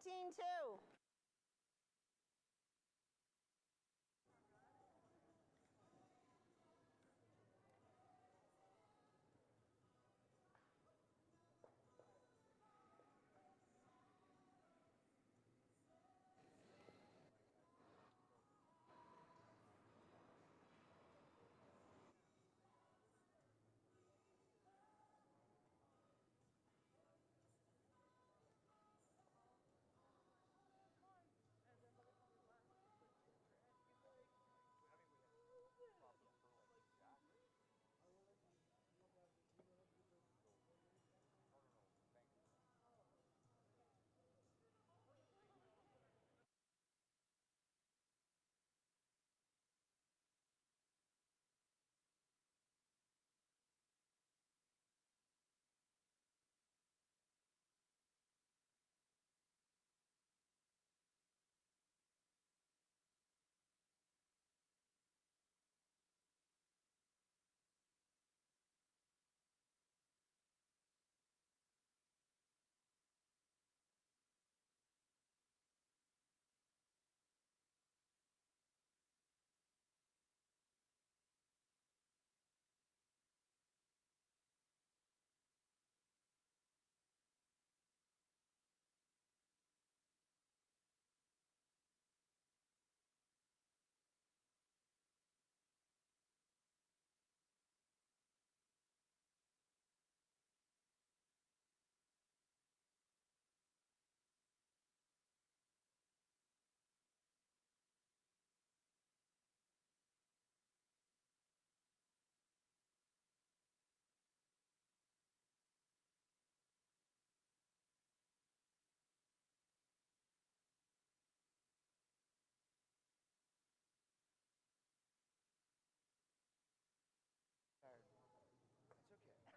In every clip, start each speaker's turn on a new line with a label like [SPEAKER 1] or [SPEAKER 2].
[SPEAKER 1] 14-2.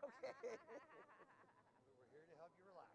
[SPEAKER 2] That's okay.
[SPEAKER 1] Okay.
[SPEAKER 2] We're here to help you relax.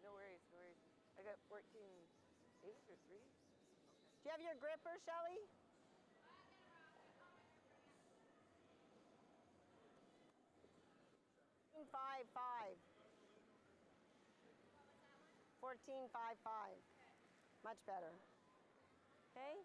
[SPEAKER 3] No worries, no worries. I got 14.8 or 3.
[SPEAKER 1] Do you have your gripper, Shelly? 14.55. 14.55. Much better. Okay?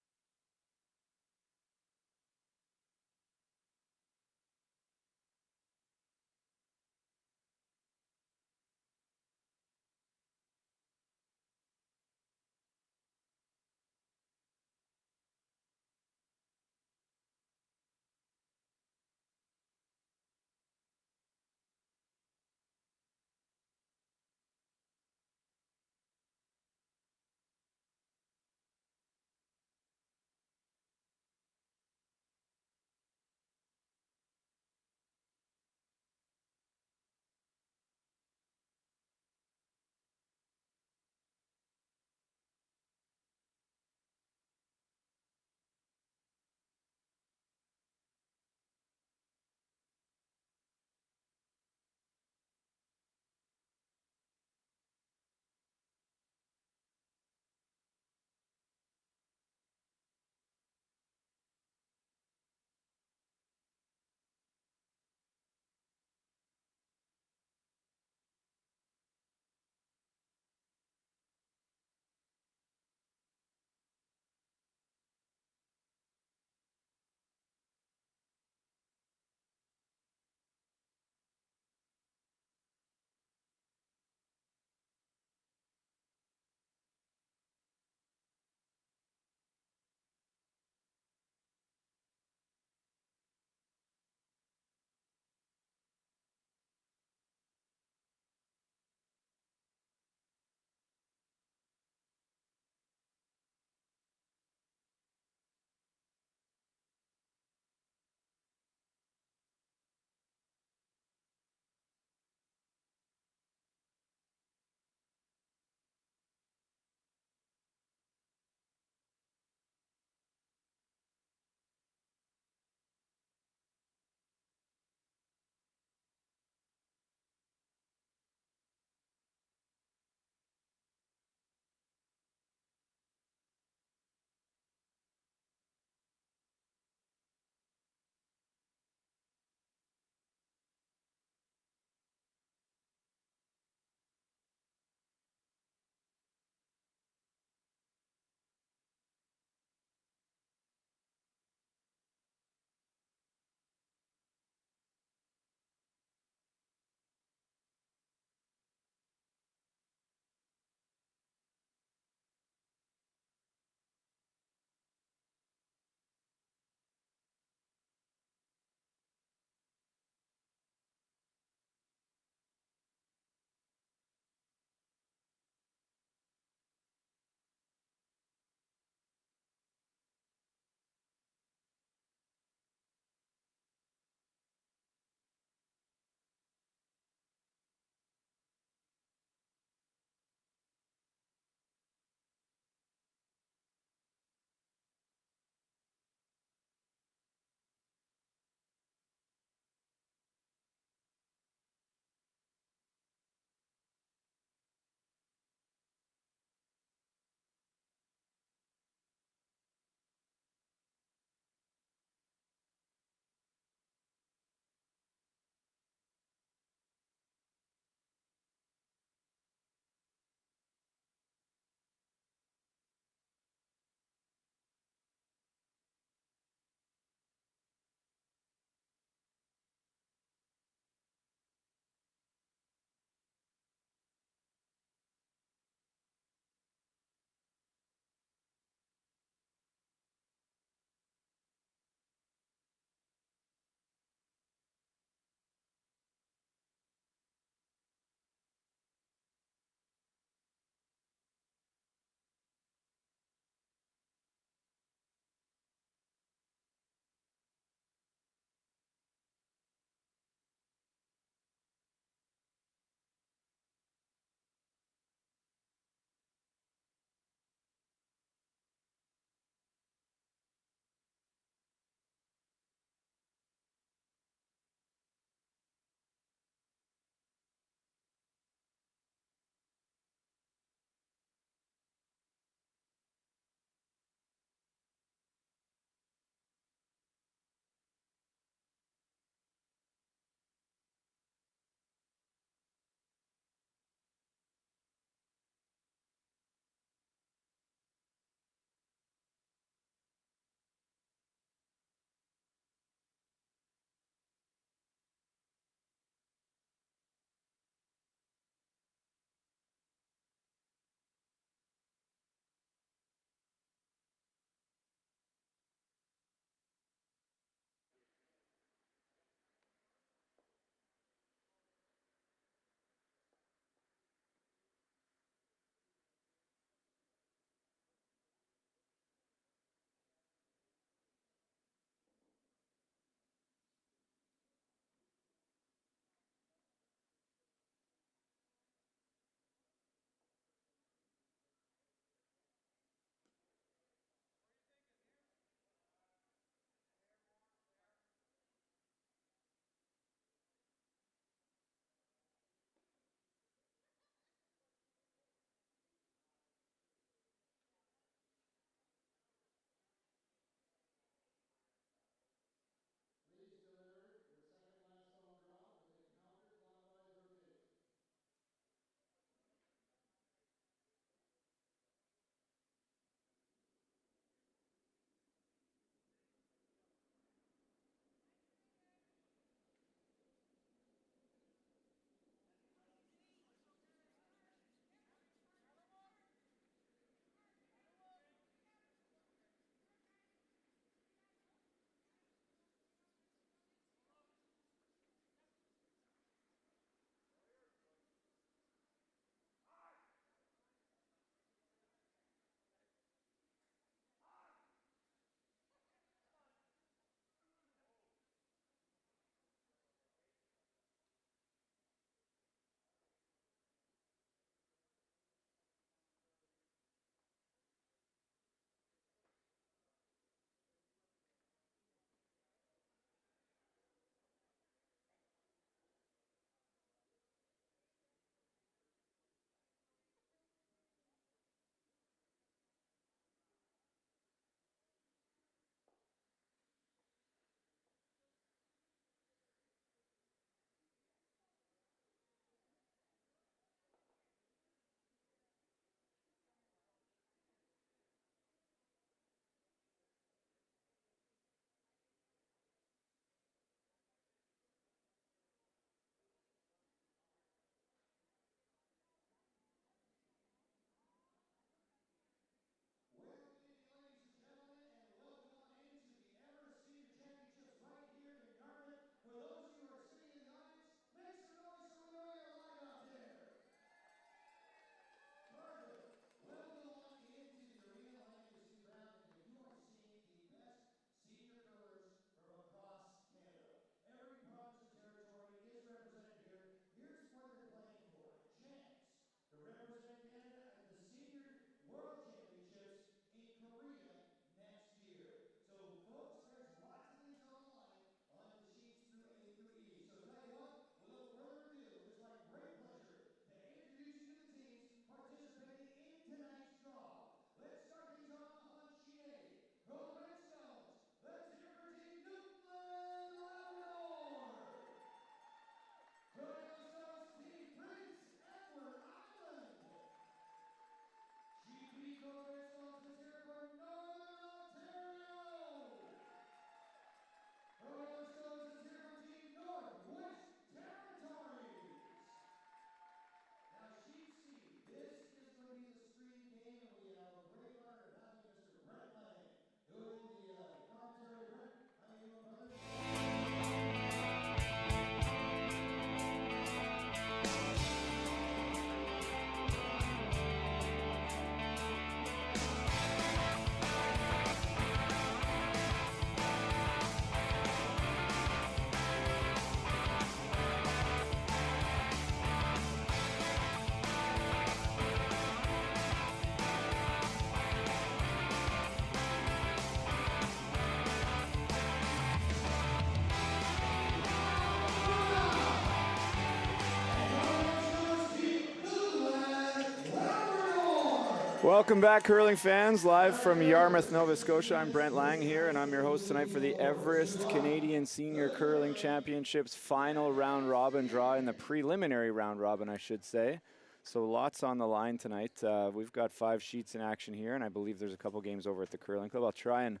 [SPEAKER 4] Welcome back, curling fans, live from Yarmouth, Nova Scotia. I'm Brent Lang here, and I'm your host tonight for the Everest Canadian Senior Curling Championships final round robin draw, in the preliminary round robin, I should say. So lots on the line tonight. We've got 5 sheets in action here, and I believe there's a couple games over at the Curling Club. I'll try and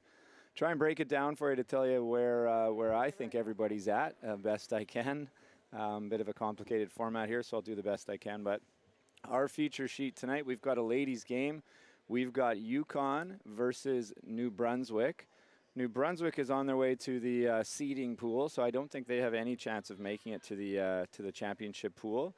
[SPEAKER 4] break it down for you to tell you where I think everybody's at, best I can. Bit of a complicated format here, so I'll do the best I can, but our feature sheet tonight, we've got a ladies game. We've got Yukon versus New Brunswick. New Brunswick is on their way to the seeding pool, so I don't think they have any chance of making it to the championship pool.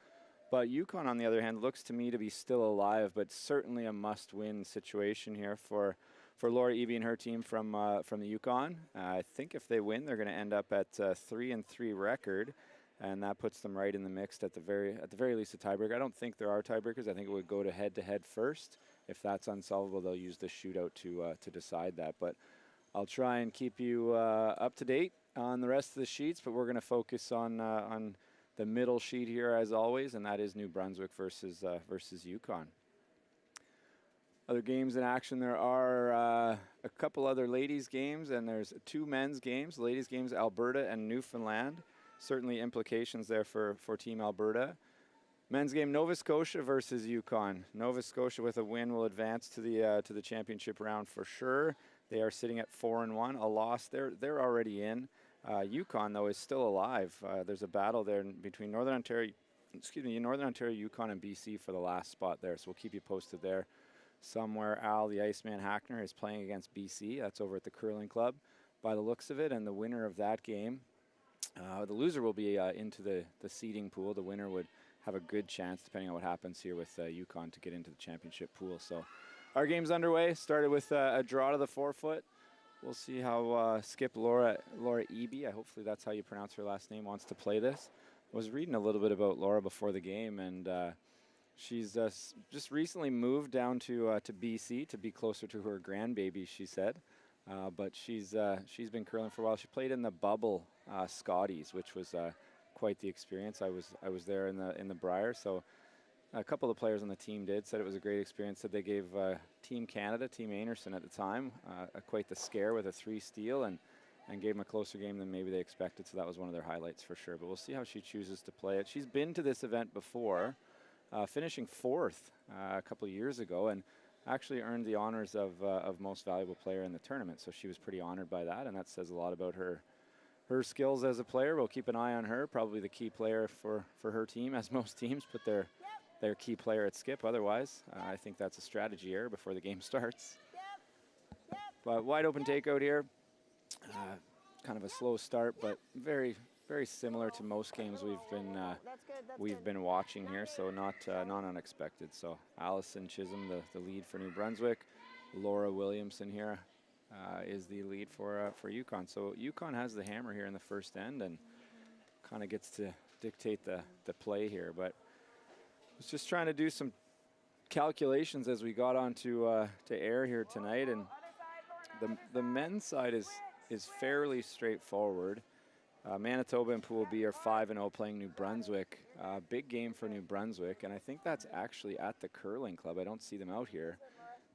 [SPEAKER 4] But Yukon, on the other hand, looks to me to be still alive, but certainly a must-win situation here for Laura Eby and her team from the Yukon. I think if they win, they're going to end up at 3-3 record. And that puts them right in the mix at the very least a tiebreaker. I don't think there are tiebreakers. I think it would go to head first. If that's unsolvable, they'll use the shootout to decide that. But I'll try and keep you up to date on the rest of the sheets. But we're going to focus on the middle sheet here as always, and that is New Brunswick versus Yukon. Other games in action, there are a couple other ladies games, and there's 2 men's games. Ladies games, Alberta and Newfoundland. Certainly implications there for Team Alberta. Men's game, Nova Scotia versus Yukon. Nova Scotia with a win will advance to the championship round for sure. They are sitting at 4-1. A loss, they're already in. Yukon though is still alive. There's a battle there between Northern Ontario, Yukon, and BC for the last spot there. So we'll keep you posted there. Somewhere Al the Iceman Hackner is playing against BC. That's over at the Curling Club by the looks of it, and the winner of that game. The loser will be into the seeding pool. The winner would have a good chance, depending on what happens here with Yukon, to get into the championship pool. So our game's underway. Started with a draw to the 4-foot. We'll see how skip Laura Eby, hopefully that's how you pronounce her last name, wants to play this. I was reading a little bit about Laura before the game, and she's just recently moved down to BC to be closer to her grandbaby, she said. But she's been curling for a while. She played in the bubble Scotties, which was quite the experience. I was there in the Briar, so a couple of the players on the team said it was a great experience. Said they gave Team Canada, Team Anderson at the time, quite the scare with a 3 steal, and gave them a closer game than maybe they expected. So that was one of their highlights for sure. But we'll see how she chooses to play it. She's been to this event before, finishing 4th a couple of years ago, and actually earned the honors of most valuable player in the tournament. So she was pretty honored by that, and that says a lot about her skills as a player. We'll keep an eye on her, probably the key player for her team, as most teams put their key player at skip. Otherwise, I think that's a strategy error before the game starts. But wide open takeout here. Kind of a slow start, but very, very similar to most games we've been watching here, so not unexpected. So Allison Chisholm, the lead for New Brunswick. Laura Williamson here is the lead for Yukon. So Yukon has the hammer here in the first end and kind of gets to dictate the play here. But I was just trying to do some calculations as we got on to air here tonight, and the men's side is fairly straightforward. Manitoba and Pool B are 5-0 playing New Brunswick. Big game for New Brunswick, and I think that's actually at the Curling Club. I don't see them out here.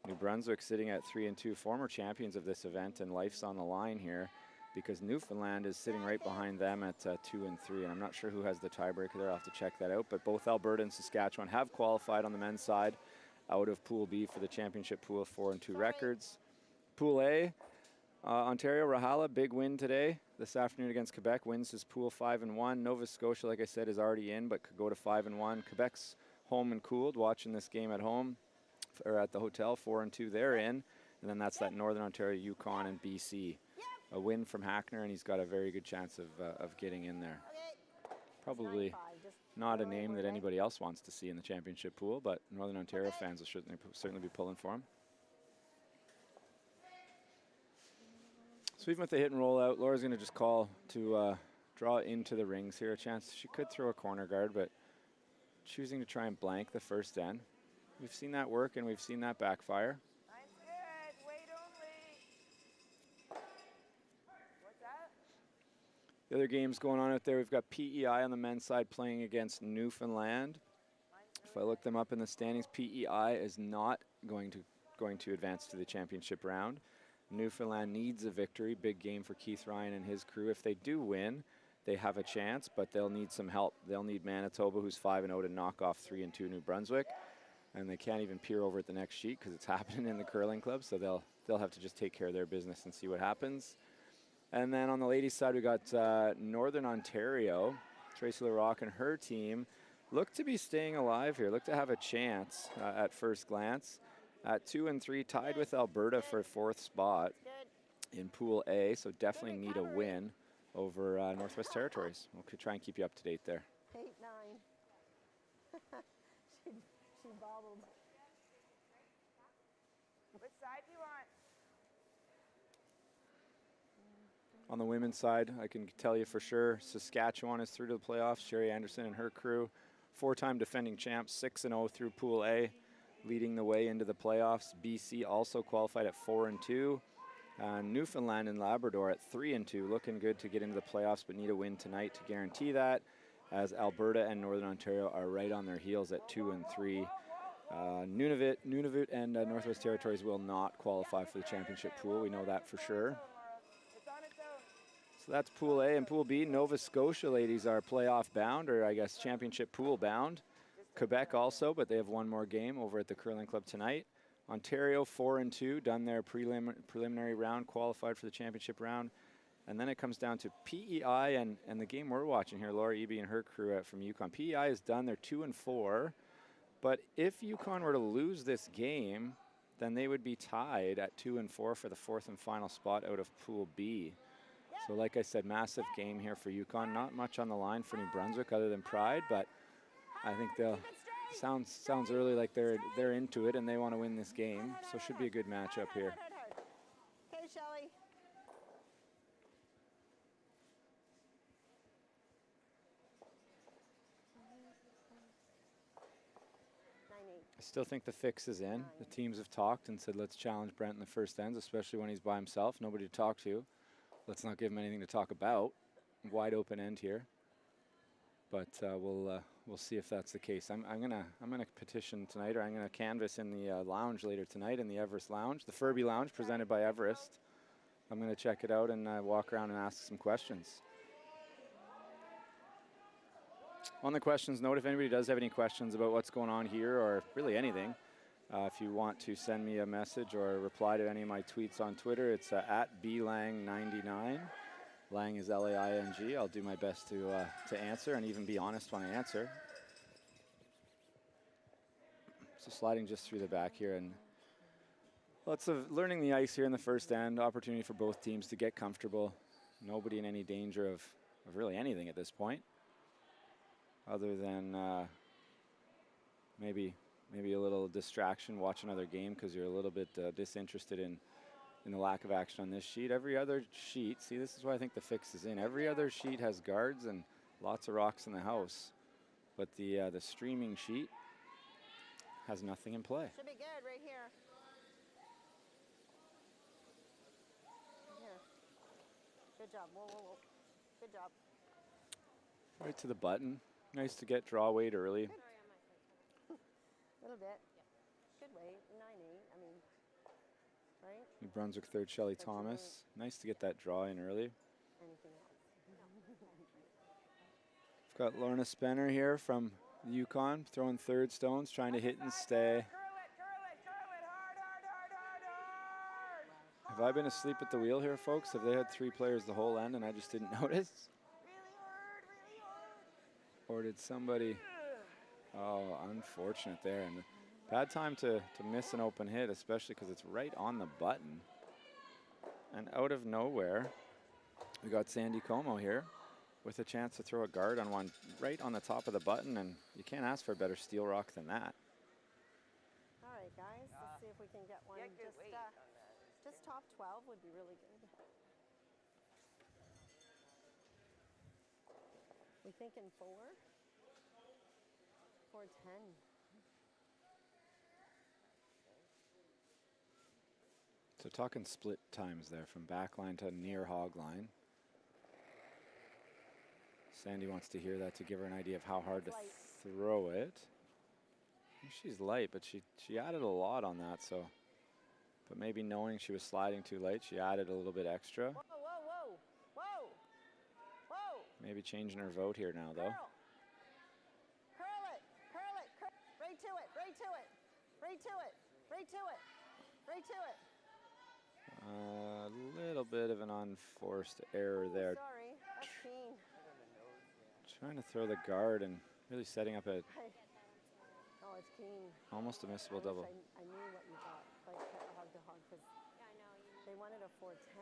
[SPEAKER 4] New Brunswick sitting at 3-2, former champions of this event, and life's on the line here because Newfoundland is sitting right behind them at 2-3, and I'm not sure who has the tiebreaker there. I'll have to check that out, but both Alberta and Saskatchewan have qualified on the men's side out of Pool B for the championship pool, 4-2 records. Pool A, Ontario, Rahala, big win today, this afternoon against Quebec, wins his pool 5-1. Nova Scotia, like I said, is already in, but could go to 5-1. Quebec's home and cooled, watching this game at home, or at the hotel, 4-2, they're in. And then that's that Northern Ontario, Yukon, and BC. A win from Hackner, and he's got a very good chance of getting in there. Probably not a name that anybody else wants to see in the championship pool, but Northern Ontario fans will certainly be pulling for him. So even with the hit and roll out, Laura's going to just call to draw into the rings here. A chance she could throw a corner guard, but choosing to try and blank the first end. We've seen that work, and we've seen that backfire.
[SPEAKER 3] Mine's good. Wait only. What's that?
[SPEAKER 4] The other games going on out there, we've got PEI on the men's side playing against Newfoundland. If I look them up in the standings, PEI is not going to advance to the championship round. Newfoundland needs a victory. Big game for Keith Ryan and his crew. If they do win, they have a chance, but they'll need some help. They'll need Manitoba, who's 5-0, to knock off 3-2 New Brunswick. And they can't even peer over at the next sheet because it's happening in the curling club, so they'll have to just take care of their business and see what happens. And then on the ladies' side, we got Northern Ontario. Tracy LaRocque and her team look to be staying alive here, look to have a chance at first glance. At 2-3, tied with Alberta for 4th spot in Pool A, so definitely need a win over Northwest Territories. We'll try and keep you up to date there.
[SPEAKER 1] 8-9. she bobbled.
[SPEAKER 3] Which side do you want?
[SPEAKER 4] On the women's side, I can tell you for sure, Saskatchewan is through to the playoffs. Sherry Anderson and her crew, 4-time defending champs, 6-0 through Pool A, leading the way into the playoffs. BC also qualified at 4-2. Newfoundland and Labrador at 3-2, looking good to get into the playoffs, but need a win tonight to guarantee that, as Alberta and Northern Ontario are right on their heels at 2-3. Nunavut and Northwest Territories will not qualify for the championship pool. We know that for sure. So that's Pool A. And Pool B, Nova Scotia ladies are playoff bound, or I guess championship pool bound. Quebec also, but they have one more game over at the Curling Club tonight. Ontario 4-2, done their preliminary round, qualified for the championship round. And then it comes down to PEI and the game we're watching here, Laura Eby and her crew from Yukon. PEI is done, they're 2-4. But if Yukon were to lose this game, then they would be tied at 2-4 for the 4th and final spot out of Pool B. So like I said, massive game here for Yukon. Not much on the line for New Brunswick other than pride, but I think they'll sounds early like they're into it and they want to win this game. So it should be a good matchup here.
[SPEAKER 1] Okay, Shelly.
[SPEAKER 4] I still think the fix is in. The teams have talked and said, let's challenge Brent in the first ends, especially when he's by himself, nobody to talk to. Let's not give him anything to talk about. Wide open end here. But we'll see if that's the case. I'm gonna petition tonight, or I'm gonna canvass in the lounge later tonight in the Everest Lounge, the Furby Lounge presented by Everest. I'm gonna check it out and walk around and ask some questions. On the questions note, if anybody does have any questions about what's going on here or really anything, if you want to send me a message or reply to any of my tweets on Twitter, it's at blang99. Lang is L-A-I-N-G. I'll do my best to answer and even be honest when I answer. So sliding just through the back here, and lots of learning the ice here in the first end. Opportunity for both teams to get comfortable. Nobody in any danger of really anything at this point, other than maybe a little distraction watching another game because you're a little bit disinterested in the lack of action on this sheet. Every other sheet, see, this is why I think the fix is in. Every other sheet has guards and lots of rocks in the house, but the streaming sheet has nothing in play.
[SPEAKER 1] Should be good right here. Here. Good job. Whoa, whoa, whoa. Good job.
[SPEAKER 4] Right to the button. Nice to get draw weight early.
[SPEAKER 1] A little bit. Good weight. 9-8. I mean, right?
[SPEAKER 4] New Brunswick third, Shelley Thomas. Nice to get that draw in early.
[SPEAKER 1] Anything else?
[SPEAKER 4] We've got Lorna Spenner here from Yukon, throwing third stones, trying to hit and stay. Have I been asleep at the wheel here, folks? Have they had 3 players the whole end and I just didn't notice? Or did somebody... Oh, unfortunate there. And bad time to miss an open hit, especially because it's right on the button. And out of nowhere, we got Sandy Como here with a chance to throw a guard on one right on the top of the button, and you can't ask for a better steel rock than that.
[SPEAKER 1] All right, guys, let's see if we can get one. Just top 12 would be really good. We thinking 4? 410.
[SPEAKER 4] So talking split times there from back line to near hog line. Sandy wants to hear that to give her an idea of how hard to throw it. She's light, but she added a lot on that, so. But maybe knowing she was sliding too late, she added a little bit extra.
[SPEAKER 1] Whoa, whoa, whoa, whoa, whoa.
[SPEAKER 4] Maybe changing her vote here now, though.
[SPEAKER 1] Curl it, curl it, curl it. Right to it, right to it, right to it, right to it, right to it.
[SPEAKER 4] A little bit of an unforced error there.
[SPEAKER 1] Sorry, that's keen.
[SPEAKER 4] Trying to throw the guard and really setting up a
[SPEAKER 1] Oh, it's keen.
[SPEAKER 4] almost a missable double.
[SPEAKER 1] I knew what you thought, like hug to hug, because they wanted a 410.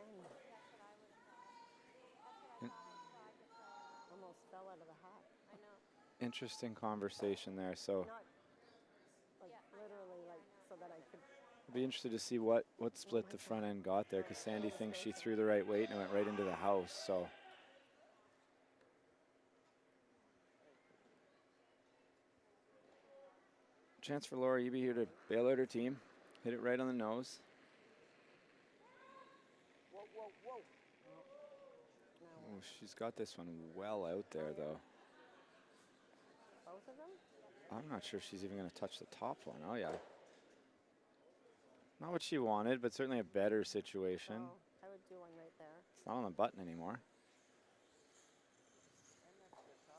[SPEAKER 1] Almost fell out of the hat. I know.
[SPEAKER 4] Interesting conversation there. So
[SPEAKER 1] Not like literally, like so that I could.
[SPEAKER 4] I'd be interested to see what split the front end got there, because Sandy thinks she threw the right weight and it went right into the house. So. Chance for Laura Eby here to bail out her team. Hit it right on the nose.
[SPEAKER 3] Whoa, whoa, whoa.
[SPEAKER 4] Oh, she's got this one well out there, though.
[SPEAKER 1] Both of them?
[SPEAKER 4] I'm not sure she's even going to touch the top one. Oh, yeah. Not what she wanted, but certainly a better situation.
[SPEAKER 1] Oh, I would do one right there.
[SPEAKER 4] It's not on the button anymore.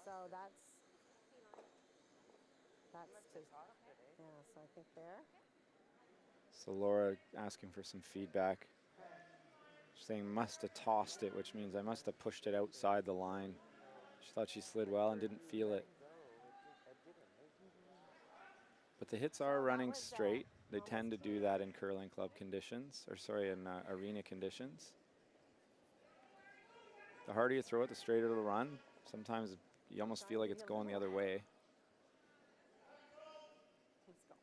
[SPEAKER 1] So that's to, yeah, so I think there.
[SPEAKER 4] So Laura asking for some feedback. She's saying must have tossed it, which means I must have pushed it outside the line. She thought she slid well and didn't feel it. But the hits are running straight. They tend to do that in curling club conditions, or sorry, in arena conditions. The harder you throw it, the straighter it'll run. Sometimes you almost feel like it's going the other way.
[SPEAKER 1] Let's go.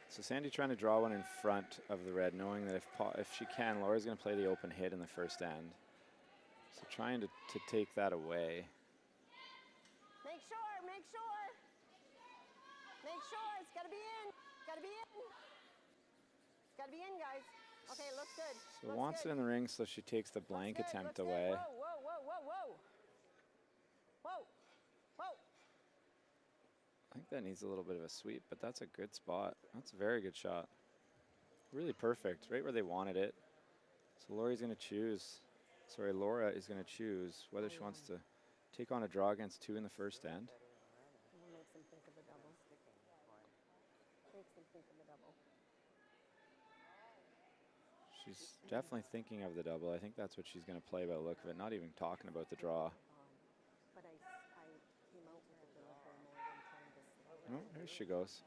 [SPEAKER 4] So Sandy trying to draw one in front of the red, knowing that if she can, Laura's going to play the open hit in the first end. So trying to take that away.
[SPEAKER 1] Make sure, make sure. Make sure, it's got to be in. Got to be in. Got to be in, guys. Okay, looks good.
[SPEAKER 4] So wants it in the ring, so she takes the blank attempt away.
[SPEAKER 1] Whoa, whoa, whoa, whoa, whoa. Whoa, whoa.
[SPEAKER 4] I think that needs a little bit of a sweep, but that's a good spot. That's a very good shot. Really perfect, right where they wanted it. So Laura is going to choose whether she wants to take on a draw against two in the first end.
[SPEAKER 1] Makes them think of the double. Makes them think of the double.
[SPEAKER 4] She's definitely thinking of the double. I think that's what she's going to play by the look of it, not even talking about the draw.
[SPEAKER 1] But I came out with the double more than trying to slow.
[SPEAKER 4] Oh, there she goes.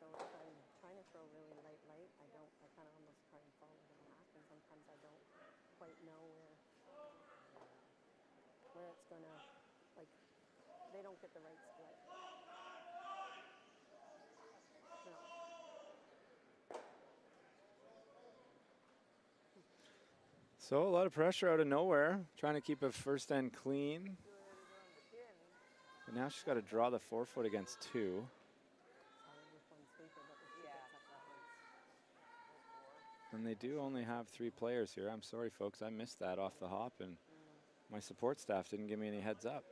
[SPEAKER 1] So if I'm trying to throw really light, I kind of almost try and follow the back, and sometimes I don't quite know where it's gonna, like, they don't get the right split. No.
[SPEAKER 4] So a lot of pressure out of nowhere, trying to keep a first end clean. But now she's got to draw the 4-foot against two. And they do only have 3 players here. I'm sorry, folks. I missed that off the hop, and my support staff didn't give me any heads up.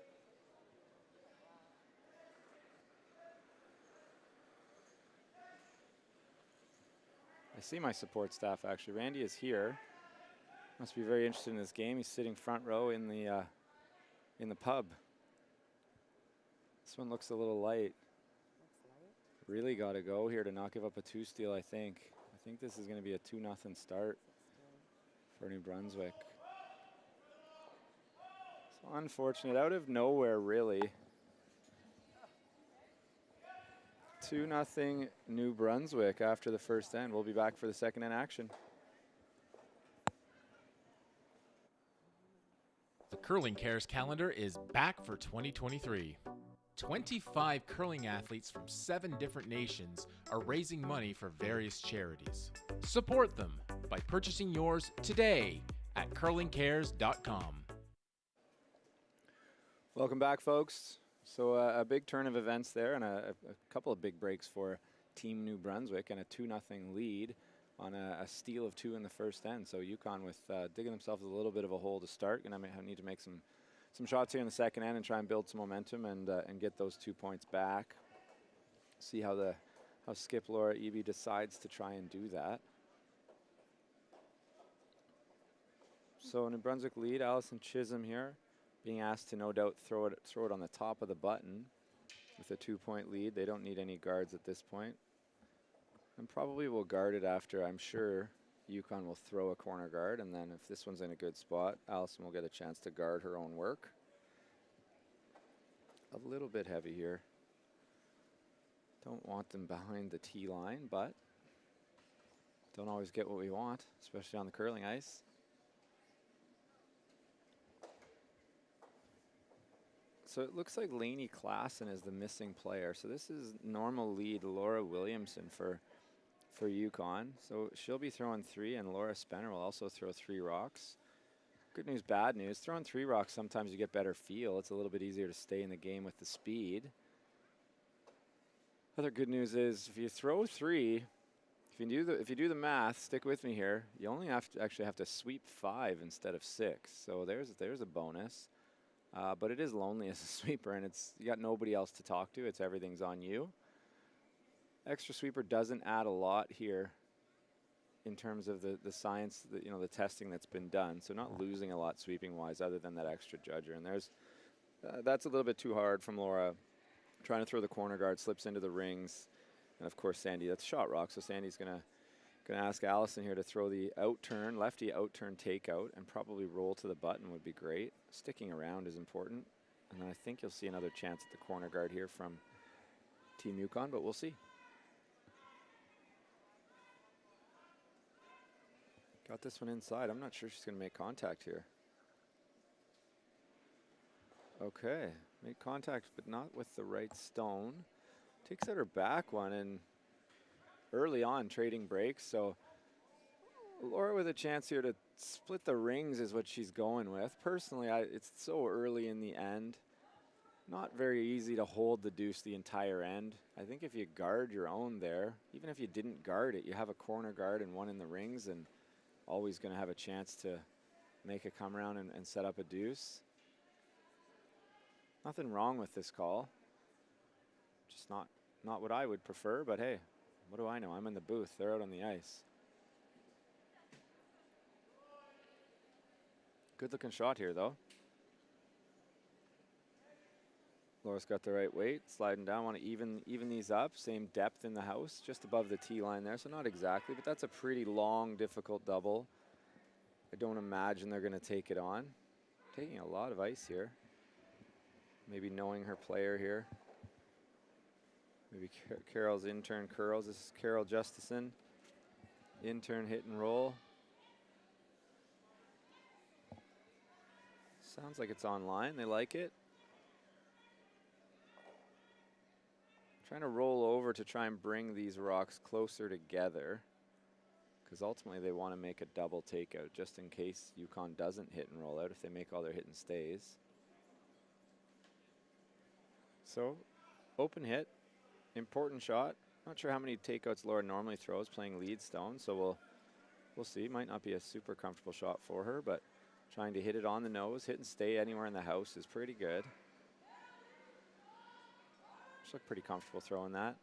[SPEAKER 4] I see my support staff, actually. Randy is here. Must be very interested in this game. He's sitting front row in the pub. This one looks a little light. Really got to go here to not give up a 2-steal, I think. I think this is going to be a 2-0 start for New Brunswick. So unfortunate, out of nowhere, really. 2-0 New Brunswick after the first end. We'll be back for the second end action.
[SPEAKER 5] The Curling Cares calendar is back for 2023. 25 curling athletes from 7 different nations are raising money for various charities. Support them by purchasing yours today at curlingcares.com.
[SPEAKER 4] Welcome back, folks. So a big turn of events there, and a couple of big breaks for Team New Brunswick, and a 2-0 lead. on a steal of 2 in the first end. So Yukon with digging themselves a little bit of a hole to start. Going to need to make some shots here in the second end and try and build some momentum and get those 2 points back. See how Skip Laura Eby decides to try and do that. So New Brunswick lead, Allison Chisholm here, being asked to no doubt throw it on the top of the button with a 2-point lead. They don't need any guards at this point. And probably will guard it after, I'm sure, Yukon will throw a corner guard, and then if this one's in a good spot, Allison will get a chance to guard her own work. A little bit heavy here. Don't want them behind the tee line, but don't always get what we want, especially on the curling ice. So it looks like Lainey Klassen is the missing player. So this is normal lead Laura Williamson for Yukon. So she'll be throwing 3, and Laura Spenner will also throw 3 rocks. Good news, bad news. Throwing 3 rocks, sometimes you get better feel. It's a little bit easier to stay in the game with the speed. Other good news is if you throw 3, if you do the math, stick with me here, you only actually have to sweep 5 instead of 6. So there's a bonus. But it is lonely as a sweeper, and you got nobody else to talk to. Everything's on you. Extra sweeper doesn't add a lot here in terms of the science, the testing that's been done. So not losing a lot sweeping wise, other than that extra judger. And that's a little bit too hard from Laura. Trying to throw the corner guard, slips into the rings, and of course Sandy. That's shot rock. So Sandy's gonna ask Allison here to throw the lefty out turn takeout, and probably roll to the button would be great. Sticking around is important. And then I think you'll see another chance at the corner guard here from Team Yukon, but we'll see. Got this one inside. I'm not sure she's going to make contact here. Okay, make contact, but not with the right stone. Takes out her back one, and early on trading breaks, so Laura with a chance here to split the rings is what she's going with. Personally, it's so early in the end. Not very easy to hold the deuce the entire end. I think if you guard your own there, even if you didn't guard it, you have a corner guard and one in the rings, and always going to have a chance to make a come around and set up a deuce. Nothing wrong with this call. Just not what I would prefer, but hey, what do I know? I'm in the booth. They're out on the ice. Good looking shot here, though. Laura's got the right weight. Sliding down. Want to even these up. Same depth in the house. Just above the tee line there. So not exactly, but that's a pretty long, difficult double. I don't imagine they're going to take it on. Taking a lot of ice here. Maybe knowing her player here. Maybe Carol's intern curls. This is Carol Justison. Intern hit and roll. Sounds like it's online. They like it. Trying to roll over to try and bring these rocks closer together, because ultimately they want to make a double takeout just in case Yukon doesn't hit and roll out if they make all their hit and stays. So, open hit, important shot. Not sure how many takeouts Laura normally throws playing lead stone, so we'll see. Might not be a super comfortable shot for her, but trying to hit it on the nose, hit and stay anywhere in the house is pretty good. She looked pretty comfortable throwing that.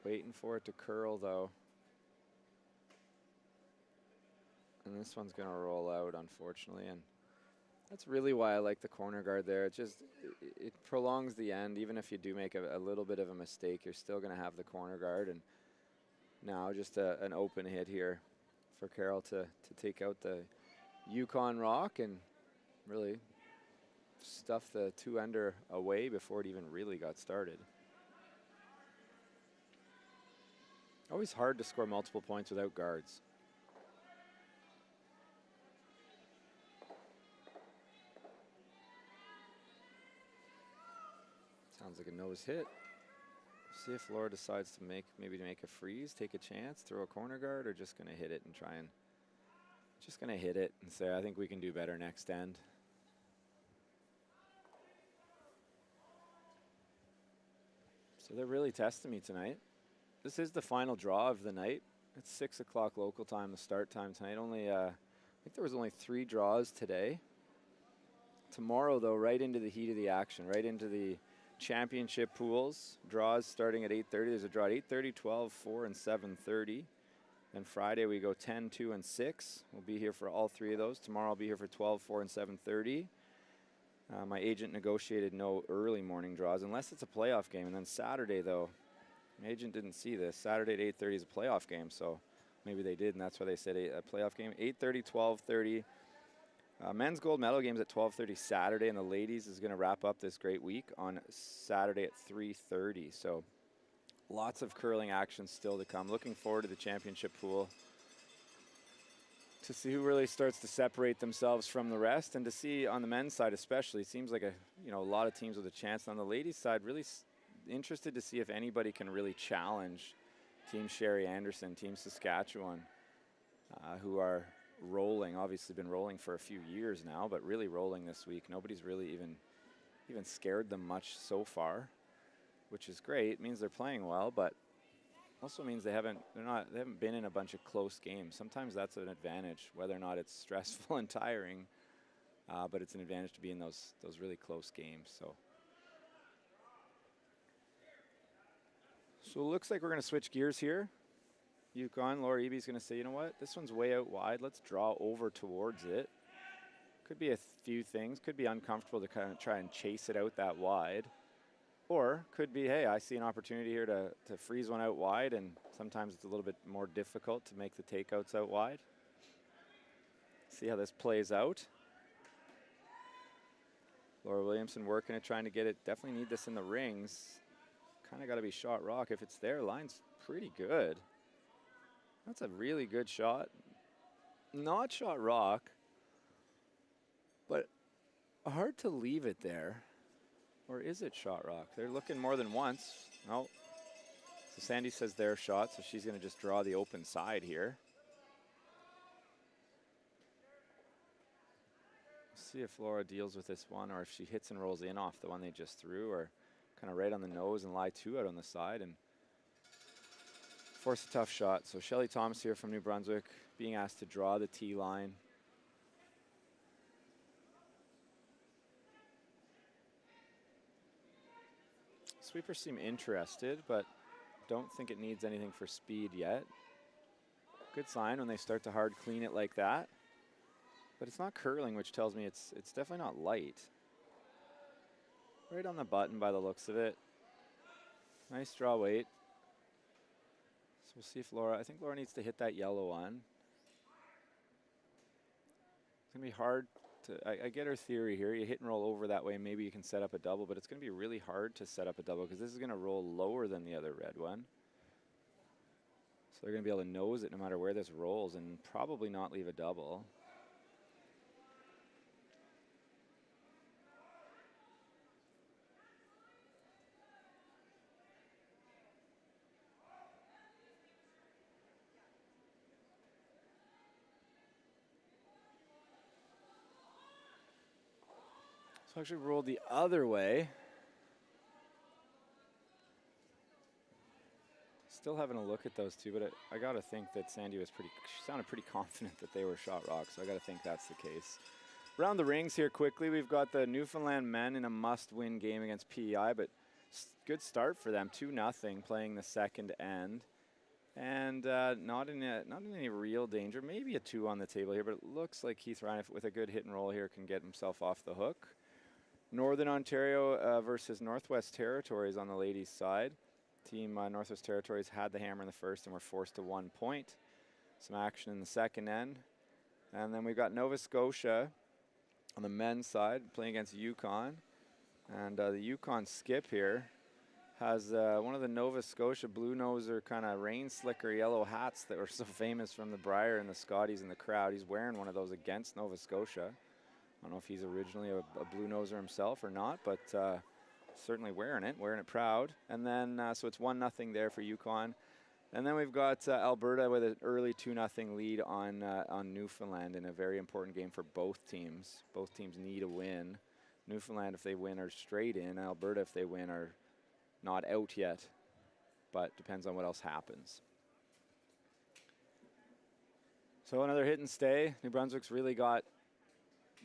[SPEAKER 4] Waiting for it to curl, though. And this one's going to roll out, unfortunately. And that's really why I like the corner guard there. It prolongs the end. Even if you do make a little bit of a mistake, you're still going to have the corner guard. And now just an open hit here for Carol to take out the Yukon rock and really stuff the two-ender away before it even really got started. Always hard to score multiple points without guards. Sounds like a nose hit. See if Laura decides to make a freeze, take a chance, throw a corner guard, or just going to hit it and just going to hit it and say, I think we can do better next end. So they're really testing me tonight. This is the final draw of the night. It's 6 o'clock local time, the start time tonight. Only, I think there was only 3 draws today. Tomorrow, though, right into the heat of the action, right into the championship pools. Draws starting at 8:30. There's a draw at 8:30, 12, 4, and 7:30. Then Friday, we go 10, 2, and 6. We'll be here for all 3 of those. Tomorrow, I'll be here for 12, 4, and 7:30. My agent negotiated no early morning draws unless it's a playoff game. And then Saturday, though, my agent didn't see this. Saturday at 8:30 is a playoff game, so maybe they did, and that's why they said a playoff game. 8:30, 12:30. Men's gold medal games at 12:30 Saturday, and the ladies is going to wrap up this great week on Saturday at 3:30. So lots of curling action still to come. Looking forward to the championship pool to see who really starts to separate themselves from the rest, and to see on the men's side especially, it seems like a lot of teams with a chance. On the ladies' side, really interested to see if anybody can really challenge Team Sherry Anderson, Team Saskatchewan, who are rolling, obviously been rolling for a few years now, but really rolling this week. Nobody's really even scared them much so far, which is great. It means they're playing well, but also means they haven't been in a bunch of close games. Sometimes that's an advantage, whether or not it's stressful and tiring, but it's an advantage to be in those really close games. So it looks like we're going to switch gears here. Yukon, Laura Eby's going to say, you know what, this one's way out wide. Let's draw over towards it. Could be a few things. Could be uncomfortable to kind of try and chase it out that wide. Or could be, hey, I see an opportunity here to freeze one out wide, and sometimes it's a little bit more difficult to make the takeouts out wide. See how this plays out. Laura Williamson working it, trying to get it. Definitely need this in the rings. Kind of got to be shot rock. If it's there, line's pretty good. That's a really good shot. Not shot rock, but hard to leave it there. Or is it shot rock? They're looking more than once. No. So Sandy says their shot, so she's going to just draw the open side here. See if Laura deals with this one, or if she hits and rolls in off the one they just threw, or kind of right on the nose and lie 2 out on the side and force a tough shot. So Shelly Thomas here from New Brunswick being asked to draw the tee line. Sweepers seem interested, but don't think it needs anything for speed yet. Good sign when they start to hard clean it like that. But it's not curling, which tells me it's definitely not light. Right on the button by the looks of it. Nice draw weight. So we'll see if I think Laura needs to hit that yellow one. It's going to be hard to, I get her theory here. You hit and roll over that way, maybe you can set up a double, but it's going to be really hard to set up a double because this is going to roll lower than the other red one. So they're going to be able to nose it no matter where this rolls and probably not leave a double. So actually rolled the other way. Still having a look at those two, but I got to think that Sandy she sounded pretty confident that they were shot rock, so I got to think that's the case. Around the rings here quickly, we've got the Newfoundland men in a must-win game against PEI, but good start for them, 2-0 playing the second end. And not in any real danger. Maybe a 2 on the table here, but it looks like Keith Ryan, with a good hit and roll here, can get himself off the hook. Northern Ontario versus Northwest Territories on the ladies' side. Team Northwest Territories had the hammer in the first and were forced to 1 point. Some action in the second end. And then we've got Nova Scotia on the men's side playing against Yukon. And the Yukon skip here has one of the Nova Scotia Blue Noser kind of rain slicker yellow hats that were so famous from the Brier and the Scotties in the crowd. He's wearing one of those against Nova Scotia. I don't know if he's originally a Blue Noser himself or not, but certainly wearing it proud. And then, so it's 1-0 there for Yukon. And then we've got Alberta with an early 2-0 lead on Newfoundland in a very important game for both teams. Both teams need a win. Newfoundland, if they win, are straight in. Alberta, if they win, are not out yet, but depends on what else happens. So another hit and stay. New Brunswick's really got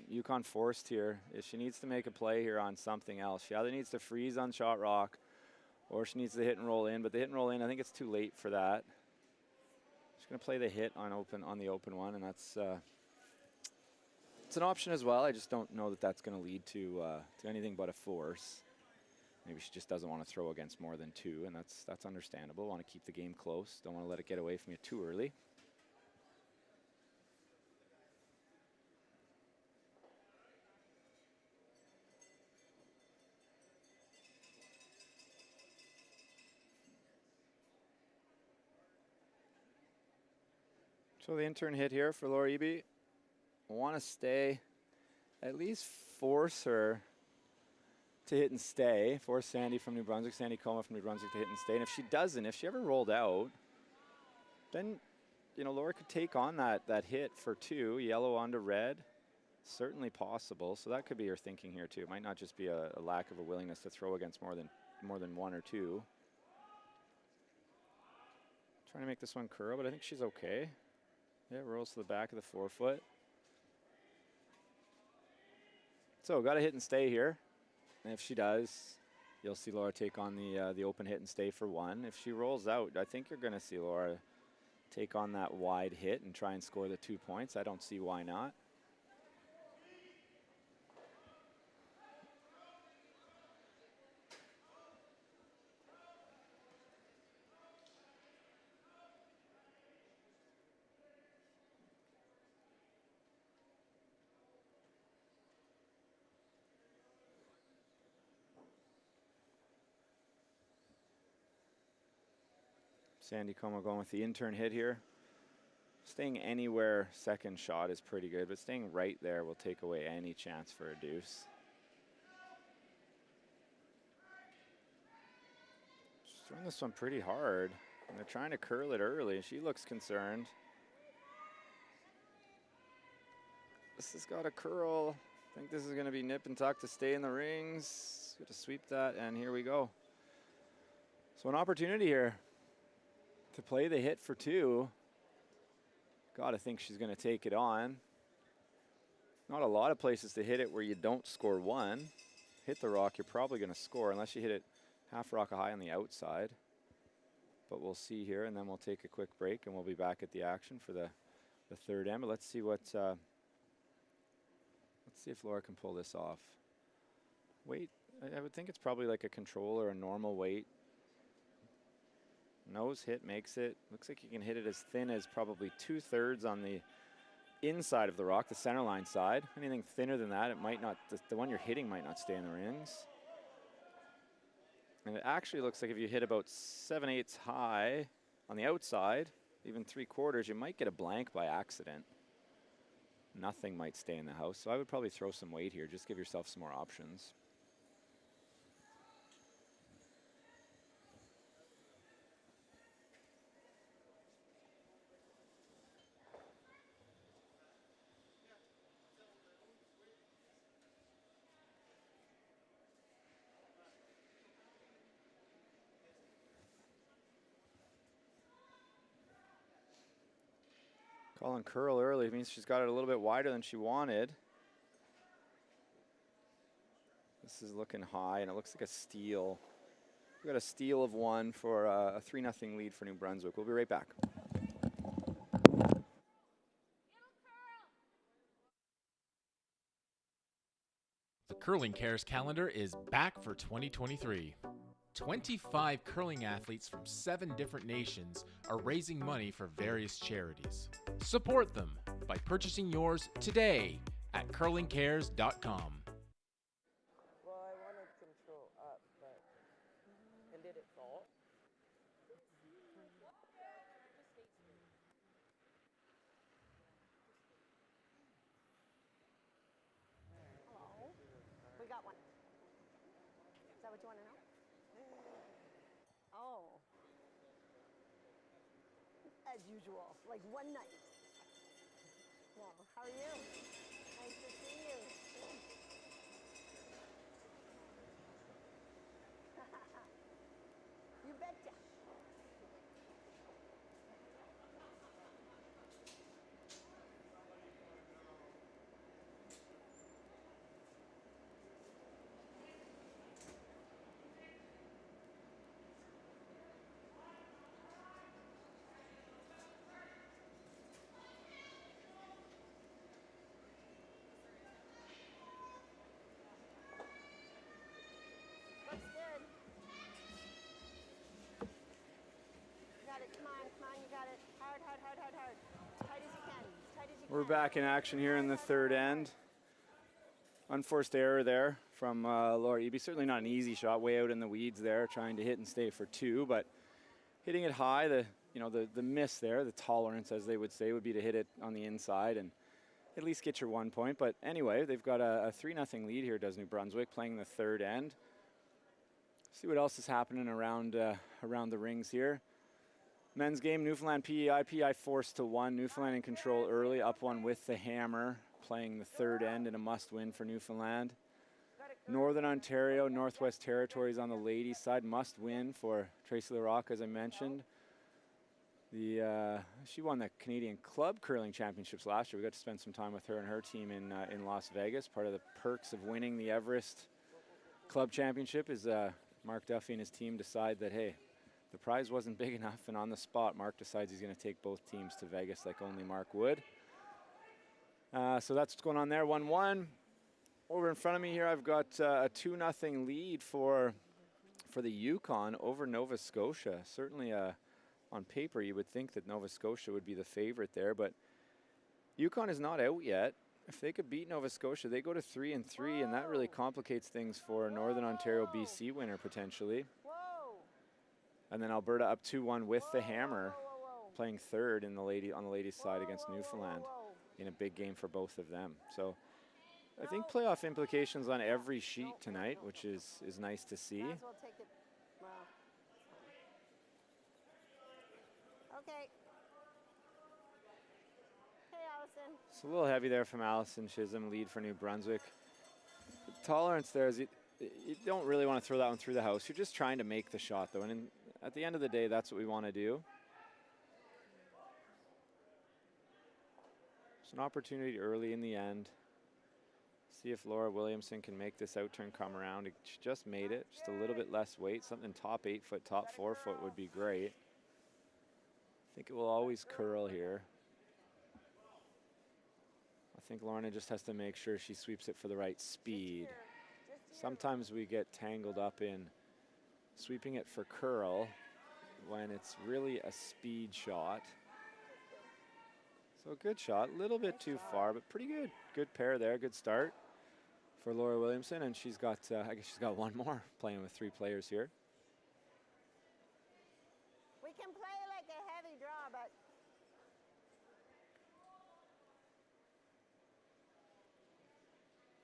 [SPEAKER 4] Yukon forced here. If she needs to make a play here on something else, she either needs to freeze on shot rock or she needs to hit and roll in. But the hit and roll in, I think it's too late for that. She's going to play the hit on the open one, and that's it's an option as well. I just don't know that that's going to lead to anything but a force. Maybe she just doesn't want to throw against more than 2, and that's understandable. Want to keep the game close. Don't want to let it get away from you too early. So the intern hit here for Laura Eby. Want to stay, at least force her to hit and stay. Force Sandy from New Brunswick, Sandy Coma from New Brunswick to hit and stay. And if she doesn't, if she ever rolled out, then, you know, Laura could take on that hit for 2, yellow onto red. Certainly possible. So that could be her thinking here too. It might not just be a lack of a willingness to throw against more than 1 or 2. Trying to make this one curl, but I think she's okay. Yeah, rolls to the back of the forefoot. So got to hit and stay here. And if she does, you'll see Laura take on the open hit and stay for 1. If she rolls out, I think you're going to see Laura take on that wide hit and try and score the 2 points. I don't see why not. Sandy Como going with the intern hit here. Staying anywhere second shot is pretty good, but staying right there will take away any chance for a deuce. She's throwing this one pretty hard, and they're trying to curl it early. She looks concerned. This has got a curl. I think this is going to be nip and tuck to stay in the rings. Got to sweep that, and here we go. So an opportunity here to play the hit for 2. Gotta think she's gonna take it on. Not a lot of places to hit it where you don't score 1. Hit the rock, you're probably gonna score unless you hit it half rock high on the outside. But we'll see here, and then we'll take a quick break and we'll be back at the action for the third end. But let's see let's see if Laura can pull this off. Weight, I would think it's probably like a control or a normal weight. Nose hit makes it. Looks like you can hit it as thin as probably 2/3 on the inside of the rock, the center line side. Anything thinner than that, it might not, the one you're hitting might not stay in the rings. And it actually looks like if you hit about 7/8 high on the outside, even 3/4, you might get a blank by accident. Nothing might stay in the house. So I would probably throw some weight here. Just give yourself some more options. Calling curl early means she's got it a little bit wider than she wanted. This is looking high, and it looks like a steal. We've got a steal of 1 for a 3-0 lead for New Brunswick. We'll be right back.
[SPEAKER 5] The Curling Cares calendar is back for 2023. 25 curling athletes from 7 different nations are raising money for various charities. Support them by purchasing yours today at curlingcares.com.
[SPEAKER 3] Well, I wanted control up, but and did it fall?
[SPEAKER 1] Hello. We got one. Is that what you want to know? Oh. As usual, like one night. Well, how are you? Nice to see you. Come on, you got it. Hard, hard, hard, hard, hard. Tight as you can. As tight as you
[SPEAKER 4] We're
[SPEAKER 1] can.
[SPEAKER 4] back in action here in the third end. Unforced error there from Laura Eby. Certainly not an easy shot, way out in the weeds there, trying to hit and stay for two, but hitting it high, the miss there, the tolerance, as they would say, would be to hit it on the inside and at least get your 1 point. But anyway, they've got a 3-0 lead here, does New Brunswick, playing the third end. See what else is happening around the rings here. Men's game, Newfoundland PEI. PEI forced to 1. Newfoundland in control early, up 1 with the hammer, playing the third end in a must-win for Newfoundland. Northern Ontario, Northwest Territories on the ladies' side, must-win for Tracy LaRocque, as I mentioned. She won the Canadian Club Curling Championships last year. We got to spend some time with her and her team in Las Vegas. Part of the perks of winning the Everest Club Championship is Mark Duffy and his team decide that, hey, the prize wasn't big enough, and on the spot, Mark decides he's going to take both teams to Vegas like only Mark would. So that's what's going on there, 1-1. Over in front of me here, I've got a 2-0 lead for the Yukon over Nova Scotia. Certainly on paper, you would think that Nova Scotia would be the favorite there, but Yukon is not out yet. If they could beat Nova Scotia, they go to 3-3, and that really complicates things for a Northern Ontario BC winner potentially. And then Alberta up 2-1 with the hammer, playing third on the ladies' side against Newfoundland in a big game for both of them. So I think playoff implications on every sheet tonight, which is nice to see.
[SPEAKER 1] Might as well take it. Well, okay. Hey, Allison.
[SPEAKER 4] It's a little heavy there from Allison Chisholm, lead for New Brunswick. The tolerance there is you don't really want to throw that one through the house. You're just trying to make the shot, though. And at the end of the day, that's what we want to do. It's an opportunity early in the end. See if Laura Williamson can make this out turn come around. She just made it, just a little bit less weight. Something top 8 foot, top 4 foot would be great. I think it will always curl here. I think Lorna just has to make sure she sweeps it for the right speed. Sometimes we get tangled up in sweeping it for curl when it's really a speed shot. So a good shot, a little bit too far, but pretty good. Good pair there, good start for Laura Williamson, and she's got, I guess she's got one more, playing with 3 players here.
[SPEAKER 1] We can play like a heavy draw, but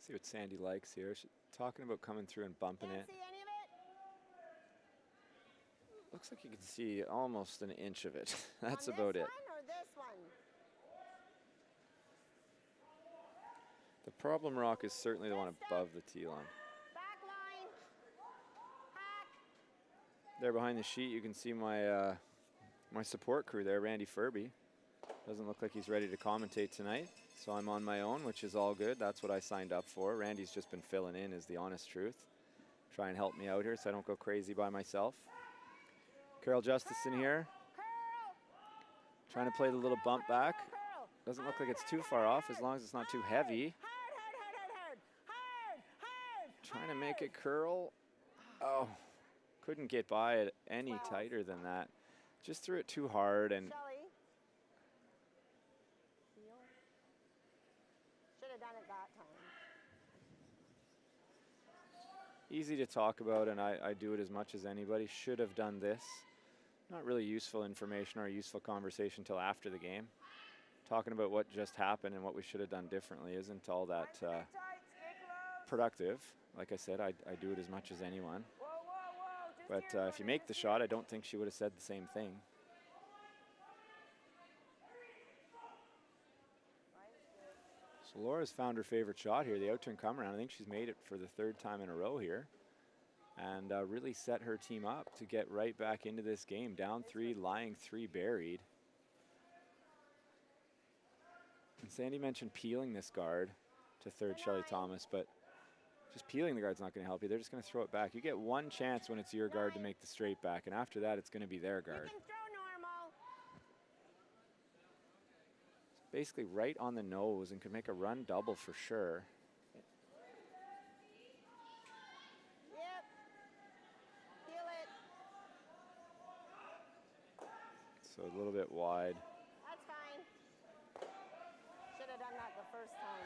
[SPEAKER 4] See what Sandy likes here. She's talking about coming through and bumping
[SPEAKER 1] can't
[SPEAKER 4] it.
[SPEAKER 1] see any of it.
[SPEAKER 4] Looks like you can see almost an inch of it. That's
[SPEAKER 1] On
[SPEAKER 4] about
[SPEAKER 1] this
[SPEAKER 4] it.
[SPEAKER 1] one or this one?
[SPEAKER 4] The problem rock is certainly the one above the tee line.
[SPEAKER 1] Back line. Hack.
[SPEAKER 4] There behind the sheet, you can see my my support crew there, Randy Furby. Doesn't look like he's ready to commentate tonight, so I'm on my own, which is all good. That's what I signed up for. Randy's just been filling in, is the honest truth. Try and help me out here so I don't go crazy by myself. Carol Justice in here, trying to play the little bump back. Doesn't look like it's too far off as long as it's not too heavy. Trying to make it curl. Oh, couldn't get by it any tighter than that. Just threw it too hard, and
[SPEAKER 1] Should have done it that time.
[SPEAKER 4] easy to talk about, and I do it as much as anybody. Should have done this. Not really useful information or useful conversation until after the game. Talking about what just happened and what we should have done differently isn't all that productive. Like I said, I do it as much as anyone. But if you make the shot, I don't think she would have said the same thing. So Laura's found her favorite shot here, the out-turn come around. I think she's made it for the 3rd time in a row here. And really set her team up to get right back into this game. Down 3, lying 3 buried. And Sandy mentioned peeling this guard to 3rd Shelley Thomas, but just peeling the guard's not going to help you. They're just going to throw it back. You get one chance when it's your guard to make the straight back, and after that, it's going to be their guard.
[SPEAKER 1] You can throw normal.
[SPEAKER 4] It's basically right on the nose and could make a run double for sure.
[SPEAKER 1] Yep. Feel it.
[SPEAKER 4] So a little bit wide.
[SPEAKER 1] That's fine. Should have done that the first time.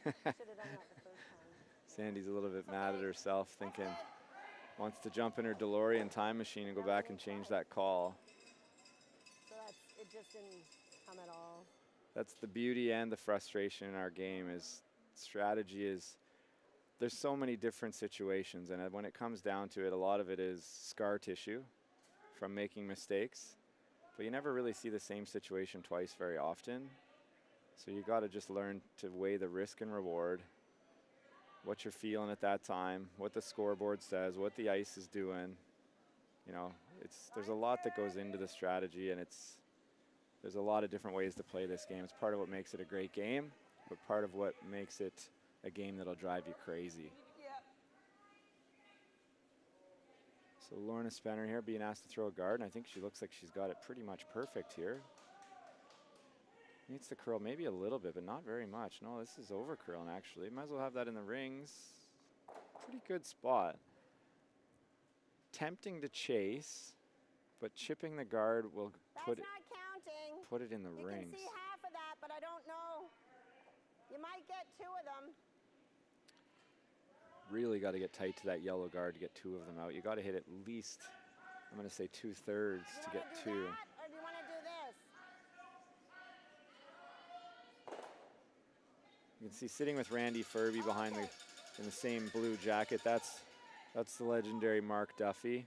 [SPEAKER 1] Should have done that the first time.
[SPEAKER 4] Sandy's a little bit mad at herself, thinking wants to jump in her DeLorean time machine and go back and change that call.
[SPEAKER 1] So it just didn't come at all.
[SPEAKER 4] That's the beauty and the frustration in our game is strategy is there's so many different situations, and when it comes down to it, a lot of it is scar tissue from making mistakes, but you never really see the same situation twice very often. So you got to just learn to weigh the risk and reward, what you're feeling at that time, what the scoreboard says, what the ice is doing. You know, there's a lot that goes into the strategy, and there's a lot of different ways to play this game. It's part of what makes it a great game, but part of what makes it a game that'll drive you crazy. So Lorna Spenner here being asked to throw a guard, and I think she looks like she's got it pretty much perfect here. Needs to curl maybe a little bit, but not very much. No, this is over curling actually. Might as well have that in the rings. Pretty good spot. Tempting to chase, but chipping the guard will put it in the rings.
[SPEAKER 1] You can see half of that, but I don't know. You might get two of them.
[SPEAKER 4] Really got to get tight to that yellow guard to get two of them out. You got to hit at least, I'm going to say 2/3 to get two.
[SPEAKER 1] Or do you want to do this?
[SPEAKER 4] You can see sitting with Randy Furby behind in the same blue jacket. That's the legendary Mark Duffy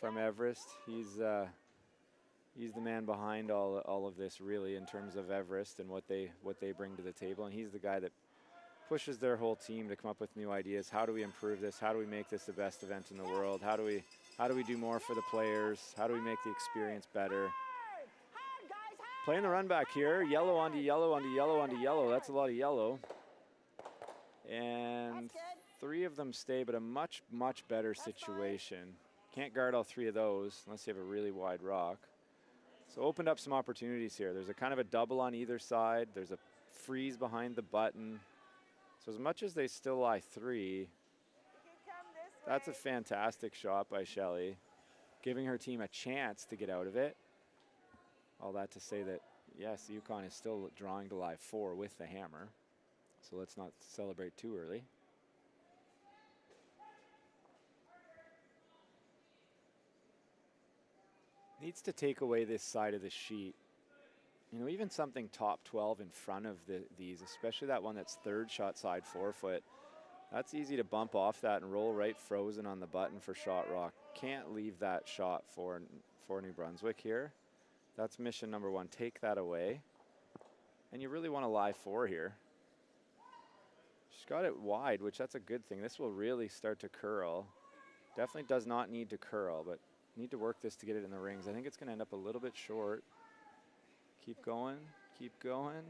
[SPEAKER 4] from Everest. He's the man behind all of this really in terms of Everest and what they bring to the table, and he's the guy that pushes their whole team to come up with new ideas. How do we improve this? How do we make this the best event in the world? How do we do more for the players? How do we make the experience better? Playing the run back here, yellow onto yellow onto yellow onto yellow. That's a lot of yellow. And 3 of them stay, but a much, much better situation. Can't guard all 3 of those unless you have a really wide rock. So opened up some opportunities here. There's a kind of a double on either side. There's a freeze behind the button. So as much as they still lie 3, that's a fantastic shot by Shelley, giving her team a chance to get out of it. All that to say that, yes, Yukon is still drawing to lie 4 with the hammer. So let's not celebrate too early. Needs to take away this side of the sheet. You know, even something top 12 in front of these, especially that one that's 3rd shot side 4-foot, that's easy to bump off that and roll right frozen on the button for shot rock. Can't leave that shot for New Brunswick here. That's mission number 1. Take that away. And you really want to lie 4 here. She's got it wide, which that's a good thing. This will really start to curl. Definitely does not need to curl, but need to work this to get it in the rings. I think it's going to end up a little bit short. Keep going, keep going.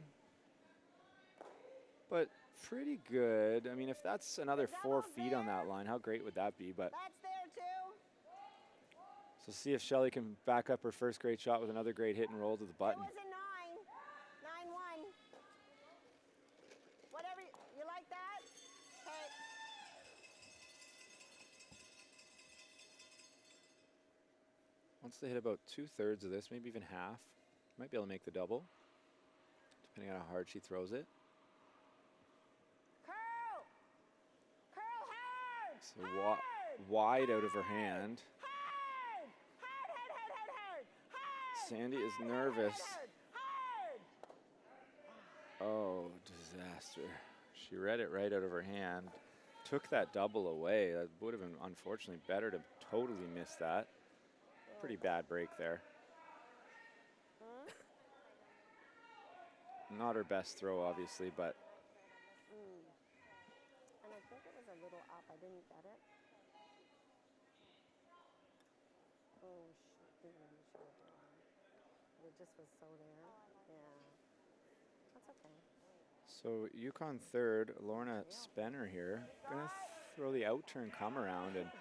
[SPEAKER 4] But pretty good. I mean, if that's another 4 feet on that line, how great would that be? But
[SPEAKER 1] that's there too.
[SPEAKER 4] So see if Shelley can back up her first great shot with another great hit and roll to the button.
[SPEAKER 1] It was a 9. 9-1. Whatever, you like that? Okay.
[SPEAKER 4] Once they hit about 2/3 of this, maybe even half, might be able to make the double, depending on how hard she throws it.
[SPEAKER 1] Curl! Curl hard!
[SPEAKER 4] So
[SPEAKER 1] hard!
[SPEAKER 4] wide out of her hand.
[SPEAKER 1] Hard! Hard, hard, hard, hard, hard! Hard!
[SPEAKER 4] Sandy is
[SPEAKER 1] Hard,
[SPEAKER 4] nervous.
[SPEAKER 1] hard, hard, hard.
[SPEAKER 4] Oh, disaster. She read it right out of her hand. Took that double away. That would have been, unfortunately, better to totally miss that. Pretty bad break there. Not her best throw, obviously, but.
[SPEAKER 1] And I think it was a little up. I didn't get it. Oh, shoot. It just was so there. Yeah. That's okay.
[SPEAKER 4] So Yukon 3rd, Lorna Spenner here. Gonna throw the out turn come around, and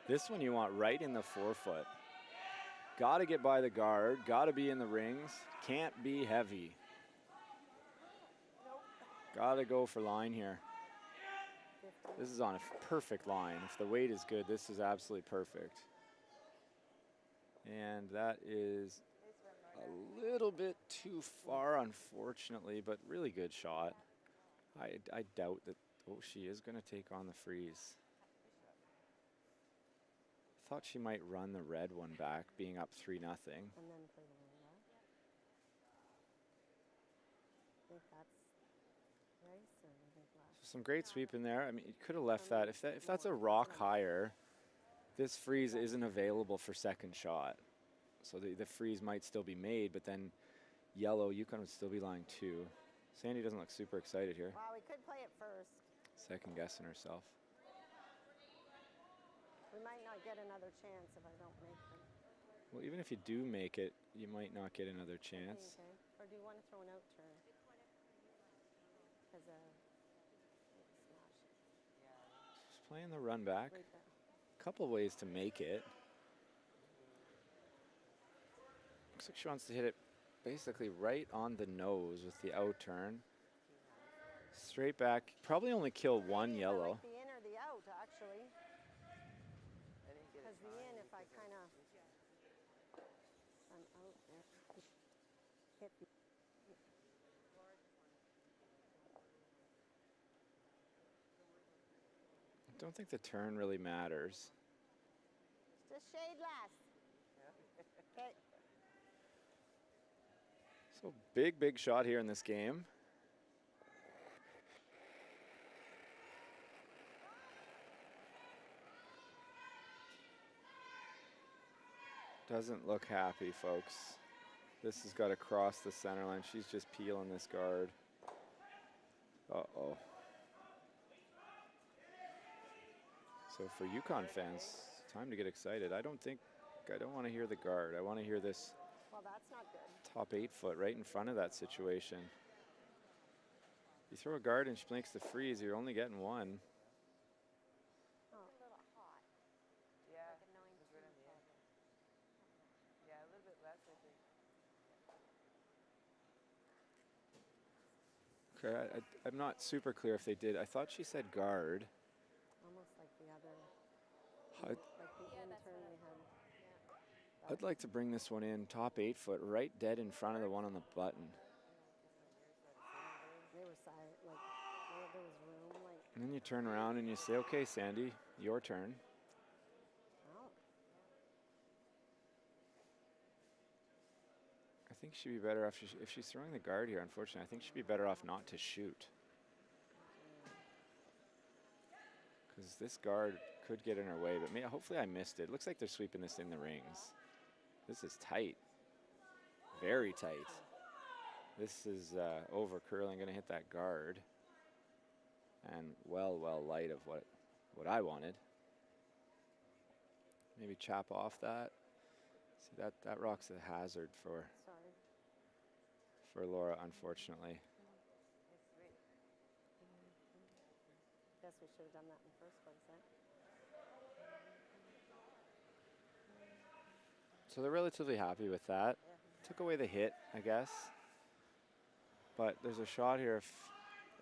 [SPEAKER 4] this one you want right in the 4-foot. Got to get by the guard, got to be in the rings, can't be heavy. Got to go for line here. This is on a perfect line. If the weight is good, this is absolutely perfect. And that is A little bit too far, unfortunately, but really good shot. I doubt that, oh, she is going to take on the freeze. Thought she might run the red one back, being up 3-0.
[SPEAKER 1] And then play the wing back. I think that's race, or I think last.
[SPEAKER 4] Some great sweep in there. I mean, you could have left that. If that's a rock higher, this freeze isn't available for second shot. So the freeze might still be made, but then yellow, Yukon would still be lying 2. Sandy doesn't look super excited here.
[SPEAKER 1] Wow, we could play it first.
[SPEAKER 4] Second guessing herself.
[SPEAKER 1] We might not get another chance if I don't make them.
[SPEAKER 4] Well, even if you do make it, you might not get another chance.
[SPEAKER 1] Okay. Or do you want to throw an out turn? Because smash it.
[SPEAKER 4] Just playing the run back.
[SPEAKER 1] Right there.
[SPEAKER 4] Couple ways to make it. Looks like she wants to hit it basically right on the nose with the out turn. Straight back. Probably only kill one yellow.
[SPEAKER 1] Like the in or the out, actually. Because the in, if I kind of, I'm out there. Hit the,
[SPEAKER 4] I don't think the turn really matters.
[SPEAKER 1] just shade less. Okay.
[SPEAKER 4] So big shot here in this game. Doesn't look happy, folks. This has got to cross the center line. She's just peeling this guard. Uh-oh. So for Yukon fans, time to get excited. I don't want to hear the guard. I want to hear this
[SPEAKER 1] Well, that's not good.
[SPEAKER 4] top 8 foot right in front of that situation. You throw a guard and she makes the freeze, you're only getting one.
[SPEAKER 1] Oh, a little hot.
[SPEAKER 3] Yeah. Yeah, a little bit less, I think.
[SPEAKER 4] Okay, I'm not super clear if they did. I thought she said guard.
[SPEAKER 1] Almost like the other,
[SPEAKER 4] I'd,
[SPEAKER 1] like the in turn we had.
[SPEAKER 4] I'd like to bring this one in top 8 foot, right dead in front of the one on the button.
[SPEAKER 1] They were silent, like there was room, like.
[SPEAKER 4] And then you turn around and you say, okay, Sandy, your turn.
[SPEAKER 1] Oh.
[SPEAKER 4] I think she'd be better off, if she's throwing the guard here, unfortunately, I think she'd be better off not to shoot. Because this guard could get in her way, but hopefully I missed it. Looks like they're sweeping this in the rings. This is tight. Very tight. This is over curling, gonna hit that guard. And well light of what I wanted. Maybe chop off that. See, that rock's a hazard for Laura, unfortunately.
[SPEAKER 1] Guess we should have done that in the first place, eh?
[SPEAKER 4] So they're relatively happy with that. Took away the hit, I guess. But there's a shot here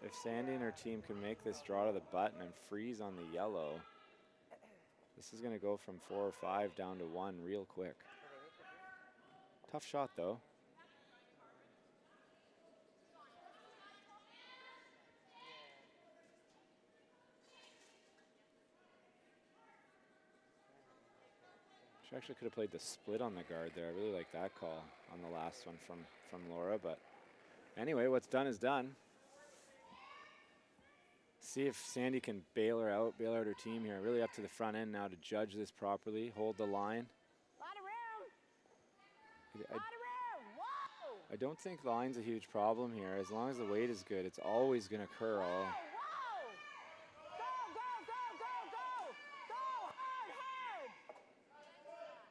[SPEAKER 4] if Sandy and her team can make this draw to the button and freeze on the yellow. This is going to go from 4 or 5 down to 1 real quick. Tough shot, though. She actually could have played the split on the guard there. I really like that call on the last one from Laura. But anyway, what's done is done. See if Sandy can bail her out her team here. Really up to the front end now to judge this properly. Hold the line.
[SPEAKER 1] Lot of room. Lot of room. Whoa.
[SPEAKER 4] I don't think line's a huge problem here. As long as the weight is good, it's always going to curl.
[SPEAKER 1] Whoa. Go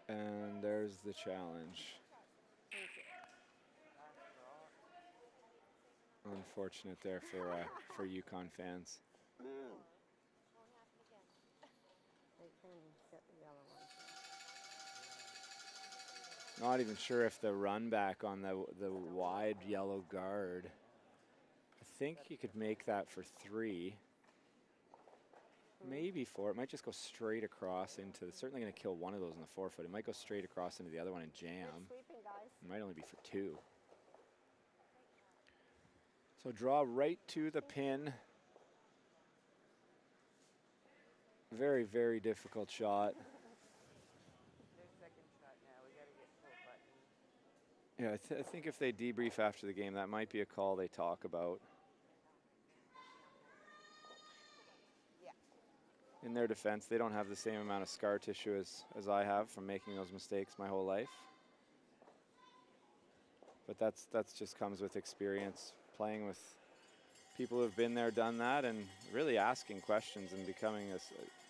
[SPEAKER 1] hard.
[SPEAKER 4] And there's the challenge. Unfortunate there for Yukon fans.
[SPEAKER 1] They can get the yellow one.
[SPEAKER 4] Not even sure if the run back on the wide yellow guard. I think you could make that for 3. Maybe 4. It might just go straight across into, certainly going to kill one of those in the 4 foot. It might go straight across into the other one and jam.
[SPEAKER 1] Good sweeping, guys.
[SPEAKER 4] It might only be for 2. So draw right to the pin. Very, very difficult shot.
[SPEAKER 3] Their second shot now. We got to get full button.
[SPEAKER 4] Yeah, I think if they debrief after the game, that might be a call they talk about. In their defense, they don't have the same amount of scar tissue as I have from making those mistakes my whole life. But that's just comes with experience, playing with people who have been there, done that, and really asking questions and becoming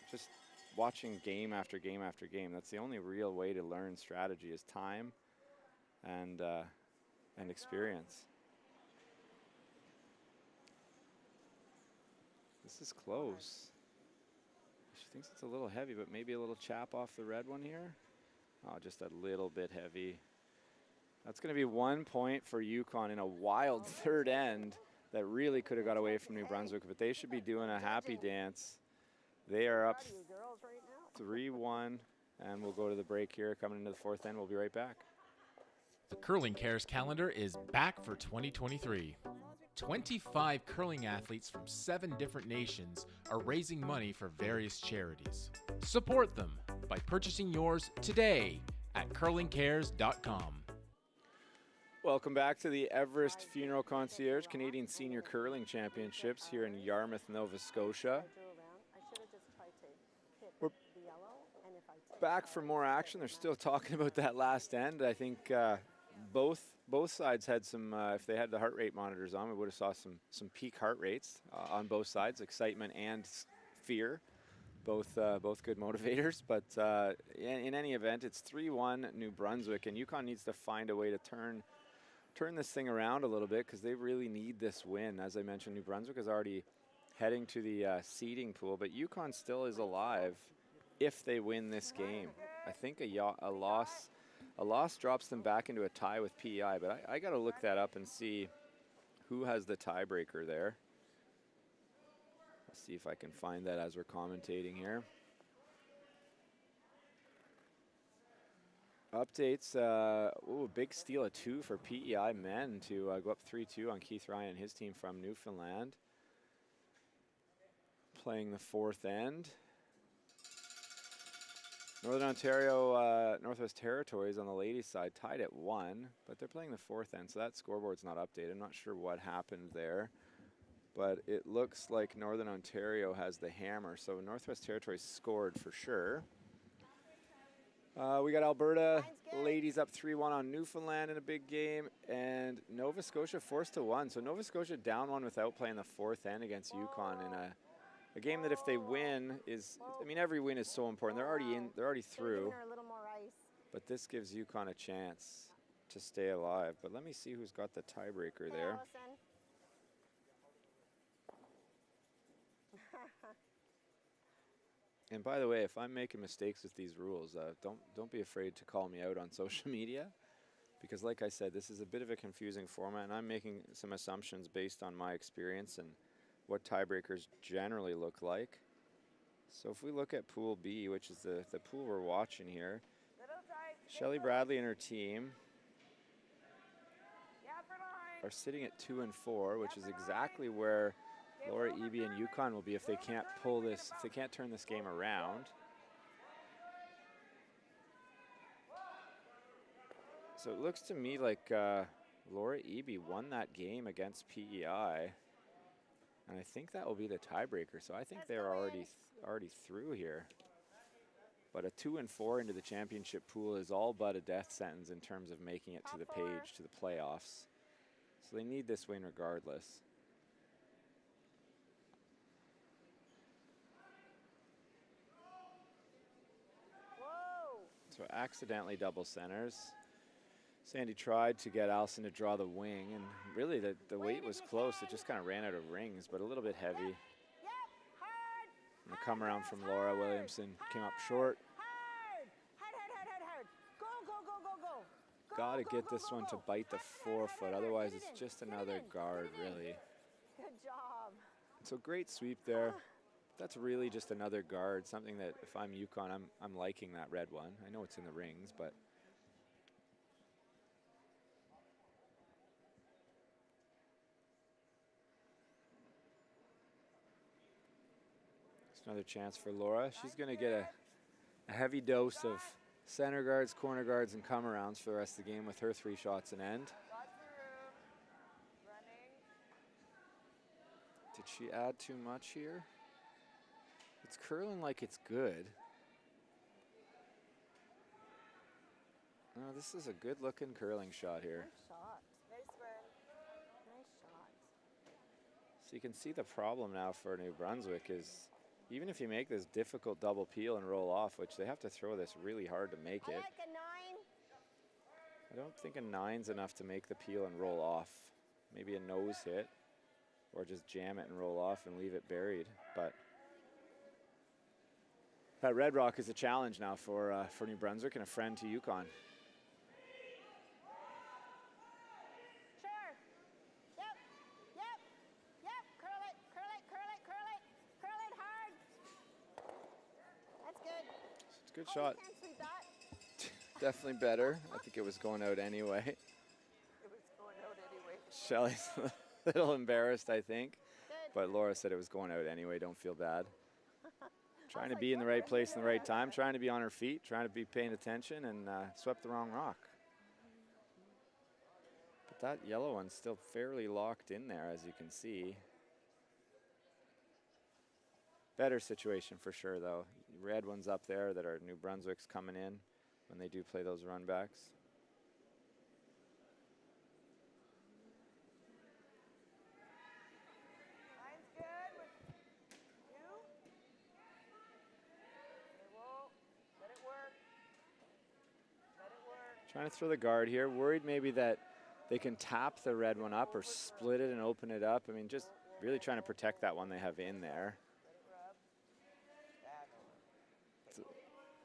[SPEAKER 4] just watching game after game after game. That's the only real way to learn strategy is time and experience. This is close. She thinks it's a little heavy, but maybe a little chap off the red one here. Oh, just a little bit heavy. That's going to be 1 point for Yukon in a wild third end that really could have got away from New Brunswick, but they should be doing a happy dance. They are up 3-1, and we'll go to the break here. Coming into the fourth end, we'll be right back.
[SPEAKER 5] The Curling Cares calendar is back for 2023. 25 curling athletes from 7 different nations are raising money for various charities. Support them by purchasing yours today at curlingcares.com.
[SPEAKER 4] Welcome back to the Everest Funeral Concierge Canadian Senior Curling Championships here in Yarmouth, Nova Scotia. We're back for more action. They're still talking about that last end. I think both sides had some, if they had the heart rate monitors on, we would have saw some peak heart rates on both sides, excitement and fear. Both good motivators, but in any event, it's 3-1 New Brunswick, and Yukon needs to find a way to turn this thing around a little bit because they really need this win. As I mentioned, New Brunswick is already heading to the seeding pool, but Yukon still is alive if they win this game. I think a loss drops them back into a tie with PEI, but I got to look that up and see who has the tiebreaker there. Let's see if I can find that as we're commentating here. Updates, big steal of 2 for PEI men to go up 3-2 on Keith Ryan and his team from Newfoundland. Playing the fourth end. Northern Ontario, Northwest Territories on the ladies' side tied at 1, but they're playing the fourth end, so that scoreboard's not updated. I'm not sure what happened there, but it looks like Northern Ontario has the hammer, so Northwest Territories scored for sure. We got Alberta ladies up 3-1 on Newfoundland in a big game, and Nova Scotia forced to 1. So Nova Scotia down 1 without playing the fourth end against Yukon in a game that if they win is, I mean, every win is so important. They're already in, they're already through. But this gives Yukon a chance to stay alive. But let me see who's got the tiebreaker there. And by the way, if I'm making mistakes with these rules, don't be afraid to call me out on social media, because like I said, this is a bit of a confusing format, and I'm making some assumptions based on my experience and what tiebreakers generally look like. So if we look at Pool B, which is the pool we're watching here, Shelley Bradley and her team are sitting at 2 and 4, which is exactly where Laura Eby and Yukon will be if they can't pull this, if they can't turn this game around. So it looks to me like Laura Eby won that game against PEI, and I think that will be the tiebreaker. So I think they're already through here. But a 2 and 4 into the championship pool is all but a death sentence in terms of making it to the page, to the playoffs. So they need this win regardless. So accidentally double centers. Sandy tried to get Allison to draw the wing, and really the weight was close. It just kind of ran out of rings, but a little bit heavy. And the come around from Laura Williamson came up short. Got to get this one to bite the forefoot, otherwise it's just another guard, really.
[SPEAKER 1] Good job.
[SPEAKER 4] So great sweep there. That's really just another guard, something that if I'm Yukon, I'm liking that red one. I know it's in the rings, but It's another chance for Laura. She's going to get a heavy dose of center guards, corner guards, and come-arounds for the rest of the game with her 3 shots and end. Did she add too much here? It's curling like it's good. Oh, this is a good-looking curling shot here.
[SPEAKER 1] Nice shot.
[SPEAKER 3] Nice run.
[SPEAKER 1] Nice shot.
[SPEAKER 4] So you can see the problem now for New Brunswick is even if you make this difficult double peel and roll off, which they have to throw this really hard to make
[SPEAKER 1] I
[SPEAKER 4] it.
[SPEAKER 1] like a 9.
[SPEAKER 4] I don't think a 9's enough to make the peel and roll off. Maybe a nose hit or just jam it and roll off and leave it buried. But that Red Rock is a challenge now for New Brunswick and a friend to Yukon.
[SPEAKER 1] Sure. Yep. Yep. Yep. Curl it. Curl it. Curl it. Curl it. Curl it hard. That's good.
[SPEAKER 4] It's a good
[SPEAKER 1] Oh,
[SPEAKER 4] shot.
[SPEAKER 1] you can't sweep that.
[SPEAKER 4] Definitely better. I think it was going out anyway.
[SPEAKER 3] It was going out anyway.
[SPEAKER 4] Shelly's a little embarrassed, I think.
[SPEAKER 1] Good.
[SPEAKER 4] But Laura said it was going out anyway. Don't feel bad. Trying to
[SPEAKER 1] like,
[SPEAKER 4] be in the
[SPEAKER 1] what?
[SPEAKER 4] right place in the right time, trying to be on her feet, trying to be paying attention, and swept the wrong rock. But that yellow one's still fairly locked in there, as you can see. Better situation for sure, though. Red ones up there that are New Brunswick's coming in when they do play those run backs.
[SPEAKER 3] Line's good with you. Okay, whoa. Let it work. Let it work.
[SPEAKER 4] Trying to throw the guard here. Worried maybe that they can tap the red one up or split it and open it up. I mean, just really trying to protect that one they have in there.
[SPEAKER 3] Let it rub.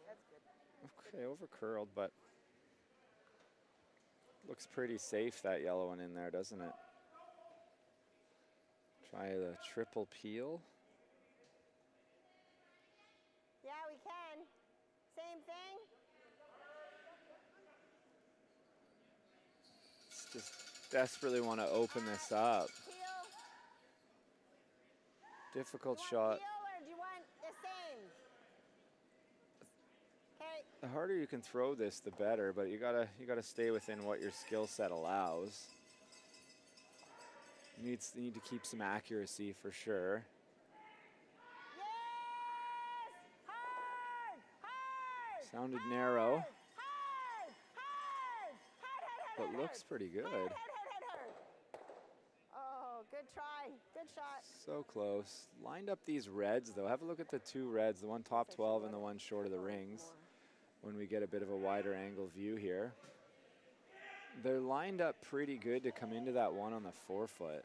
[SPEAKER 3] That's good.
[SPEAKER 4] Okay, over curled, but looks pretty safe, that yellow one in there, doesn't it? Try the triple peel.
[SPEAKER 1] Yeah, we can. Same thing.
[SPEAKER 4] Just desperately want to open this up.
[SPEAKER 1] Peel.
[SPEAKER 4] Difficult
[SPEAKER 1] You want
[SPEAKER 4] shot.
[SPEAKER 1] peel or do you want the same? Okay.
[SPEAKER 4] The harder you can throw this, the better, but you gotta stay within what your skill set allows. You need to keep some accuracy for sure.
[SPEAKER 1] Yes! Hard! Hard!
[SPEAKER 4] Sounded narrow,
[SPEAKER 1] Hard! Hard! Hard! Hard!
[SPEAKER 4] but
[SPEAKER 1] Hard!
[SPEAKER 4] looks pretty good.
[SPEAKER 1] Hard! Oh, good try. Good shot.
[SPEAKER 4] So close. Lined up these reds though. Have a look at the 2 reds, the one top 12 and the one short of the rings, when we get a bit of a wider angle view here. They're lined up pretty good to come into that one on the forefoot.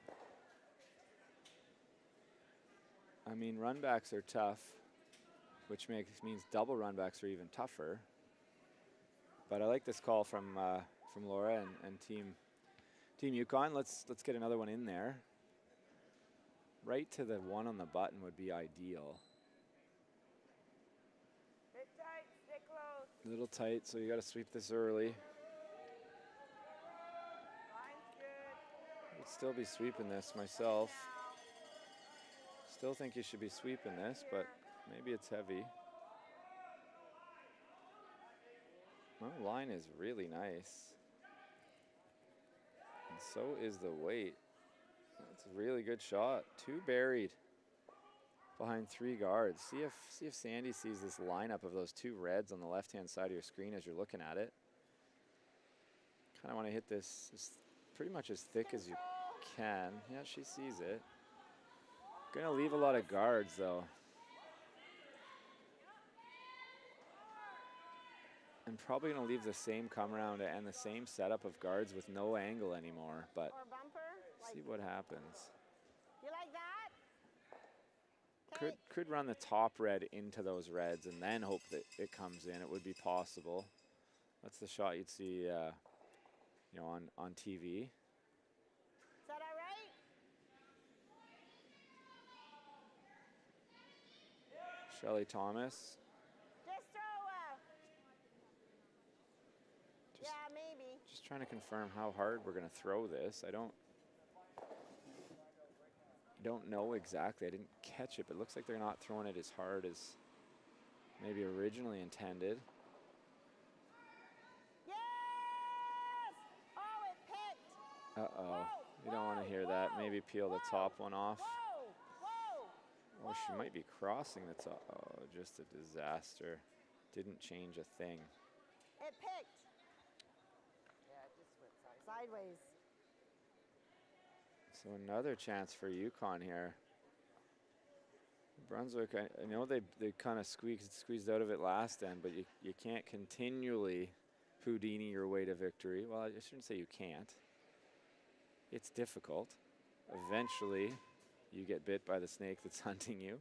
[SPEAKER 4] I mean, runbacks are tough, which means double runbacks are even tougher. But I like this call from Laura and Team Yukon. Let's get another one in there. Right to the one on the button would be ideal.
[SPEAKER 3] Sit tight. Stay close.
[SPEAKER 4] A little tight, so you got to sweep this early.
[SPEAKER 3] Line's good.
[SPEAKER 4] I'd still be sweeping this myself. Still think you should be sweeping this, but maybe it's heavy. Well, line is really nice. And so is the weight. That's a really good shot. 2 buried behind 3 guards. See if Sandy sees this lineup of those 2 reds on the left-hand side of your screen as you're looking at it. Kind of want to hit this pretty much as thick as you can. Yeah, she sees it. Gonna leave a lot of guards though. And probably gonna leave the same come around and the same setup of guards with no angle anymore, but
[SPEAKER 1] Or bumper. Like,
[SPEAKER 4] see what happens.
[SPEAKER 1] you like that? Okay.
[SPEAKER 4] Could run the top red into those reds and then hope that it comes in. It would be possible. That's the shot you'd see, on TV.
[SPEAKER 1] Is that all right?
[SPEAKER 4] Shelly Thomas.
[SPEAKER 1] Just throw yeah, maybe.
[SPEAKER 4] Just trying to confirm how hard we're going to throw this. don't know exactly. I didn't catch it, but it looks like they're not throwing it as hard as maybe originally intended.
[SPEAKER 1] Yes! Oh, it picked.
[SPEAKER 4] Uh-oh.
[SPEAKER 1] Whoa,
[SPEAKER 4] You don't want to
[SPEAKER 1] whoa,
[SPEAKER 4] hear that.
[SPEAKER 1] whoa,
[SPEAKER 4] Maybe peel the
[SPEAKER 1] whoa,
[SPEAKER 4] top one off.
[SPEAKER 1] Whoa, whoa,
[SPEAKER 4] Oh, she
[SPEAKER 1] whoa.
[SPEAKER 4] might be crossing the top. Oh, just a disaster. Didn't change a thing.
[SPEAKER 1] It picked.
[SPEAKER 3] Yeah, it just went sideways.
[SPEAKER 1] Sideways.
[SPEAKER 4] So another chance for Yukon here. Brunswick, I know they kind of squeezed out of it last end, but you can't continually Houdini your way to victory. Well, I shouldn't say you can't. It's difficult. Eventually, you get bit by the snake that's hunting you.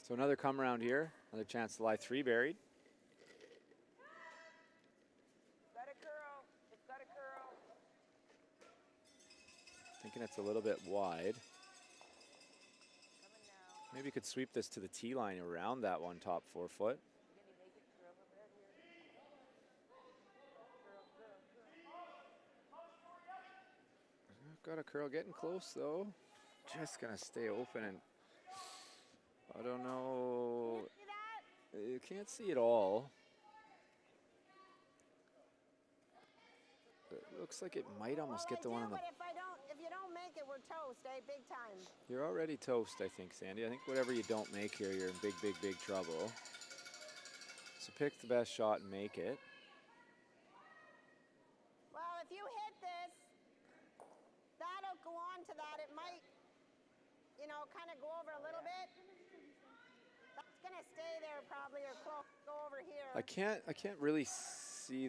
[SPEAKER 4] So another come around here, another chance to lie 3 buried.
[SPEAKER 3] Got a curl. It's got a curl.
[SPEAKER 4] Thinking it's a little bit wide.
[SPEAKER 3] Coming now.
[SPEAKER 4] Maybe you could sweep this to the tee line around that one top 4 foot.
[SPEAKER 3] Can you make it curl a bit here? Curl.
[SPEAKER 4] Got a curl getting close though. Just gonna stay open and I don't know.
[SPEAKER 1] See that?
[SPEAKER 4] You can't see it all. It looks like it might almost
[SPEAKER 1] Well,
[SPEAKER 4] get the one on the.
[SPEAKER 1] But if you don't make it, we're toast, eh? Big time.
[SPEAKER 4] You're already toast, I think, Sandy. I think whatever you don't make here, you're in big, big, big trouble. So pick the best shot and make it.
[SPEAKER 1] Well, if you hit this, that'll go on to that. It might, you know, kind of go over a little bit. That's gonna stay there probably, or close. Go over here.
[SPEAKER 4] I can't really see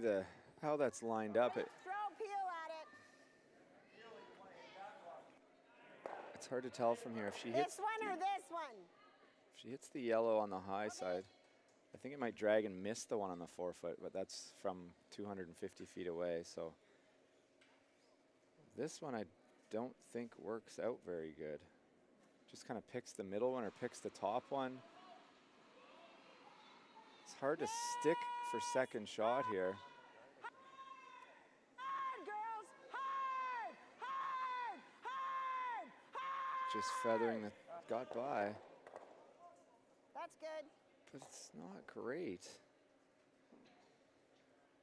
[SPEAKER 4] how that's lined up.
[SPEAKER 1] Throw peel at it.
[SPEAKER 4] It's hard to tell from here if she hits.
[SPEAKER 1] This one or this one?
[SPEAKER 4] If she hits the yellow on the high side, I think it might drag and miss the one on the 4 foot, but that's from 250 feet away. So this one I don't think works out very good. Just kind of picks the middle one or picks the top one. It's hard to stick for second shot here.
[SPEAKER 1] Hard, girls! Hard! Hard! Hard! Hard!
[SPEAKER 4] Just feathering the, got by,
[SPEAKER 1] That's good.
[SPEAKER 4] but it's not great.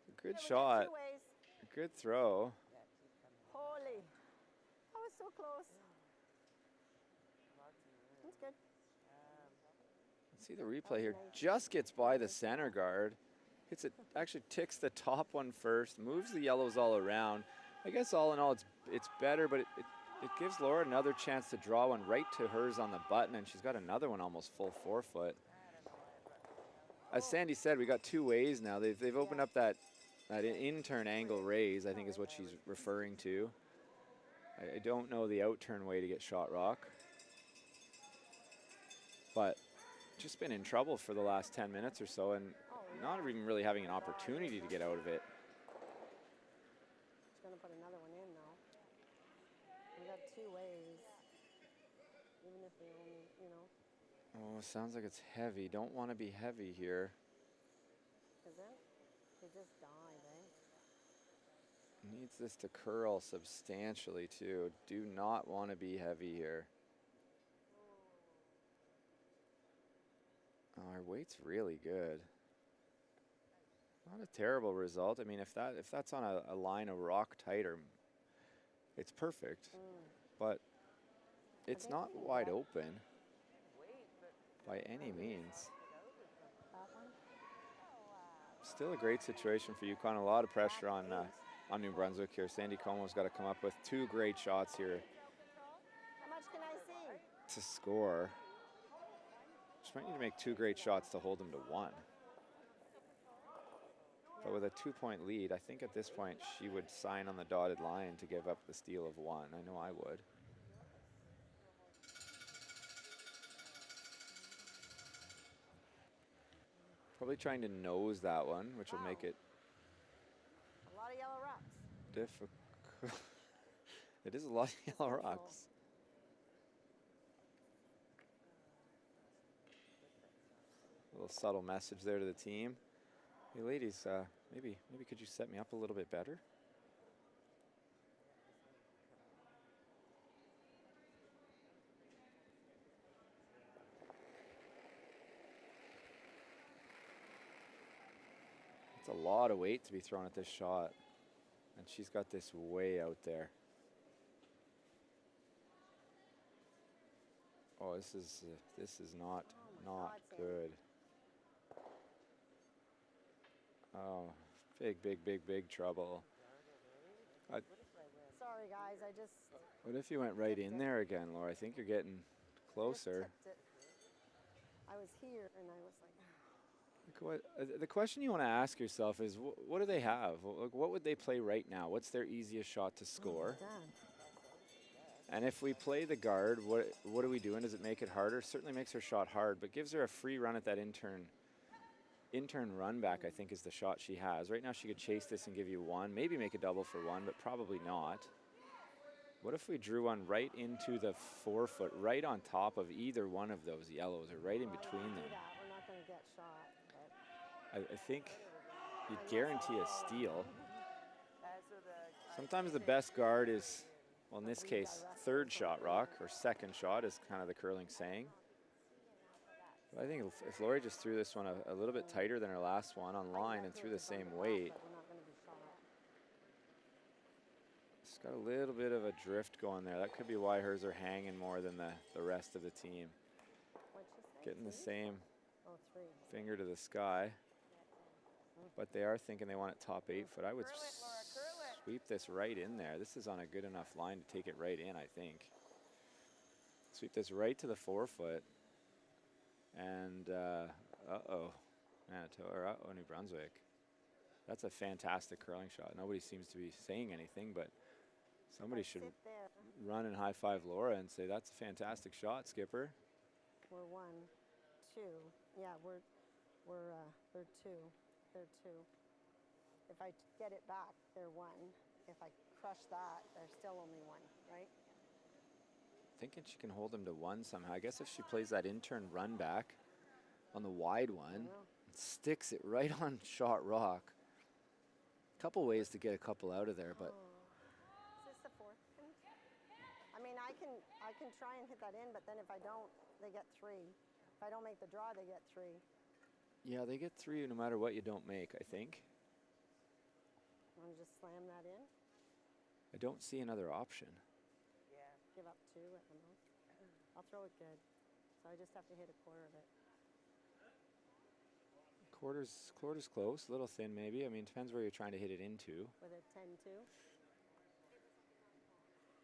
[SPEAKER 4] A good
[SPEAKER 1] Yeah, we got
[SPEAKER 4] shot,
[SPEAKER 1] 2 ways.
[SPEAKER 4] a good throw.
[SPEAKER 1] Holy. That was so close. That's good.
[SPEAKER 4] See the replay here, just gets by the center guard. Hits it, actually ticks the top one first, moves the yellows all around. I guess all in all, it's better, but it gives Laura another chance to draw one right to hers on the button, and she's got another one almost full 4 foot. As Sandy said, we got 2 ways now. They've opened up that in-turn angle raise, I think is what she's referring to. I don't know the out-turn way to get shot rock. But just been in trouble for the last 10 minutes or so and not even really having an opportunity to get out of it.
[SPEAKER 1] Just gonna put another one in now. We got 2 ways. Even if we only, you know.
[SPEAKER 4] Oh, sounds like it's heavy. Don't want to be heavy here.
[SPEAKER 1] Is it? They just died, eh?
[SPEAKER 4] Needs this to curl substantially too. Do not want to be heavy here. Oh, our weight's really good. Not a terrible result. I mean, if that's on a line of rock tighter, it's perfect. But it's not wide open by any means.
[SPEAKER 1] That one?
[SPEAKER 4] Still a great situation for Yukon. A lot of pressure on New Brunswick here. Sandy Como's got to come up with 2 great shots here
[SPEAKER 1] How much can I see?
[SPEAKER 4] to score. She might need to make 2 great shots to hold them to 1. But with a 2-point lead, I think at this point she would sign on the dotted line to give up the steal of 1. I know I would. Probably trying to nose that one, which will make it
[SPEAKER 1] A lot of yellow rocks.
[SPEAKER 4] difficult. It is a lot of yellow rocks. A little subtle message there to the team. Hey ladies, maybe could you set me up a little bit better? It's a lot of weight to be thrown at this shot. And she's got this way out there. Oh, this is not
[SPEAKER 1] God, Sandy.
[SPEAKER 4] good. Oh, big trouble.
[SPEAKER 1] Sorry, guys. I just
[SPEAKER 4] What if you went right in there again, Laura? I think you're getting closer.
[SPEAKER 1] tipped it. I was here, and I was like,
[SPEAKER 4] The question you want to ask yourself is, what do they have? What would they play right now? What's their easiest shot to score?
[SPEAKER 1] "Dad."
[SPEAKER 4] And if we play the guard, what are we doing? Does it make it harder? Certainly makes her shot hard, but gives her a free run at that intern run back, I think, is the shot she has. Right now she could chase this and give you one, maybe make a double for one, but probably not. What if we drew one right into the 4-foot, right on top of either one of those yellows, or right in between
[SPEAKER 1] Do
[SPEAKER 4] them?
[SPEAKER 1] that. We're not going to get shot. But
[SPEAKER 4] I think you'd guarantee a steal.
[SPEAKER 3] As with the
[SPEAKER 4] Sometimes the best guard is, well, in this case, third shot rock, or second shot is kind of the curling saying. But I think if Lori just threw this one a little bit tighter than her last one on line and threw the same weight,
[SPEAKER 1] we're not going to be shot.
[SPEAKER 4] it's got a little bit of a drift going there. That could be why hers are hanging more than the rest of the team.
[SPEAKER 1] What'd she say?
[SPEAKER 4] Getting the same
[SPEAKER 1] Oh, 3.
[SPEAKER 4] finger to the sky. But they are thinking they want it top 8 foot. I would
[SPEAKER 3] Curl it, Laura, curl it.
[SPEAKER 4] sweep this right in there. This is on a good enough line to take it right in, I think. Sweep this right to the 4-foot. And, uh-oh, Manitoba, or uh-oh, New Brunswick. That's a fantastic curling shot. Nobody seems to be saying anything, but somebody should
[SPEAKER 1] Sit there.
[SPEAKER 4] run and high-five Laura and say, that's a fantastic shot, Skipper.
[SPEAKER 1] We're 1, 2. Yeah, we're 2. They're 2. If I get it back, they're 1. If I crush that, they're still only 1, right?
[SPEAKER 4] Thinking she can hold them to 1 somehow. I guess if she plays that intern run back on the wide one,
[SPEAKER 1] will.
[SPEAKER 4] and sticks it right on shot rock. Couple ways to get a couple out of there, but
[SPEAKER 1] Is this the 4th pin? I mean, I can try and hit that in, but then if I don't, they get 3. If I don't make the draw, they get 3.
[SPEAKER 4] yeah, they get 3 no matter what you don't make, I think.
[SPEAKER 1] Want to just slam that in?
[SPEAKER 4] I don't see another option.
[SPEAKER 3] Yeah.
[SPEAKER 1] Give up 2 at the most. I'll throw it good. So I just have to hit a quarter of it.
[SPEAKER 4] Quarter's close, a little thin maybe. I mean, depends where you're trying to hit it into.
[SPEAKER 1] With a 10-2.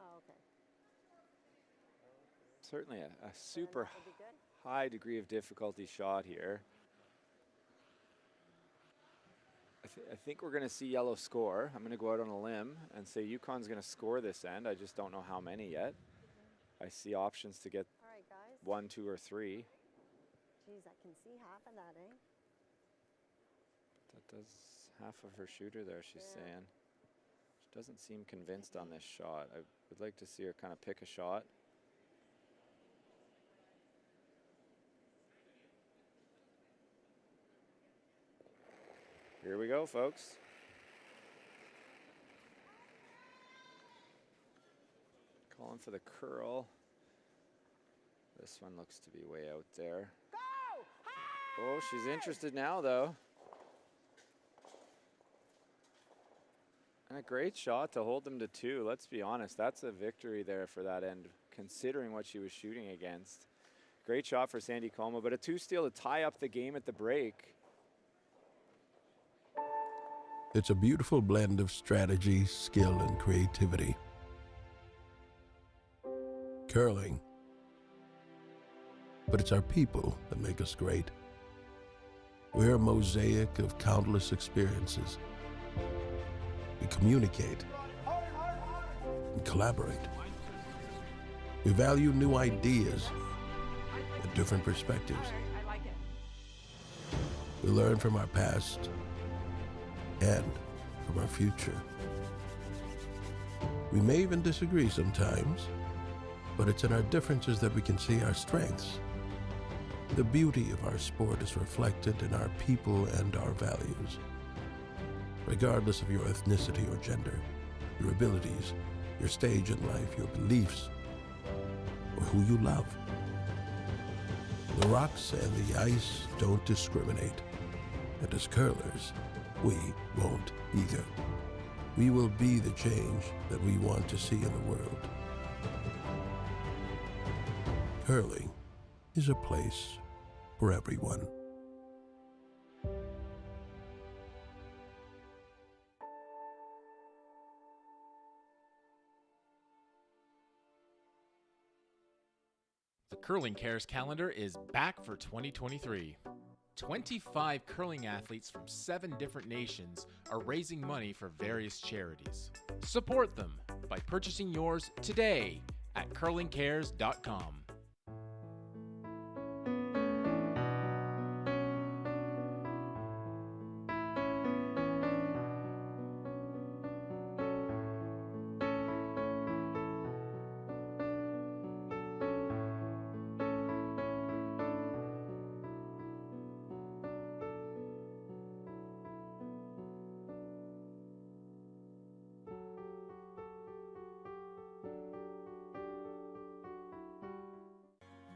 [SPEAKER 1] Oh, okay.
[SPEAKER 4] Certainly a
[SPEAKER 1] So then
[SPEAKER 4] super
[SPEAKER 1] that would be good.
[SPEAKER 4] high degree of difficulty shot here. I think we're going to see yellow score. I'm going to go out on a limb and say Yukon's going to score this end. I just don't know how many yet. I see options to get
[SPEAKER 1] All right, guys.
[SPEAKER 4] 1, 2, or 3.
[SPEAKER 1] Geez, I can see half of that, eh?
[SPEAKER 4] That does half of her shooter there, she's saying. She doesn't seem convinced on this shot. I would like to see her kind of pick a shot. Here we go, folks. Calling for the curl. This one looks to be way out there.
[SPEAKER 1] Go!
[SPEAKER 4] Oh, she's interested now, though. And a great shot to hold them to 2. Let's be honest, that's a victory there for that end, considering what she was shooting against. Great shot for Sandy Como, but a 2 steal to tie up the game at the break.
[SPEAKER 6] It's a beautiful blend of strategy, skill, and creativity. Curling. But it's our people that make us great. We're a mosaic of countless experiences. We communicate and collaborate. We value new ideas and different perspectives.
[SPEAKER 3] I like it.
[SPEAKER 6] We learn from our past and from our future. We may even disagree sometimes, but it's in our differences that we can see our strengths. The beauty of our sport is reflected in our people and our values. Regardless of your ethnicity or gender, your abilities, your stage in life, your beliefs, or who you love. The rocks and the ice don't discriminate. And as curlers, we won't either. We will be the change that we want to see in the world. Curling is a place for everyone.
[SPEAKER 5] The Curling Cares calendar is back for 2023. 25 curling athletes from 7 different nations are raising money for various charities. Support them by purchasing yours today at curlingcares.com.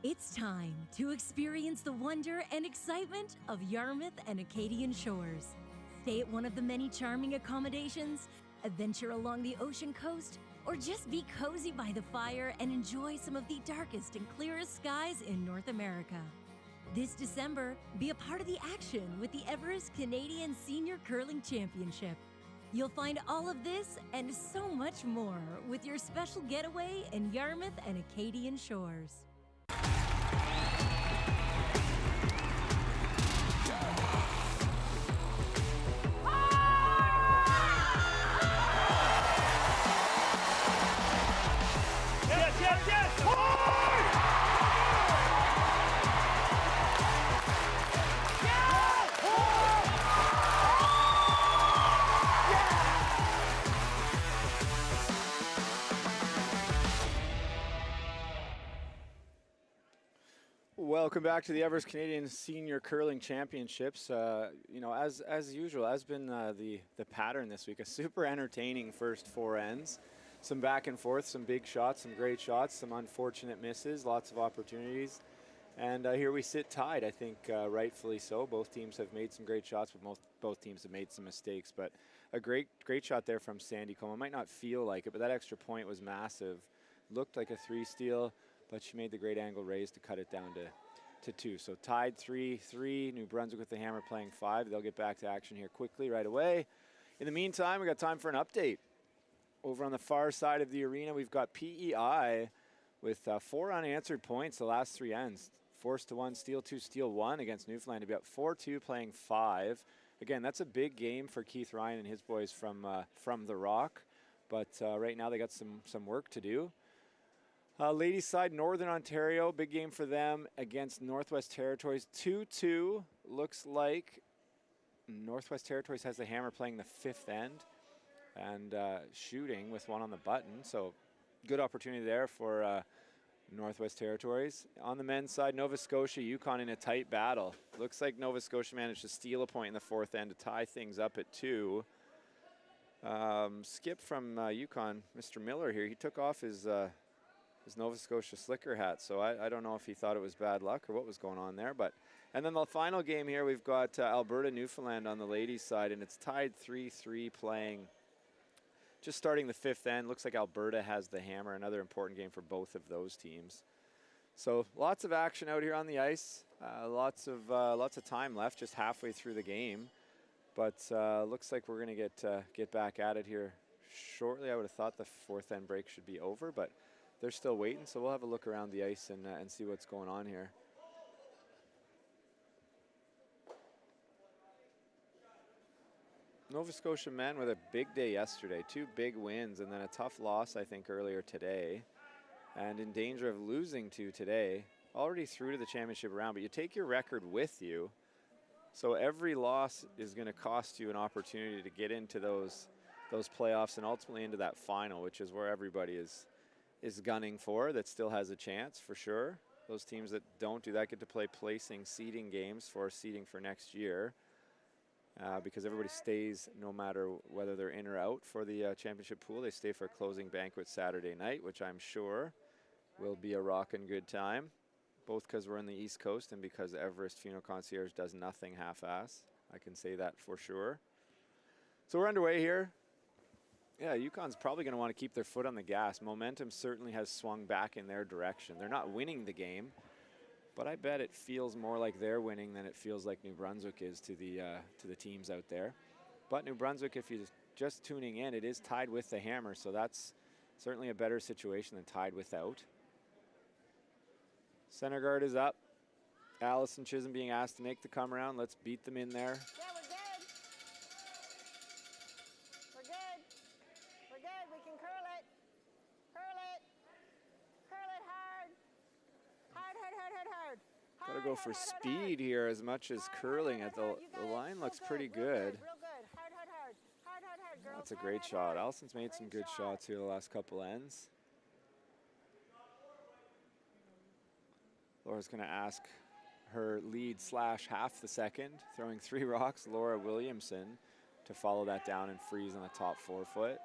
[SPEAKER 7] It's time to experience the wonder and excitement of Yarmouth and Acadian shores. Stay at one of the many charming accommodations, adventure along the ocean coast, or just be cozy by the fire and enjoy some of the darkest and clearest skies in North America. This December, be a part of the action with the Everest Canadian Senior Curling Championship. You'll find all of this and so much more with your special getaway in Yarmouth and Acadian shores.
[SPEAKER 4] Welcome back to the Everest Canadian Senior Curling Championships. You know, as usual, has been the pattern this week. A super entertaining first 4 ends. Some back and forth, some big shots, some great shots, some unfortunate misses, lots of opportunities. And here we sit tied, I think rightfully so. Both teams have made some great shots, but both teams have made some mistakes. But a great shot there from Sandy Coleman. Might not feel like it, but that extra point was massive. Looked like a 3-steal, but she made the great angle raise to cut it down to 2. So tied 3-3, New Brunswick with the hammer playing 5. They'll get back to action here quickly right away. In the meantime, we got time for an update. Over on the far side of the arena, we've got PEI with 4 unanswered points the last 3 ends. Forced to 1, steal 2, steal 1 against Newfoundland to be up 4-2, playing 5. Again, that's a big game for Keith Ryan and his boys from the Rock. But right now they got some work to do. Ladies side, Northern Ontario, big game for them against Northwest Territories. 2-2, looks like Northwest Territories has the hammer playing the 5th end and shooting with 1 on the button. So good opportunity there for Northwest Territories. On the men's side, Nova Scotia, Yukon in a tight battle. Looks like Nova Scotia managed to steal a point in the 4th end to tie things up at 2. Skip from Yukon, Mr. Miller here, he took off his Nova Scotia slicker hat, so I don't know if he thought it was bad luck or what was going on there. And then the final game here, we've got Alberta, Newfoundland on the ladies' side, and it's tied 3-3 playing, just starting the 5th end. Looks like Alberta has the hammer, another important game for both of those teams. So lots of action out here on the ice, lots of time left, just halfway through the game. But looks like we're going to get back at it here shortly. I would have thought the 4th end break should be over, but they're still waiting, so we'll have a look around the ice and see what's going on here. Nova Scotia men with a big day yesterday. 2 big wins and then a tough loss, I think, earlier today. And in danger of losing 2 today. Already through to the championship round, but you take your record with you. So every loss is going to cost you an opportunity to get into those playoffs and ultimately into that final, which is where everybody is gunning for, that still has a chance for sure. Those teams that don't do that get to play placing seeding games for seeding for next year because everybody stays no matter whether they're in or out for the championship pool. They stay for a closing banquet Saturday night, which I'm sure will be a rockin' good time, both because we're in the East Coast and because Everest Funeral Concierge does nothing half-ass. I can say that for sure. So we're underway here. Yeah, Yukon's probably going to want to keep their foot on the gas. Momentum certainly has swung back in their direction. They're not winning the game, but I bet it feels more like they're winning than it feels like New Brunswick is to the teams out there. But New Brunswick, if you're just tuning in, it is tied with the hammer, so that's certainly a better situation than tied without. Center guard is up. Allison Chisholm being asked to make the come around. Let's beat them in there.
[SPEAKER 1] Yeah, we're good. We're good. We're good. We can curl it. Curl it. Curl it hard. Hard, hard, hard, hard, hard.
[SPEAKER 4] Got to go for speed here as much as curling at the line looks pretty good.
[SPEAKER 1] Real good. Hard, hard, hard. Hard, hard, hard, girls.
[SPEAKER 4] That's a great shot. Allison's made some good shots here the last couple ends. Laura's going to ask her lead / half the second, throwing 3 rocks, Laura Williamson, to follow that down and freeze on the top 4 foot.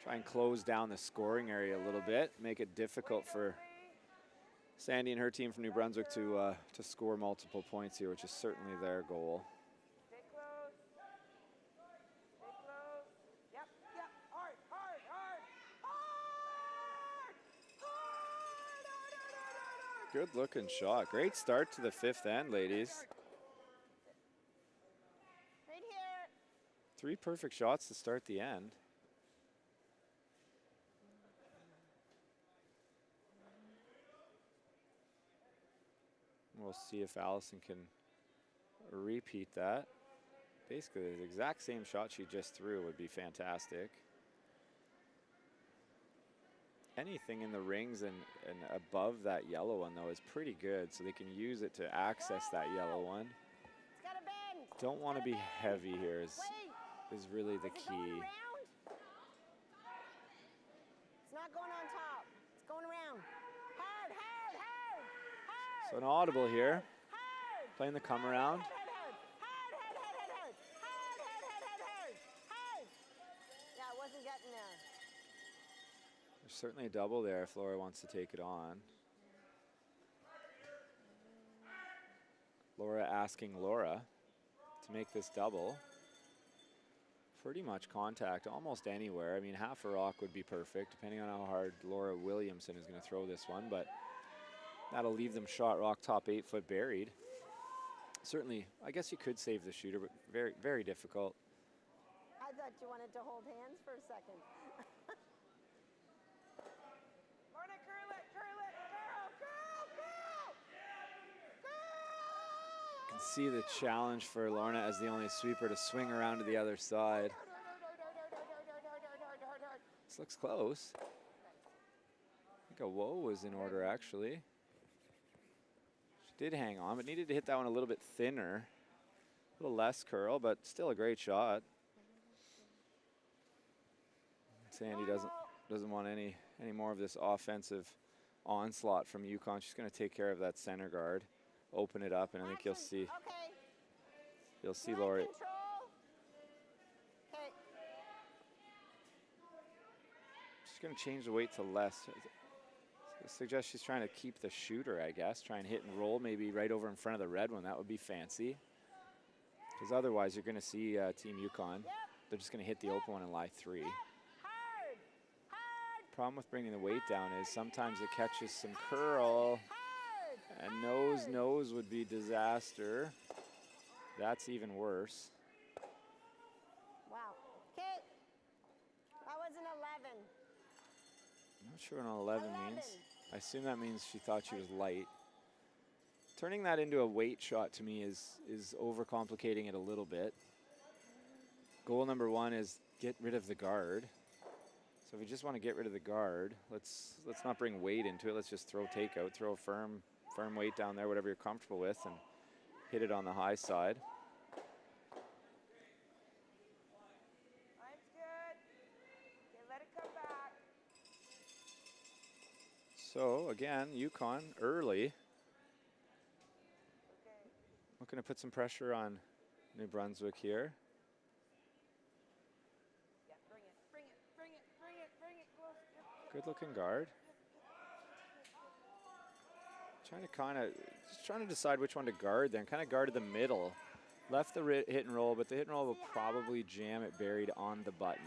[SPEAKER 4] Try and close down the scoring area a little bit, make it difficult for Sandy and her team from New Brunswick to score multiple points here, which is certainly their goal.
[SPEAKER 3] Stay close. Stay close. Yep, yep. Hard, hard, hard. Hard! Hard! Hard, hard, hard, hard.
[SPEAKER 4] Good looking shot. Great start to the 5th end, ladies.
[SPEAKER 1] Right here.
[SPEAKER 4] 3 perfect shots to start the end. We'll see if Allison can repeat that. Basically, the exact same shot she just threw would be fantastic. Anything in the rings and above that yellow one, though, is pretty good, so they can use it to access that yellow one.
[SPEAKER 1] It's got to bend.
[SPEAKER 4] Don't want to be heavy here is really the
[SPEAKER 1] Is it going
[SPEAKER 4] key.
[SPEAKER 1] around? It's not going on top. It's going around. Hard, hard, hard, hard.
[SPEAKER 4] So an audible here,
[SPEAKER 1] Hard.
[SPEAKER 4] playing the come around.
[SPEAKER 1] Hard, hard, hard, hard, hard, hard, hard, hard, hard, hard, hard, hard, hard. Yeah, it wasn't getting there.
[SPEAKER 4] There's certainly a double there if Laura wants to take it on. Laura asking Laura to make this double. Pretty much contact almost anywhere. I mean, half a rock would be perfect, depending on how hard Laura Williamson is going to throw this one, but that'll leave them shot rock top 8 foot buried. Certainly, I guess you could save the shooter, but very, very difficult.
[SPEAKER 1] I thought you wanted to hold hands for a second.
[SPEAKER 3] Lorna, curl it, curl it, curl, curl, curl. Curl.
[SPEAKER 4] You can see the challenge for Lorna as the only sweeper to swing around to the other side. This looks close. I think a whoa was in order, actually. She did hang on, but needed to hit that one a little bit thinner. A little less curl, but still a great shot. Sandy doesn't want any more of this offensive onslaught from Yukon. She's going to take care of that center guard, open it up, and I think you'll see.
[SPEAKER 1] Okay.
[SPEAKER 4] You'll see
[SPEAKER 1] You're
[SPEAKER 4] Laura.
[SPEAKER 1] in control. Okay.
[SPEAKER 4] She's going to change the weight to less. I suggest she's trying to keep the shooter, I guess. Try and hit and roll maybe right over in front of the red one. That would be fancy. Because otherwise you're going to see Team Yukon. They're just going to hit the open one and lie 3.
[SPEAKER 1] Hard. Hard.
[SPEAKER 4] Problem with bringing the weight down is sometimes it catches some curl.
[SPEAKER 1] Hard.
[SPEAKER 4] And nose would be disaster. That's even worse.
[SPEAKER 1] Wow. Okay. That was an 11.
[SPEAKER 4] I'm not sure what an 11 means. I assume that means she thought she was light. Turning that into a weight shot to me is overcomplicating it a little bit. Goal number 1 is get rid of the guard. So if we just want to get rid of the guard, let's not bring weight into it. Let's just throw takeout, throw a firm weight down there, whatever you're comfortable with, and hit it on the high side.
[SPEAKER 3] Line's good. Okay, let it come back.
[SPEAKER 4] So again, Yukon early.
[SPEAKER 3] Okay.
[SPEAKER 4] Looking to put some pressure on New Brunswick here.
[SPEAKER 3] Yeah, bring it, bring it, bring it, bring it, bring it. Close.
[SPEAKER 4] Good looking guard. Just trying to decide which one to guard then. Kind of guarded the middle. Left the hit and roll, but the hit and roll will probably jam it buried on the button.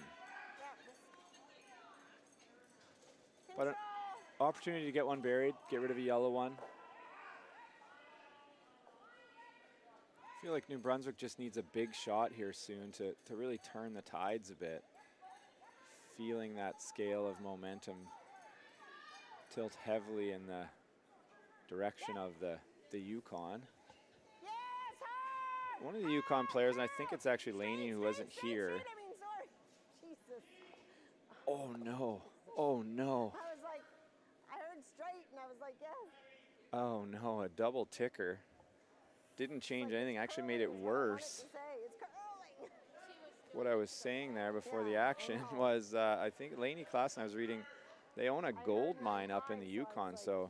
[SPEAKER 4] But an opportunity to get one buried, get rid of a yellow one. I feel like New Brunswick just needs a big shot here soon to really turn the tides a bit. Feeling that scale of momentum tilt heavily in the direction of the Yukon. One of the Yukon players, and I think it's actually Laney who wasn't here. Oh no, oh no.
[SPEAKER 1] I was like, I heard straight and I was like, yes.
[SPEAKER 4] Oh no, a double ticker. Didn't change anything, actually made it worse. What I was saying there before the action was, I think Laney Klassen, I was reading, they own a gold mine up in the Yukon, so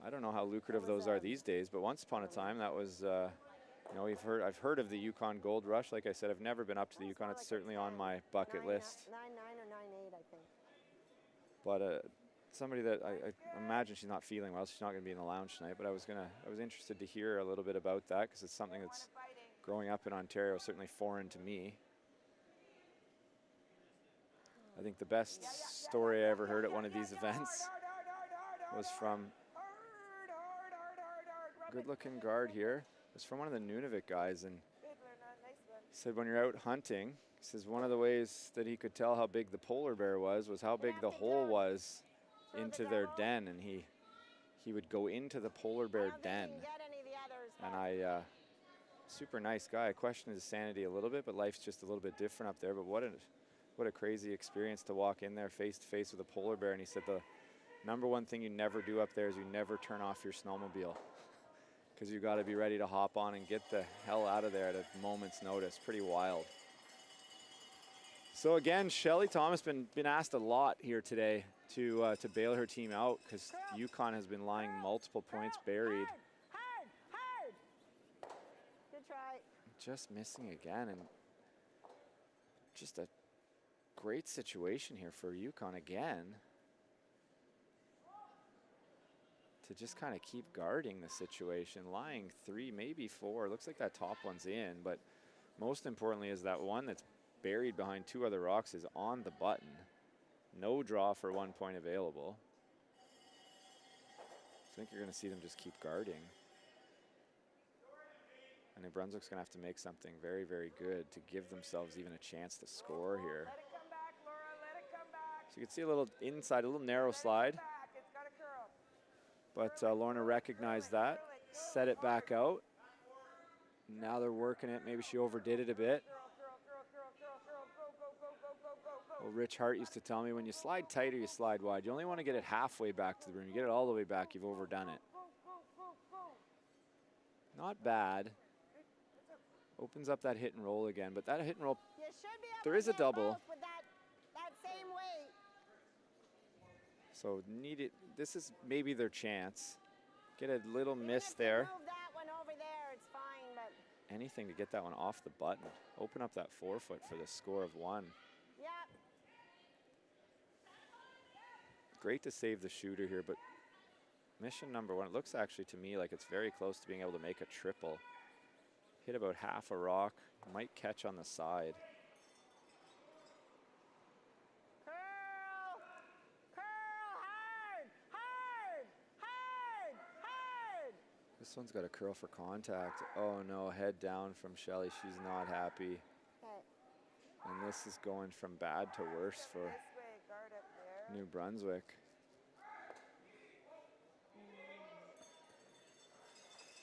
[SPEAKER 4] I don't know how lucrative those are these days, but once upon a time that was, you know, I've heard of the Yukon Gold Rush. Like I said, I've never been up to the Yukon. It's certainly on my bucket list.
[SPEAKER 1] 9.9 or 9.8, I think.
[SPEAKER 4] But somebody that I imagine she's not feeling well. She's not going to be in the lounge tonight. But I was interested to hear a little bit about that because it's something that's growing up in Ontario certainly foreign to me. I think the best story I ever heard at one of these events was from good-looking guard here. It was from one of the Nunavut guys, and he said when you're out hunting, he says one of the ways that he could tell how big the polar bear was how big the hole was into their den, and he would go into the polar bear den. And super nice guy. I questioned his sanity a little bit, but life's just a little bit different up there. But what a crazy experience to walk in there face to face with a polar bear. And he said the number one thing you never do up there is you never turn off your snowmobile, because you got to be ready to hop on and get the hell out of there at a moment's notice. Pretty wild. So again, Shelly Thomas been asked a lot here today to bail her team out because Yukon has been lying multiple points buried.
[SPEAKER 1] Hard. Good try.
[SPEAKER 4] Just missing again, and just a great situation here for Yukon again. To just kind of keep guarding the situation, lying 3, maybe 4. Looks like that top one's in, but most importantly is that one that's buried behind 2 other rocks is on the button. No draw for 1 point available. I think you're going to see them just keep guarding. And New Brunswick's going to have to make something very, very good to give themselves even a chance to score here.
[SPEAKER 3] Let it come back, Laura, let it come back.
[SPEAKER 4] So you can see a little inside, a little narrow slide.
[SPEAKER 3] It's got a curl.
[SPEAKER 4] But Lorna recognized that, set it back out. Now they're working it. Maybe she overdid it a bit. Well, Rich Hart used to tell me when you slide tight or you slide wide, you only want to get it halfway back to the rim. You get it all the way back, you've overdone it. Not bad. Opens up that hit and roll again, but that hit and roll, there is a double.
[SPEAKER 1] With that same weight.
[SPEAKER 4] So this is maybe their chance. Get a little miss there.
[SPEAKER 1] Move that one over there, it's fine, but
[SPEAKER 4] anything to get that one off the button. Open up that 4-foot for the score of 1.
[SPEAKER 1] yeah.
[SPEAKER 4] Great to save the shooter here, but mission number 1, it looks actually to me like it's very close to being able to make a triple. Hit about half a rock, might catch on the side. This one's got a curl for contact. Oh no, head down from Shelly. She's not happy. And this is going from bad to worse for New Brunswick.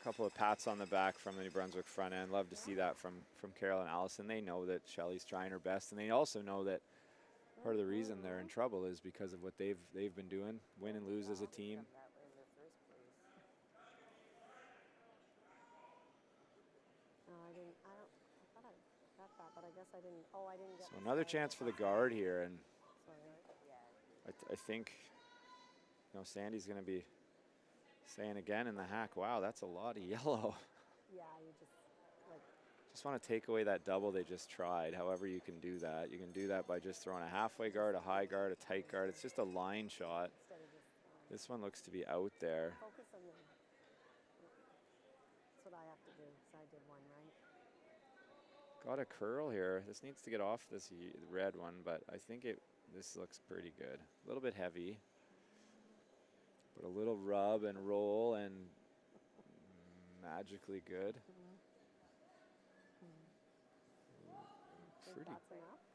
[SPEAKER 4] A couple of pats on the back from the New Brunswick front end. Love to see that from Carol and Allison. They know that Shelly's trying her best, and they also know that part of the reason they're in trouble is because of what they've been doing, win and lose as a team.
[SPEAKER 1] But I guess I didn't. Oh, I didn't get.
[SPEAKER 4] So another chance for the guard here, and I think, you know, Sandy's going to be saying again in the hack, wow, that's a lot of yellow.
[SPEAKER 1] Yeah, you just
[SPEAKER 4] want to take away that double they just tried. However you can do that. You can do that by just throwing a halfway guard, a high guard, a tight guard. It's just a line shot. This one looks to be out there.
[SPEAKER 1] Focus on them. That's what I have to do. So I did one, right?
[SPEAKER 4] Got a curl here. This needs to get off this red one, but I think this looks pretty good. A little bit heavy, but a little rub and roll and magically good.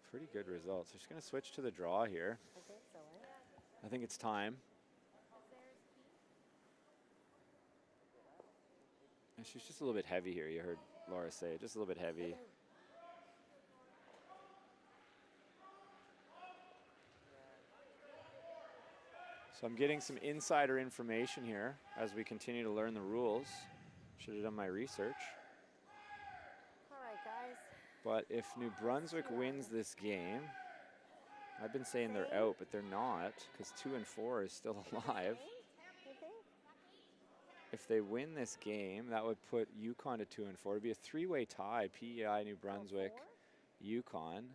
[SPEAKER 4] Pretty good results. She's going to switch to the draw here.
[SPEAKER 1] I think so, eh?
[SPEAKER 4] I think it's time. And she's just a little bit heavy here. You heard Laura say it, just a little bit heavy. So I'm getting some insider information here as we continue to learn the rules. Should have done my research.
[SPEAKER 1] All right, guys.
[SPEAKER 4] But if New Brunswick wins this game, I've been saying they're out, but they're not, because 2 and 4 is still alive.
[SPEAKER 1] You think?
[SPEAKER 4] If they win this game, that would put Yukon to 2 and 4. It'd be a 3-way tie, PEI, New Brunswick, Yukon.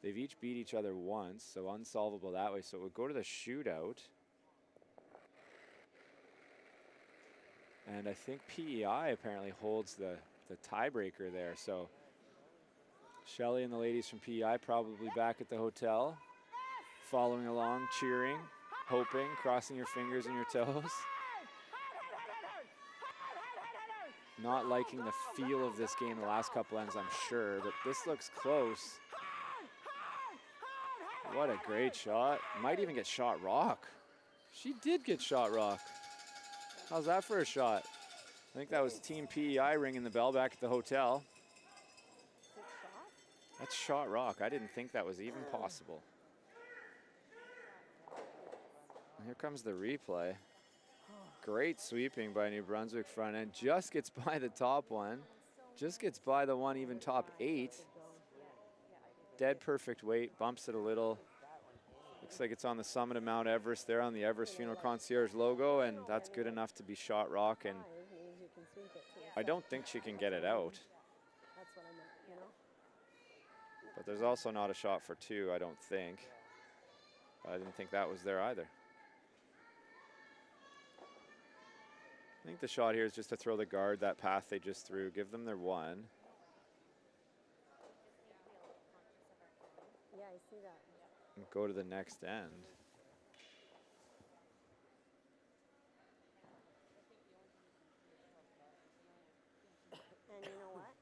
[SPEAKER 4] They've each beat each other once, so unsolvable that way. So it would go to the shootout. And I think PEI apparently holds the tiebreaker there. So Shelly and the ladies from PEI probably back at the hotel, following along, cheering, hoping, crossing your fingers and your toes. Not liking the feel of this game the last couple ends, I'm sure, but this looks close. What a great shot. Might even get shot rock. She did get shot rock. How's that for a shot? I think that was Team PEI ringing the bell back at the hotel. That's shot rock. I didn't think that was even possible. And here comes the replay. Great sweeping by New Brunswick front end. Just gets by the top one. Just gets by the one even top 8. Dead perfect weight. Bumps it a little. Looks like it's on the summit of Mount Everest there on the Everest Funeral Concierge logo, and that's good enough to be shot rock. And I don't think she can get it out.
[SPEAKER 1] That's what I meant, you know?
[SPEAKER 4] But there's also not a shot for 2, I don't think. I didn't think that was there either. I think the shot here is just to throw the guard that path they just threw, give them their 1.
[SPEAKER 1] Yeah, I see that.
[SPEAKER 4] And go to the next end.
[SPEAKER 1] And you know what?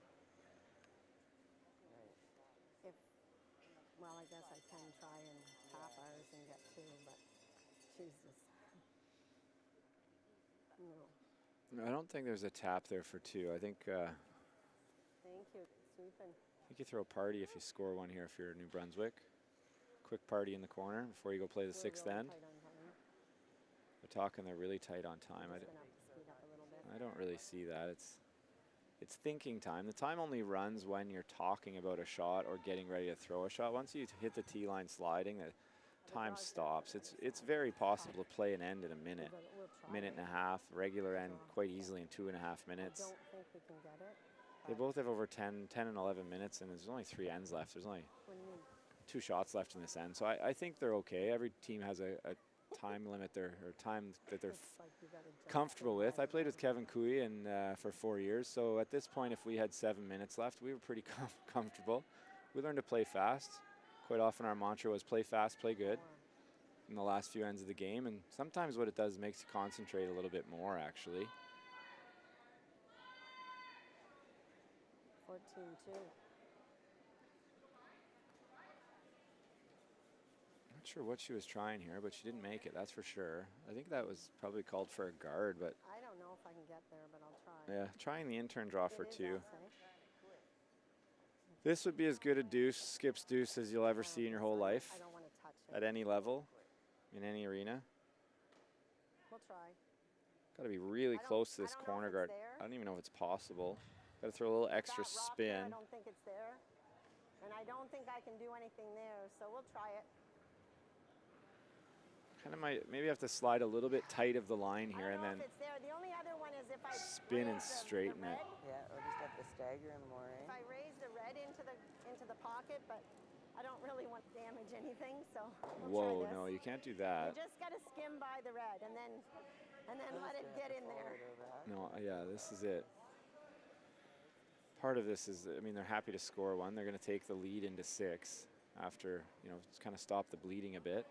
[SPEAKER 1] Well, I guess I can try and tap ours and get 2, but Jesus. No.
[SPEAKER 4] I don't think there's a tap there for 2. I think
[SPEAKER 1] Thank you, sweeping.
[SPEAKER 4] you throw a party if you score 1 here if you're New Brunswick. Quick party in the corner before you go play the 6th end. They're talking they're really tight on time. I don't really see that. It's thinking time. The time only runs when you're talking about a shot or getting ready to throw a shot. Once you hit the tee line sliding, the time stops. It's very possible to play an end in a minute, minute and a half. Regular end quite easily in 2.5 minutes.
[SPEAKER 1] I don't think we can get it.
[SPEAKER 4] They both have over 10 and 11 minutes, and there's only 3 ends left. There's only 2 shots left in this end, so I think they're okay. Every team has a time limit or time that they're comfortable with. I played with Kevin Cooey for 4 years, so at this point, if we had 7 minutes left, we were pretty comfortable. We learned to play fast. Quite often our mantra was play fast, play good in the last few ends of the game, and sometimes what it does is makes you concentrate a little bit more, actually.
[SPEAKER 1] 14-2.
[SPEAKER 4] Not sure what she was trying here, but she didn't make it, that's for sure. I think that was probably called for a guard, but
[SPEAKER 1] I don't know if I can get there, but I'll try.
[SPEAKER 4] yeah, trying the intern draw for 2.
[SPEAKER 1] Us, eh?
[SPEAKER 4] This would be as good a deuce, skips deuce, as you'll ever see in your whole life
[SPEAKER 1] I don't want to touch it.
[SPEAKER 4] at any level, in any arena.
[SPEAKER 1] We'll try.
[SPEAKER 4] Got to be really close to this
[SPEAKER 1] I don't know
[SPEAKER 4] corner
[SPEAKER 1] if
[SPEAKER 4] guard.
[SPEAKER 1] it's there.
[SPEAKER 4] I don't even know if it's possible. Got to throw a little extra
[SPEAKER 1] That rock there,
[SPEAKER 4] spin.
[SPEAKER 1] I don't think it's there. And I don't think I can do anything there, so we'll try it.
[SPEAKER 4] Kind of might maybe have to slide a little bit tight of the line here
[SPEAKER 1] I
[SPEAKER 4] and
[SPEAKER 1] don't
[SPEAKER 4] then
[SPEAKER 1] know if it's there. The only other one is if I
[SPEAKER 4] spin and
[SPEAKER 1] raise the
[SPEAKER 4] straighten it.
[SPEAKER 1] red.
[SPEAKER 3] Yeah, or just have to stagger him more,
[SPEAKER 1] If
[SPEAKER 3] eh?
[SPEAKER 1] I raise the red into the pocket, but I don't really want to damage anything, so we'll
[SPEAKER 4] Whoa,
[SPEAKER 1] try this.
[SPEAKER 4] no, you can't do that.
[SPEAKER 1] You just got to skim by the red and then let it get in there.
[SPEAKER 4] No, yeah, this is it. part of this is, I mean, they're happy to score one. They're going to take the lead into 6 after, you know, just kind of stop the bleeding a bit.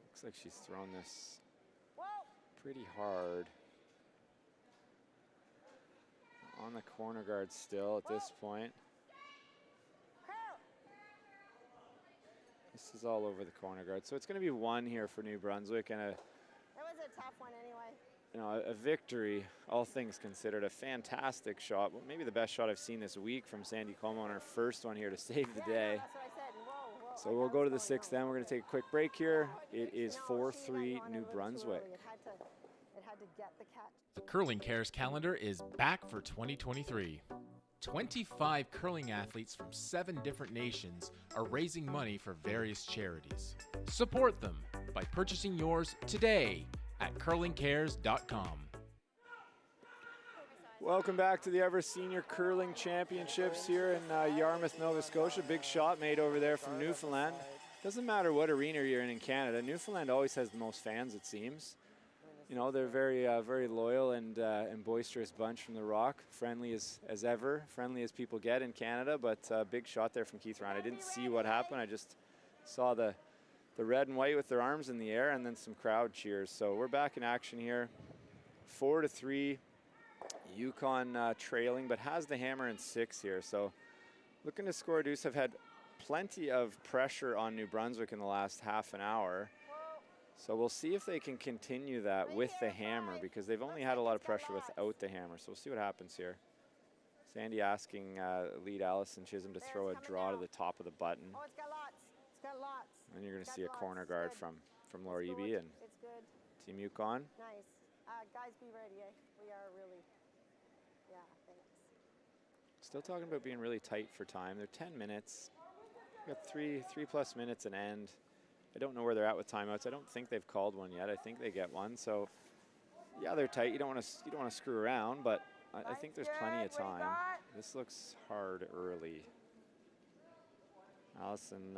[SPEAKER 4] Looks like she's thrown this pretty hard. On the corner guard still at this point. This is all over the corner guard. So it's going to be 1 here for New Brunswick, and
[SPEAKER 1] It was a tough one anyway.
[SPEAKER 4] you know, a victory, all things considered. A fantastic shot. Well, maybe the best shot I've seen this week from Sandy Como on her first one here to save the day.
[SPEAKER 1] That's what I said. Whoa, whoa.
[SPEAKER 4] So we'll go to the 6th then. We're going to take a quick break here. It is 4-3 New Brunswick.
[SPEAKER 1] It had to get the catch.
[SPEAKER 5] The Curling Cares calendar is back for 2023. 25 curling athletes from 7 different nations are raising money for various charities. Support them by purchasing yours today at curlingcares.com.
[SPEAKER 4] Welcome back to the Everest Senior Curling Championships here in Yarmouth, Nova Scotia. Big shot made over there from Newfoundland. Doesn't matter what arena you're in Canada, Newfoundland always has the most fans, it seems. You know, they're very loyal and boisterous bunch from the Rock. Friendly as ever, friendly as people get in Canada, but big shot there from Keith Ryan. I didn't see what happened. I just saw the red and white with their arms in the air and then some crowd cheers. So we're back in action here. 4-3, Yukon trailing, but has the hammer in 6 here. So looking to score a deuce. Have had plenty of pressure on New Brunswick in the last half an hour. So we'll see if they can continue that with the hammer, because they've only had a lot of pressure without the hammer. So we'll see what happens here. Sandy asking lead Allison Chisholm to throw a draw to the top of the button.
[SPEAKER 1] Oh, it's got lots. It's got lots.
[SPEAKER 4] And you're going to see a corner guard from Laura Eby and
[SPEAKER 1] It's good.
[SPEAKER 4] Team Yukon.
[SPEAKER 1] Nice. Guys, be ready. Eh? We are really, yeah, thanks.
[SPEAKER 4] Still talking about being really tight for time. They're 10 minutes. We've got three plus minutes and end. I don't know where they're at with timeouts. I don't think they've called one yet. I think they get one. So, yeah, they're tight. You don't want to screw around, but I think there's plenty of time. This looks hard early. Allison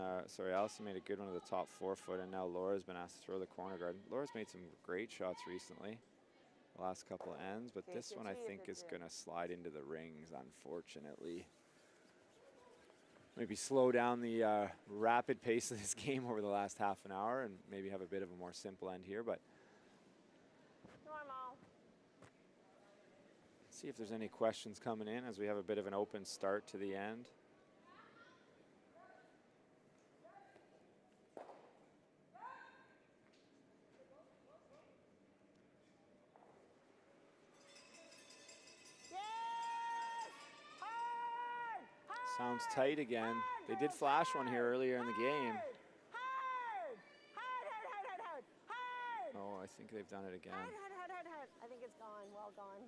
[SPEAKER 4] made a good one to the top 4-foot, and now Laura's been asked to throw the corner guard. Laura's made some great shots recently, the last couple of ends, but this one I think is going to slide into the rings, unfortunately. Maybe slow down the rapid pace of this game over the last half an hour and maybe have a bit of a more simple end here, but
[SPEAKER 1] Normal.
[SPEAKER 4] see if there's any questions coming in as we have a bit of an open start to the end. Sounds tight again. They did flash one here earlier in the game. Oh, I think they've done it again.
[SPEAKER 1] I think it's gone, well gone.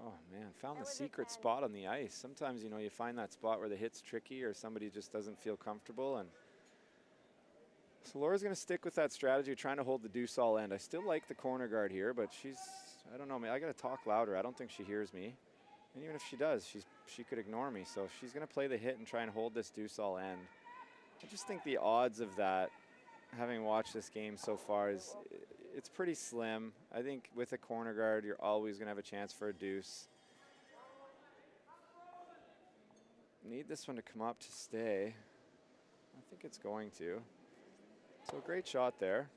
[SPEAKER 4] Oh man, found the secret spot on the ice. Sometimes, you know, you find that spot where the hit's tricky or somebody just doesn't feel comfortable. And so Laura's going to stick with that strategy, trying to hold the deuce all end. I still like the corner guard here, but I don't know, I got to talk louder. I don't think she hears me. And even if she does, she could ignore me. So she's going to play the hit and try and hold this deuce all end. I just think the odds of that, having watched this game so far, it's pretty slim. I think with a corner guard, you're always going to have a chance for a deuce. Need this one to come up to stay. I think it's going to. So great shot there.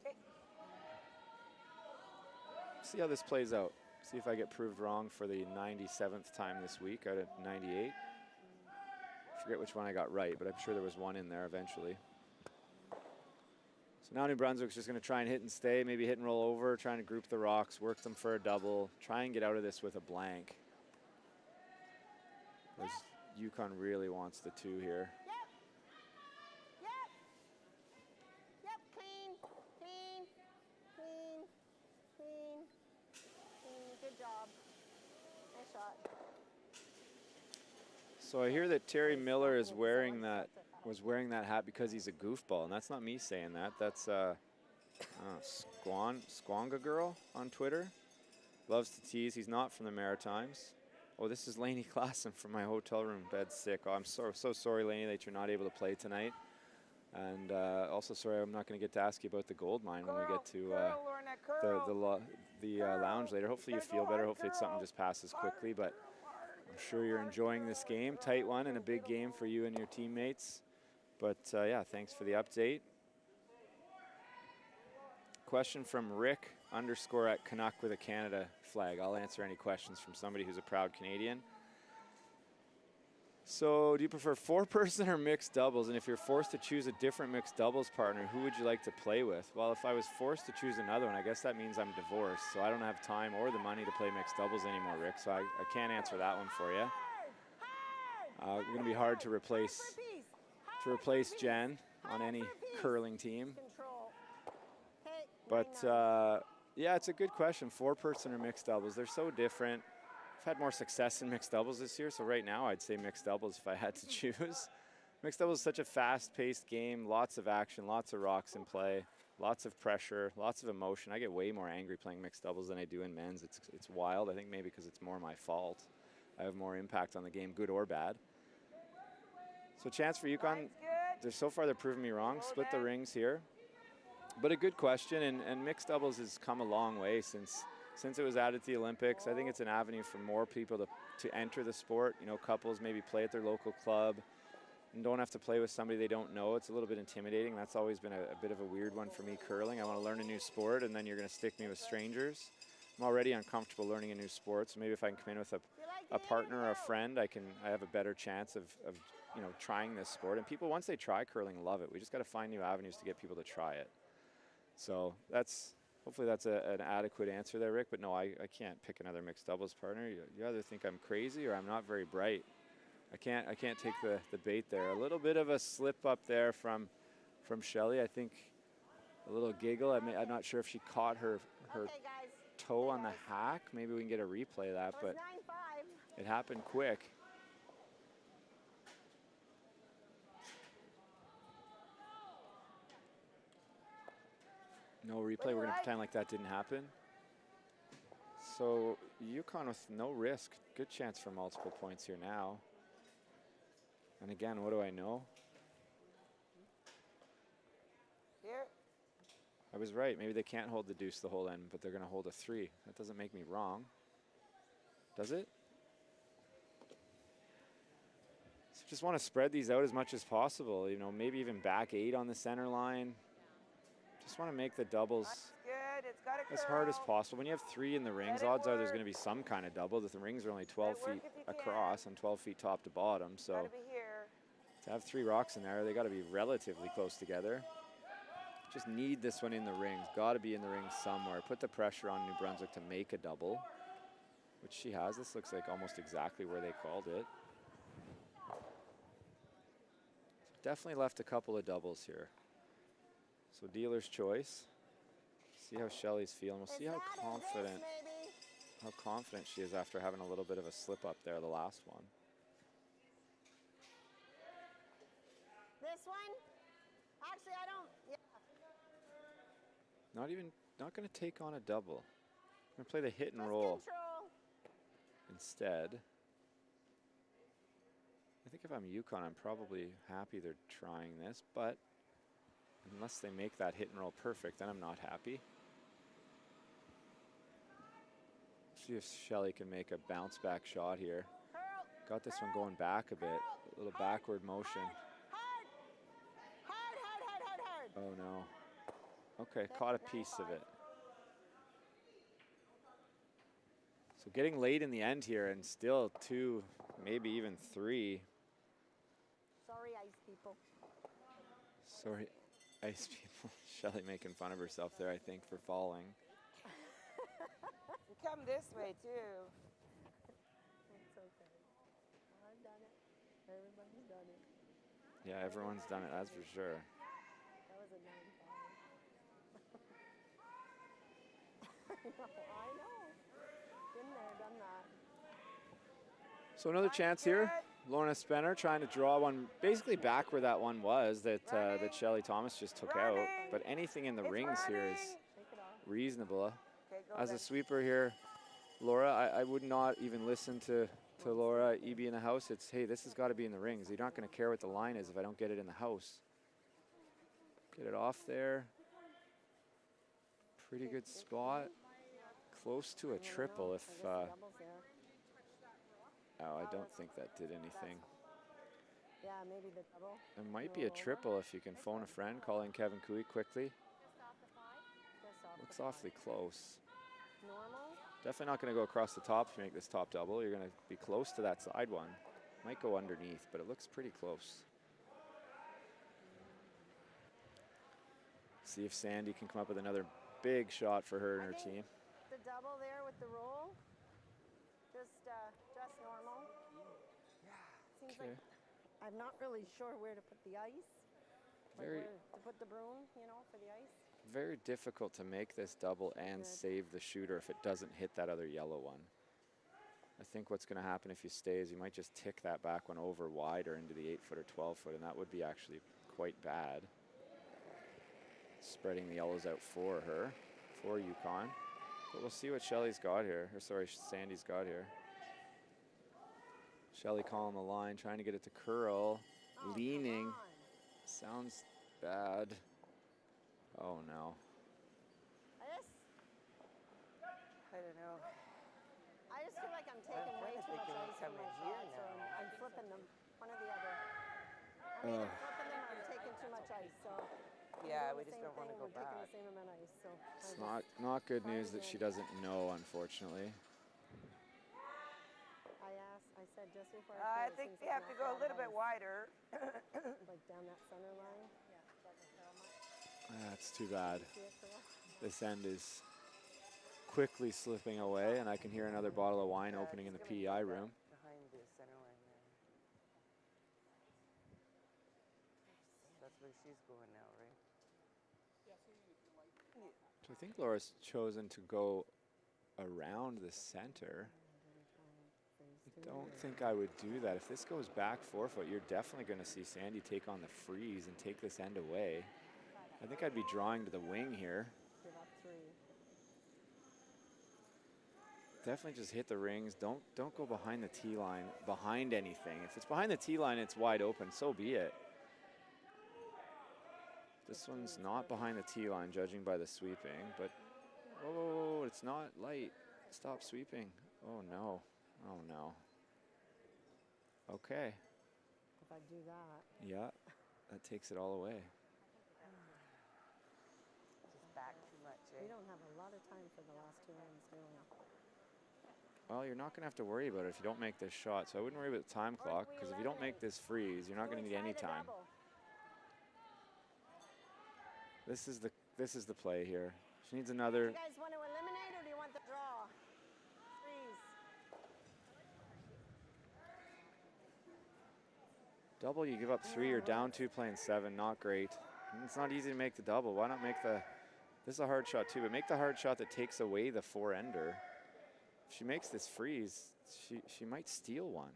[SPEAKER 4] See how this plays out. See if I get proved wrong for the 97th time this week out of 98. I forget which one I got right, but I'm sure there was one in there eventually. So now New Brunswick's just going to try and hit and stay, maybe hit and roll over, trying to group the rocks, work them for a double, try and get out of this with a blank. As Yukon really wants the 2 here.
[SPEAKER 1] Yep, clean. Good job. Nice shot.
[SPEAKER 4] So I hear that Terry Miller is was wearing that hat because he's a goofball, and that's not me saying that. That's Squonga Girl on Twitter. Loves to tease. He's not from the Maritimes. Oh, this is Lainey Klassen from my hotel room bed sick. Oh, I'm so sorry, Lainey, that you're not able to play tonight. And also, sorry, I'm not going to get to ask you about the gold mine when we get to the lounge later. Hopefully you feel better. Hopefully it's something just passes quickly. But I'm sure you're enjoying this game. Tight one and a big game for you and your teammates. But yeah, thanks for the update. Question from Rick _ at Canuck with a Canada flag. I'll answer any questions from somebody who's a proud Canadian. So do you prefer 4-person or mixed doubles? And if you're forced to choose a different mixed doubles partner, who would you like to play with? Well, if I was forced to choose another one, I guess that means I'm divorced. So I don't have time or the money to play mixed doubles anymore, Rick. So I can't answer that one for you. It's going to be hard to replace Jen on any curling team. But yeah, it's a good question. 4-person or mixed doubles. They're so different. I've had more success in mixed doubles this year, so right now I'd say mixed doubles if I had to choose. Mixed doubles is such a fast-paced game, lots of action, lots of rocks in play, lots of pressure, lots of emotion. I get way more angry playing mixed doubles than I do in men's. It's wild. I think maybe because it's more my fault. I have more impact on the game, good or bad. So chance for Yukon. So far they're proving me wrong. Split the rings here. But a good question, and mixed doubles has come a long way since it was added to the Olympics. I think it's an avenue for more people to enter the sport. You know, couples maybe play at their local club and don't have to play with somebody they don't know. It's a little bit intimidating. That's always been a bit of a weird one for me, curling. I want to learn a new sport, and then you're going to stick me with strangers. I'm already uncomfortable learning a new sport, so maybe if I can come in with a partner or a friend, I have a better chance of you know, trying this sport. And people, once they try curling, love it. We just got to find new avenues to get people to try it. So hopefully that's an adequate answer there, Rick. But no, I can't pick another mixed doubles partner. You either think I'm crazy or I'm not very bright. I can't take the bait there. A little bit of a slip up there from Shelly. I think a little giggle. I'm not sure if she caught her toe on the hack. Maybe we can get a replay of that, but it happened quick. No replay. We're going to pretend like that didn't happen. So Yukon with no risk. Good chance for multiple points here now. And again, what do I know?
[SPEAKER 3] Here.
[SPEAKER 4] I was right. Maybe they can't hold the deuce the whole end, but they're going to hold a 3. That doesn't make me wrong. Does it? So just want to spread these out as much as possible. You know, maybe even back 8 on the center line. Just want to make the doubles as hard as possible. When you have 3 in the rings, odds are there's going to be some kind of double. The rings are only 12 feet across and 12 feet top to bottom. So to have 3 rocks in there, they got to be relatively close together. Just need this one in the rings. Got to be in the rings somewhere. Put the pressure on New Brunswick to make a double, which she has. This looks like almost exactly where they called it. So definitely left a couple of doubles here. So dealer's choice. See how Shelly's feeling. We'll see how confident she is after having a little bit of a slip up there, the last one.
[SPEAKER 1] This one? Actually, I don't. Yeah.
[SPEAKER 4] Not going to take on a double. I'm going to play the hit and roll instead. I think if I'm Yukon, I'm probably happy they're trying this, but unless they make that hit and roll perfect, then I'm not happy. See if Shelly can make a bounce back shot here. Got this one going back a bit. A little backward motion. Oh no. Okay, caught a piece of it. So getting late in the end here and still 2, maybe even 3.
[SPEAKER 1] Sorry, ice people.
[SPEAKER 4] Sorry, ice people. Shelly making fun of herself there, I think, for falling.
[SPEAKER 3] Come this way, too.
[SPEAKER 1] It's okay. I've done it. Everybody's done it.
[SPEAKER 4] Yeah, everyone's done it, that's for sure.
[SPEAKER 1] That was a 9-5. I know. Been there, done that.
[SPEAKER 4] So another chance here. Lorna Spenner trying to draw one basically back where that one was that Shelly Thomas just took out. But anything in the rings here is reasonable. As a sweeper here, Laura, I would not even listen to Laura EB in the house. It's, hey, this has got to be in the rings. You're not going to care what the line is if I don't get it in the house. Get it off there. Pretty good spot. Close to a triple if, oh, I don't think that did anything.
[SPEAKER 1] Yeah, maybe the double.
[SPEAKER 4] It might be a triple if you can phone a friend, call in Kevin Cooey quickly. Looks awfully close.
[SPEAKER 1] Normal.
[SPEAKER 4] Definitely not going to go across the top if you make this top double. You're going to be close to that side one. Might go underneath, but it looks pretty close. See if Sandy can come up with another big shot for her and her team.
[SPEAKER 1] The double there with the roll. Just normal. Seems like I'm not really sure where to put the ice. Like where to put the broom, you know, for the ice.
[SPEAKER 4] Very difficult to make this double and save the shooter if it doesn't hit that other yellow one. I think what's going to happen if you stay is you might just tick that back one over wider into the 8-foot or 12-foot, and that would be actually quite bad. Spreading the yellows out for her, for Yukon. But we'll see what Shelly's got here, or sorry, Sandy's got here. Shelly calling the line, trying to get it to curl, leaning. Sounds bad. Oh no.
[SPEAKER 3] I don't know.
[SPEAKER 1] I just feel like I'm taking way too much ice from my shot, so I'm flipping them, one or the other. I'm either flipping them or I'm taking too much ice, so.
[SPEAKER 3] Yeah, we just don't want to go
[SPEAKER 1] We're taking
[SPEAKER 3] back.
[SPEAKER 1] the same amount of ice, so.
[SPEAKER 4] It's not good news that she doesn't know, unfortunately.
[SPEAKER 1] I said just before
[SPEAKER 3] I think you have to go a little bit wider.
[SPEAKER 1] like down that center line.
[SPEAKER 4] That's too bad. This end is quickly slipping away, and I can hear another bottle of wine opening in the PEI room.
[SPEAKER 3] Behind the center line there. That's where she's going now, right?
[SPEAKER 4] So I think Laura's chosen to go around the center. I don't think I would do that. If this goes back 4-foot, you're definitely going to see Sandy take on the freeze and take this end away. I think I'd be drawing to the wing here.
[SPEAKER 1] Give up 3.
[SPEAKER 4] Definitely just hit the rings. Don't go behind the tee line, behind anything. If it's behind the tee line, it's wide open, so be it. This one's not behind the tee line, judging by the sweeping, but oh, it's not light. Stop sweeping. Oh no, oh no. Okay.
[SPEAKER 1] If I do that.
[SPEAKER 4] Yeah, that takes it all away.
[SPEAKER 3] Just back too much, eh?
[SPEAKER 1] We don't have a lot of time for the last 2 rounds, do we?
[SPEAKER 4] Well, you're not going to have to worry about it if you don't make this shot. So I wouldn't worry about the time clock, because if you don't make this freeze, you're not going to need any time. This is the play here. She needs another.
[SPEAKER 1] You guys want to eliminate or do you want the draw? Freeze.
[SPEAKER 4] Double, you give up 3, you're down 2 playing 7, not great. And it's not easy to make the double. Why not make the, this is a hard shot too, but make the hard shot that takes away the 4-ender. If she makes this freeze, she might steal one.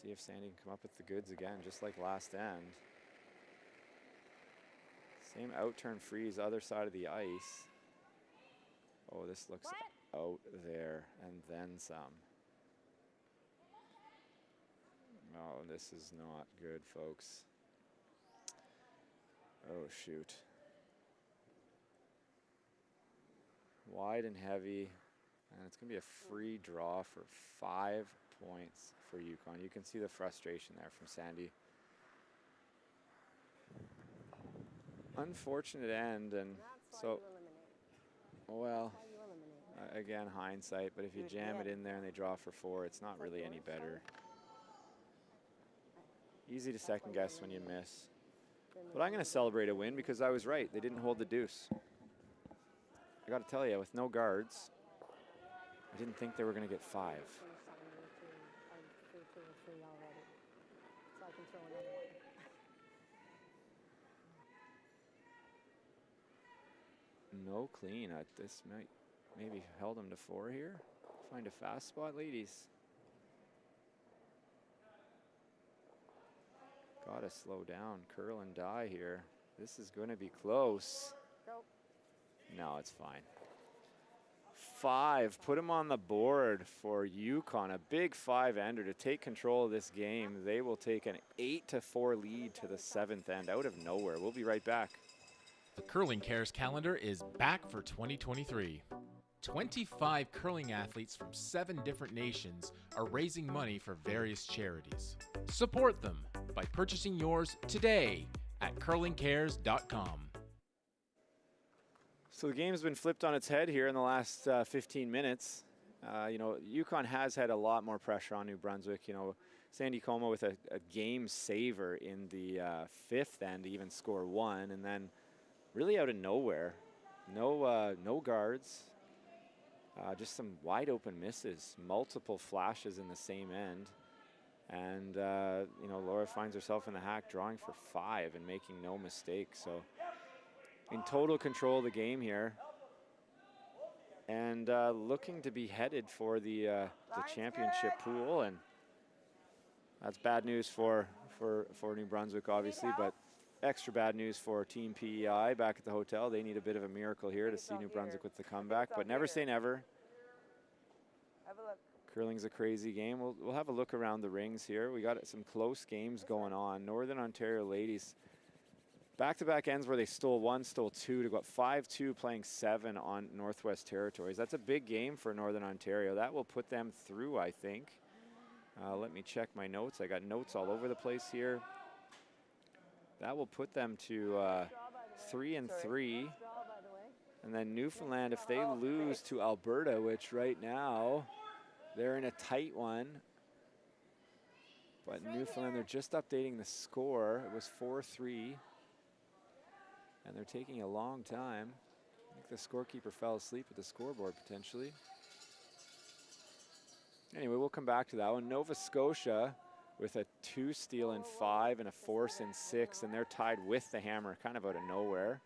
[SPEAKER 4] See if Sandy can come up with the goods again, just like last end. Same out-turn freeze, other side of the ice. Oh, this looks out there, and then some. Oh, this is not good, folks. Oh, shoot. Wide and heavy, and it's going to be a free draw for 5 points for Yukon. You can see the frustration there from Sandy. Unfortunate end, and so, well, again, hindsight, but if you jam it in there and they draw for 4, it's not really any better. Easy to second guess when you miss. But I'm going to celebrate a win because I was right. They didn't hold the deuce. I got to tell you, with no guards, I didn't think they were going to get 5. No clean. This might maybe held them to 4 here. Find a fast spot, ladies. Gotta slow down, curl and die here. This is going to be close.
[SPEAKER 1] Go.
[SPEAKER 4] No, it's fine. 5 put him on the board for Yukon. A big 5-ender to take control of this game. They will take an 8-4 lead to the 7th end out of nowhere. We'll be right back.
[SPEAKER 5] The Curling Cares calendar is back for 2023. 25 curling athletes from 7 different nations are raising money for various charities. Support them by purchasing yours today at curlingcares.com.
[SPEAKER 4] So the game's been flipped on its head here in the last 15 minutes. You know, Yukon has had a lot more pressure on New Brunswick. You know, Sandy Como with a game saver in the 5th end to even score 1, and then really out of nowhere, no guards, just some wide open misses, multiple flashes in the same end. And, you know, Laura finds herself in the hack drawing for 5 and making no mistakes. So in total control of the game here, and looking to be headed for the championship pool. And that's bad news for New Brunswick, obviously, but extra bad news for Team PEI back at the hotel. They need a bit of a miracle here to see New Brunswick with the comeback, but never say never.
[SPEAKER 3] Have a look.
[SPEAKER 4] Curling's a crazy game. We'll have a look around the rings here. We got some close games going on. Northern Ontario ladies, back-to-back ends where they stole 1, stole 2 to go up 5-2, playing 7 on Northwest Territories. That's a big game for Northern Ontario. That will put them through, I think. Let me check my notes. I got notes all over the place here. That will put them to 3-3. And then Newfoundland, if they lose to Alberta, which right now they're in a tight one. But Newfoundland, they're just updating the score. It was 4-3. And they're taking a long time. I think the scorekeeper fell asleep at the scoreboard potentially. Anyway, we'll come back to that one. Nova Scotia with a 2 steal in 5 and a force in 6, and they're tied with the Hammer, kind of out of nowhere.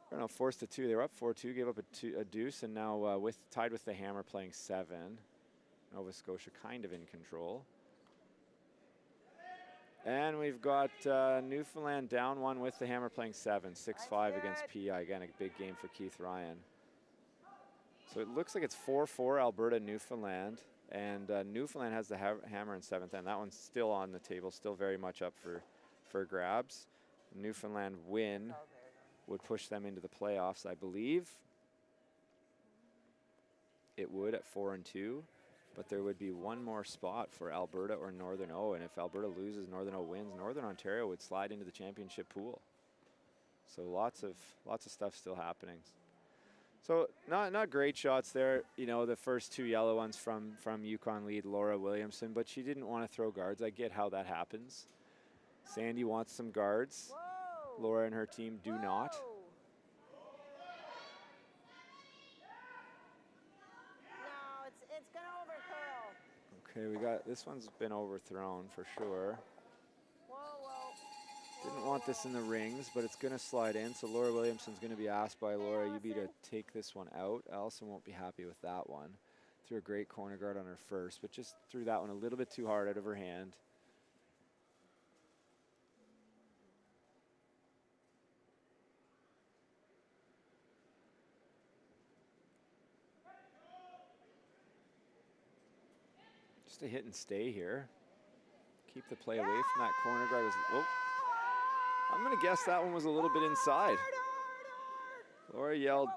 [SPEAKER 4] I don't know, forced to 2. They were up 4-2, gave up a deuce, and now tied with the Hammer playing 7. Nova Scotia kind of in control. And we've got Newfoundland down 1 with the Hammer playing 7, 6-5 against PEI. Again, a big game for Keith Ryan. So it looks like it's 4-4 Alberta, Newfoundland. And Newfoundland has the Hammer in 7th end. That one's still on the table, still very much up for grabs. Newfoundland win would push them into the playoffs, I believe. It would at 4-2, but there would be one more spot for Alberta or Northern O, and if Alberta loses, Northern O wins, Northern Ontario would slide into the championship pool. So lots of stuff still happening. So not great shots there. You know, the first 2 yellow ones from Yukon lead Laura Williamson, but she didn't want to throw guards. I get how that happens. Sandy wants some guards.
[SPEAKER 1] Whoa.
[SPEAKER 4] Laura and her team do not.
[SPEAKER 1] No, it's gonna overcurl.
[SPEAKER 4] Okay, we got, this one's been overthrown for sure.
[SPEAKER 1] Whoa.
[SPEAKER 4] Didn't want this in the rings, but it's going to slide in. So Laura Williamson's going to be asked by Laura Eby to take this one out. Allison won't be happy with that one. Threw a great corner guard on her first, but just threw that one a little bit too hard out of her hand. Just a hit and stay here. Keep the play away from that corner guard. Oh. I'm going to guess that one was a little bit inside. Laura yelled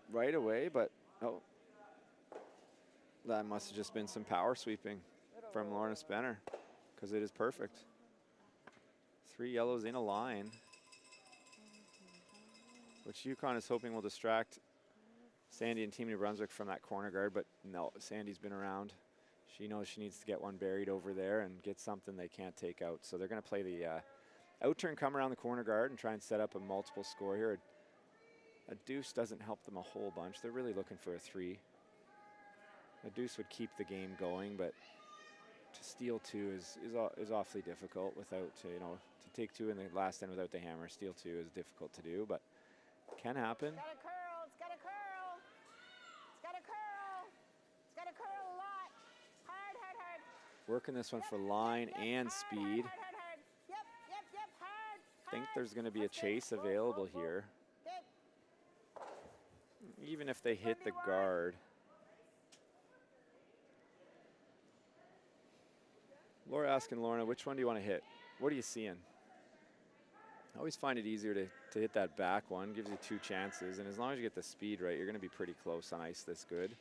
[SPEAKER 4] right away, but oh, that must have just been some power sweeping from Lorna Spenner, because it is perfect. 3 yellows in a line, which Yukon is hoping will distract Sandy and Team New Brunswick from that corner guard, but no, Sandy's been around. She knows she needs to get one buried over there and get something they can't take out. So they're going to play the out-turn, come around the corner guard and try and set up a multiple score here. A deuce doesn't help them a whole bunch. They're really looking for a 3. A deuce would keep the game going, but to steal 2 is awfully difficult without, you know, to take 2 in the last end without the Hammer. Steal 2 is difficult to do, but can happen.
[SPEAKER 1] It's got to curl. It's got to curl. It's got to curl. It's got to curl a lot. Hard.
[SPEAKER 4] Working this one for line and speed.
[SPEAKER 1] Hard. Yep, hard.
[SPEAKER 4] I think there's going to be a chase available here. Even if they hit the guard. Laura asking Lorna, which one do you want to hit? What are you seeing? I always find it easier to hit that back one. Gives you 2 chances. And as long as you get the speed right, you're going to be pretty close on ice this good.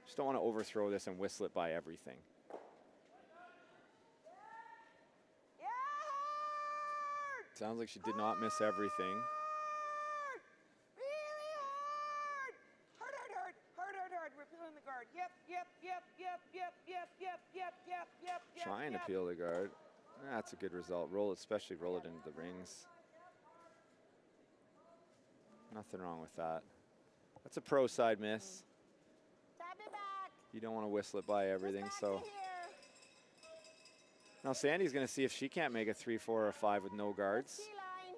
[SPEAKER 4] Just don't want to overthrow this and whistle it by everything. Sounds like she did not miss everything.
[SPEAKER 3] Really hard. Hard. We're peeling the guard. Yep.
[SPEAKER 4] Trying to peel the guard. That's a good result. Especially roll it into the rings. Nothing wrong with that. That's a pro side miss.
[SPEAKER 1] Tap it back.
[SPEAKER 4] You don't want to whistle it by everything,
[SPEAKER 1] Just back
[SPEAKER 4] so.
[SPEAKER 1] to here.
[SPEAKER 4] Now Sandy's going to see if she can't make a 3, 4, or a 5 with no guards.
[SPEAKER 1] T-line.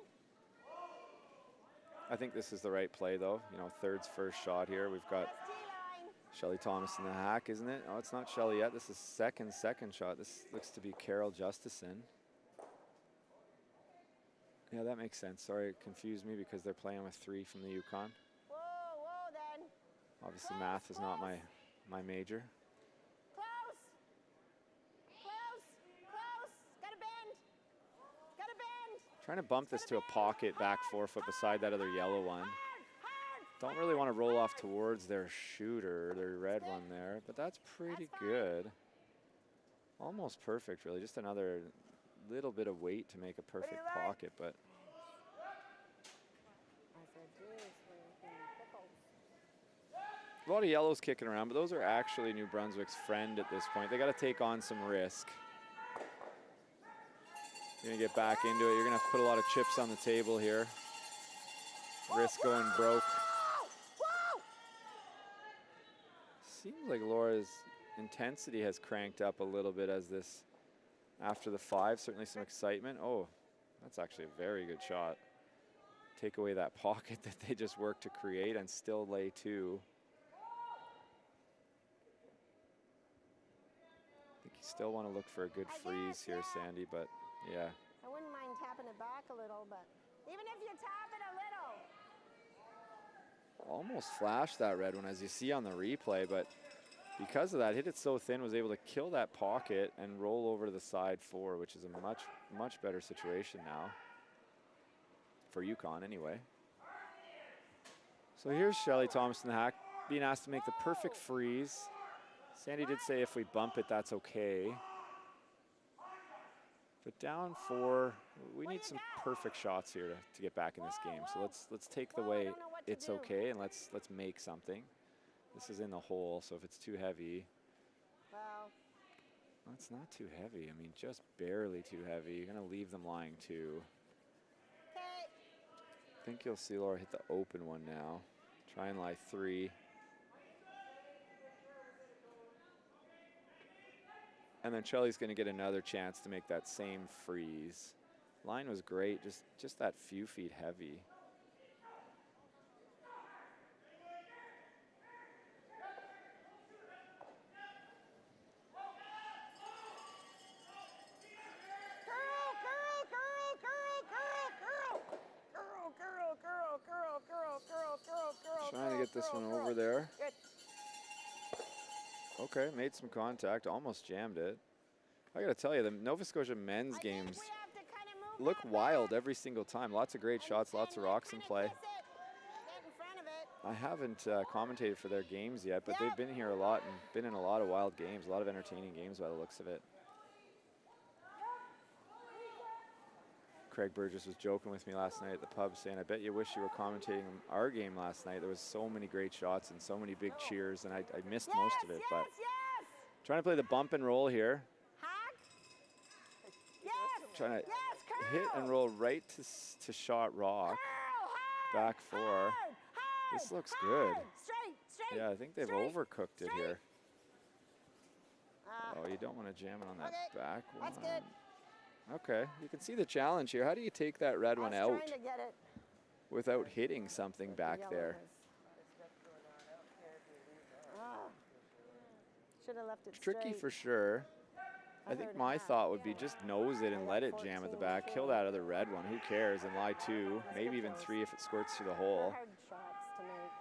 [SPEAKER 4] I think this is the right play, though. You know, third's first shot here. We've got
[SPEAKER 1] T-line.
[SPEAKER 4] Shelly Thomas in the hack, isn't it? Oh, it's not Shelly yet. This is second shot. This looks to be Carol Justison. Yeah, that makes sense. Sorry, it confused me because they're playing with 3 from the Yukon.
[SPEAKER 1] Whoa, then.
[SPEAKER 4] Obviously, math is not my major.
[SPEAKER 1] Close. Gotta bend.
[SPEAKER 4] Trying to bump this to a pocket back 4 foot beside that other yellow one.
[SPEAKER 1] Hard.
[SPEAKER 4] Don't really want to roll off towards their shooter, their red one there, but that's pretty good. Almost perfect, really. Just another little bit of weight to make a perfect pocket, but. A lot of yellows kicking around, but those are actually New Brunswick's friend at this point. They got to take on some risk. You're gonna get back into it. You're gonna have to put a lot of chips on the table here. Risk going broke. Seems like Laura's intensity has cranked up a little bit as this, after the 5, certainly some excitement. Oh, that's actually a very good shot. Take away that pocket that they just worked to create and still lay 2. I think you still want to look for a good freeze here, Sandy, but yeah.
[SPEAKER 1] I wouldn't mind tapping it back a little, but even if you tap it a little.
[SPEAKER 4] Almost flashed that red one, as you see on the replay, but because of that, hit it so thin, was able to kill that pocket and roll over to the side 4, which is a much better situation now. For Yukon, anyway. So here's Shelly Thomas in the hack, being asked to make the perfect freeze. Sandy did say if we bump it, that's okay. But down 4, we need some perfect shots here to get back in this game. So let's take the way it's okay and let's make something. This is in the hole, so if it's too heavy.
[SPEAKER 1] Well,
[SPEAKER 4] It's not too heavy. I mean, just barely too heavy. You're gonna leave them lying too.
[SPEAKER 1] okay.
[SPEAKER 4] I think you'll see Laura hit the open one now. Try and lie 3. And then Shelly's going to get another chance to make that same freeze. Line was great, just that few feet heavy. Trying to get this one over there. Okay, made some contact, almost jammed it. I gotta tell you, the Nova Scotia men's games look wild every single time. Lots of great shots, lots of rocks in play. I haven't commentated for their games yet, but they've been here a lot and been in a lot of wild games, a lot of entertaining games by the looks of it. Craig Burgess was joking with me last night at the pub saying, I bet you wish you were commentating our game last night. There was so many great shots and so many big cheers, and I missed most of it. But trying to play the bump and roll here. Trying to hit and roll right to shot rock. Back 4. This looks good. Yeah, I think they've overcooked it here. Oh, you don't want to jam it on that back one.
[SPEAKER 1] That's good.
[SPEAKER 4] Okay, you can see the challenge here. How do you take that red one out without hitting something back there?
[SPEAKER 1] Should have left it
[SPEAKER 4] Tricky
[SPEAKER 1] straight.
[SPEAKER 4] for sure. I think my thought would be just nose it and let it jam at the back. Kill that other red one. Who cares? And lie 2, maybe even 3 if it squirts through the hole.
[SPEAKER 1] Hard shots to make.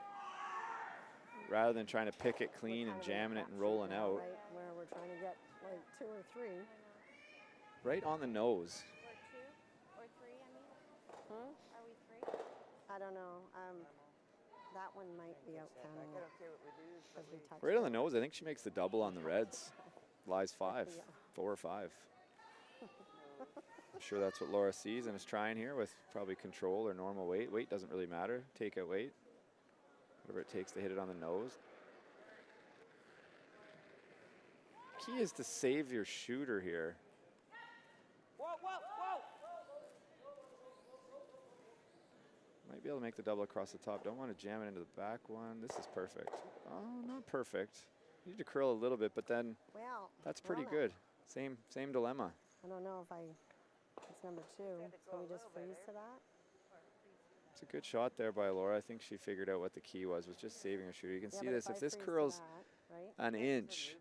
[SPEAKER 4] rather than trying to pick it clean and jamming it and rolling out.
[SPEAKER 1] Right, where we're trying to get like 2 or 3.
[SPEAKER 4] Right on the nose.
[SPEAKER 8] Or 2 or 3, I mean.
[SPEAKER 1] Hmm?
[SPEAKER 8] Are we 3?
[SPEAKER 1] I don't know. That one might be outcounting it. 'Cause we touched
[SPEAKER 4] Right on the
[SPEAKER 1] it.
[SPEAKER 4] nose. I think she makes the double on the reds. Lies 5,
[SPEAKER 1] Yeah.
[SPEAKER 4] 4 or 5. I'm sure that's what Laura sees and is trying here with probably control or normal weight. Weight doesn't really matter. Take out weight. Whatever it takes to hit it on the nose. Key is to save your shooter here.
[SPEAKER 3] Whoa, whoa, whoa!
[SPEAKER 4] Might be able to make the double across the top. Don't want to jam it into the back one. This is perfect. Oh, not perfect. You need to curl a little bit, but then
[SPEAKER 1] Well,
[SPEAKER 4] that's pretty
[SPEAKER 1] well,
[SPEAKER 4] good. Same dilemma.
[SPEAKER 1] I don't know if it's number 2. Can we just freeze to that?
[SPEAKER 4] It's a good shot there by Laura. I think she figured out what the key was just saving her shooter. You can
[SPEAKER 1] Yeah,
[SPEAKER 4] see
[SPEAKER 1] but
[SPEAKER 4] this.
[SPEAKER 1] I
[SPEAKER 4] If this
[SPEAKER 1] freeze to
[SPEAKER 4] curls
[SPEAKER 1] that, right?
[SPEAKER 4] an inch,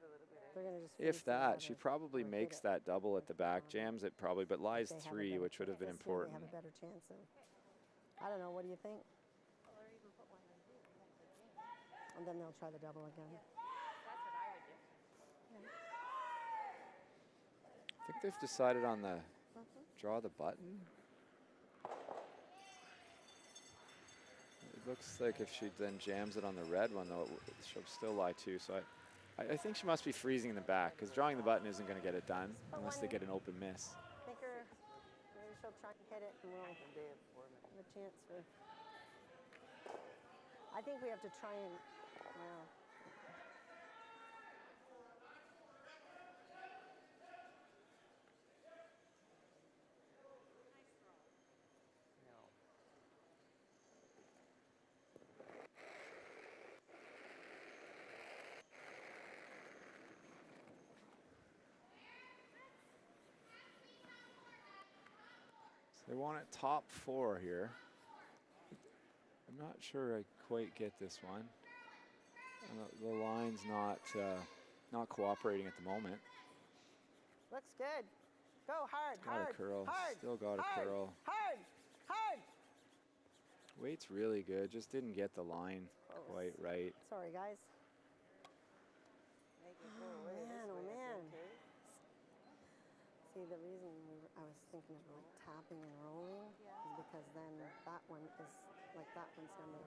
[SPEAKER 1] We're gonna just freeze
[SPEAKER 4] if
[SPEAKER 1] to
[SPEAKER 4] that, she
[SPEAKER 1] or-
[SPEAKER 4] probably
[SPEAKER 1] or hit
[SPEAKER 4] makes
[SPEAKER 1] it.
[SPEAKER 4] that double at the back. Jams it probably, but lies
[SPEAKER 1] They have a
[SPEAKER 4] 3,
[SPEAKER 1] better
[SPEAKER 4] which would have been
[SPEAKER 1] chance. This year
[SPEAKER 4] important.
[SPEAKER 1] They have a better chance of. I don't know. What do you think?
[SPEAKER 8] Or even put one in here.
[SPEAKER 1] And then they'll try the double again.
[SPEAKER 8] That's what I would do.
[SPEAKER 4] I think they've decided on the draw the button. It looks like if she then jams it on the red one, though, she'll still lie 2. So I think she must be freezing in the back because drawing the button isn't going to get it done unless they get an open miss.
[SPEAKER 1] Think her. Maybe she'll try and hit it, and we'll have a chance for. I think we have to try and. Well.
[SPEAKER 4] They want it top 4 here. I'm not sure I quite get this one. And the line's not cooperating at the moment.
[SPEAKER 1] Looks good. Go hard,
[SPEAKER 4] Got
[SPEAKER 1] hard,
[SPEAKER 4] a curl.
[SPEAKER 1] hard.
[SPEAKER 4] Still got a
[SPEAKER 1] hard,
[SPEAKER 4] curl.
[SPEAKER 1] Hard, hard.
[SPEAKER 4] Weight's really good. Just didn't get the line quite right.
[SPEAKER 1] Sorry, guys. Oh man. See, the reason I was thinking of like tapping and rolling is because then that one is like that one's number.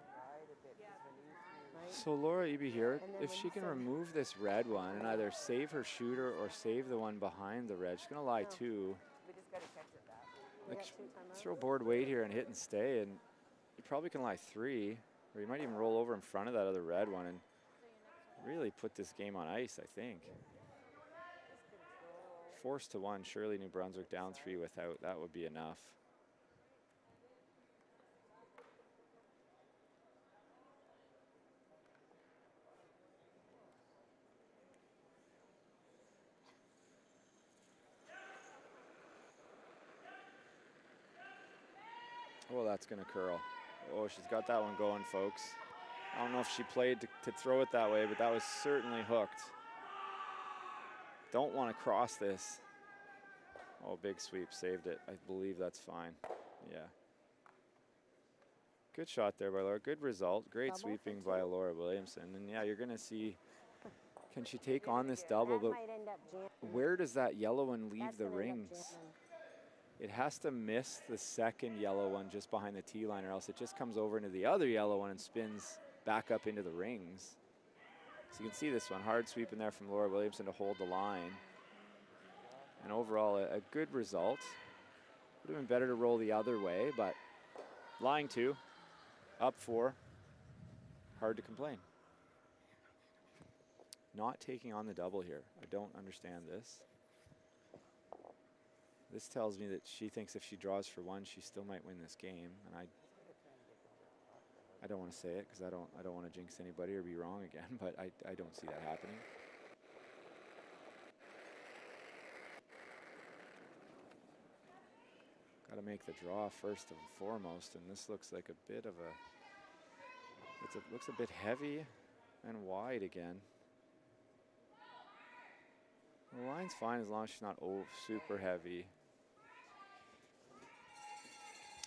[SPEAKER 1] Right?
[SPEAKER 4] So Laura Eby here,
[SPEAKER 1] And then
[SPEAKER 4] if
[SPEAKER 1] when
[SPEAKER 4] she
[SPEAKER 1] you
[SPEAKER 4] can
[SPEAKER 1] said-
[SPEAKER 4] remove this red one and either save her shooter or save the one behind the red, she's gonna lie 2.
[SPEAKER 3] We just got to catch it back.
[SPEAKER 1] We
[SPEAKER 4] Like,
[SPEAKER 1] got 2 timeouts.
[SPEAKER 4] throw board weight here and hit and stay, and you probably can lie 3, or you might even roll over in front of that other red one and really put this game on ice, I think. Forced to 1, surely New Brunswick down 3 without, that would be enough. Oh, that's gonna curl. Oh, she's got that one going, folks. I don't know if she played to throw it that way, but that was certainly hooked. Don't want to cross this. Oh, big sweep, saved it. I believe that's fine. Yeah. Good shot there by Laura. Good result. Great
[SPEAKER 1] Double for
[SPEAKER 4] sweeping by
[SPEAKER 1] 2.
[SPEAKER 4] Laura Williamson. And yeah, you're going to see, can she take on this double?
[SPEAKER 1] That
[SPEAKER 4] But
[SPEAKER 1] might end up jamming.
[SPEAKER 4] where does that yellow one leave
[SPEAKER 1] That's
[SPEAKER 4] the
[SPEAKER 1] gonna end up
[SPEAKER 4] rings?
[SPEAKER 1] jamming.
[SPEAKER 4] It has to miss the second yellow one just behind the tee line, or else it just comes over into the other yellow one and spins back up into the rings. So you can see this one, hard sweep in there from Laura Williamson to hold the line. And overall, a good result. Would have been better to roll the other way, but lying 2, up 4, hard to complain. Not taking on the double here. I don't understand this. This tells me that she thinks if she draws for 1, she still might win this game, and I don't want to say it because I don't want to jinx anybody or be wrong again, but I don't see that happening. Got to make the draw first and foremost, and this looks like a bit of looks a bit heavy and wide again. The line's fine as long as she's not super heavy.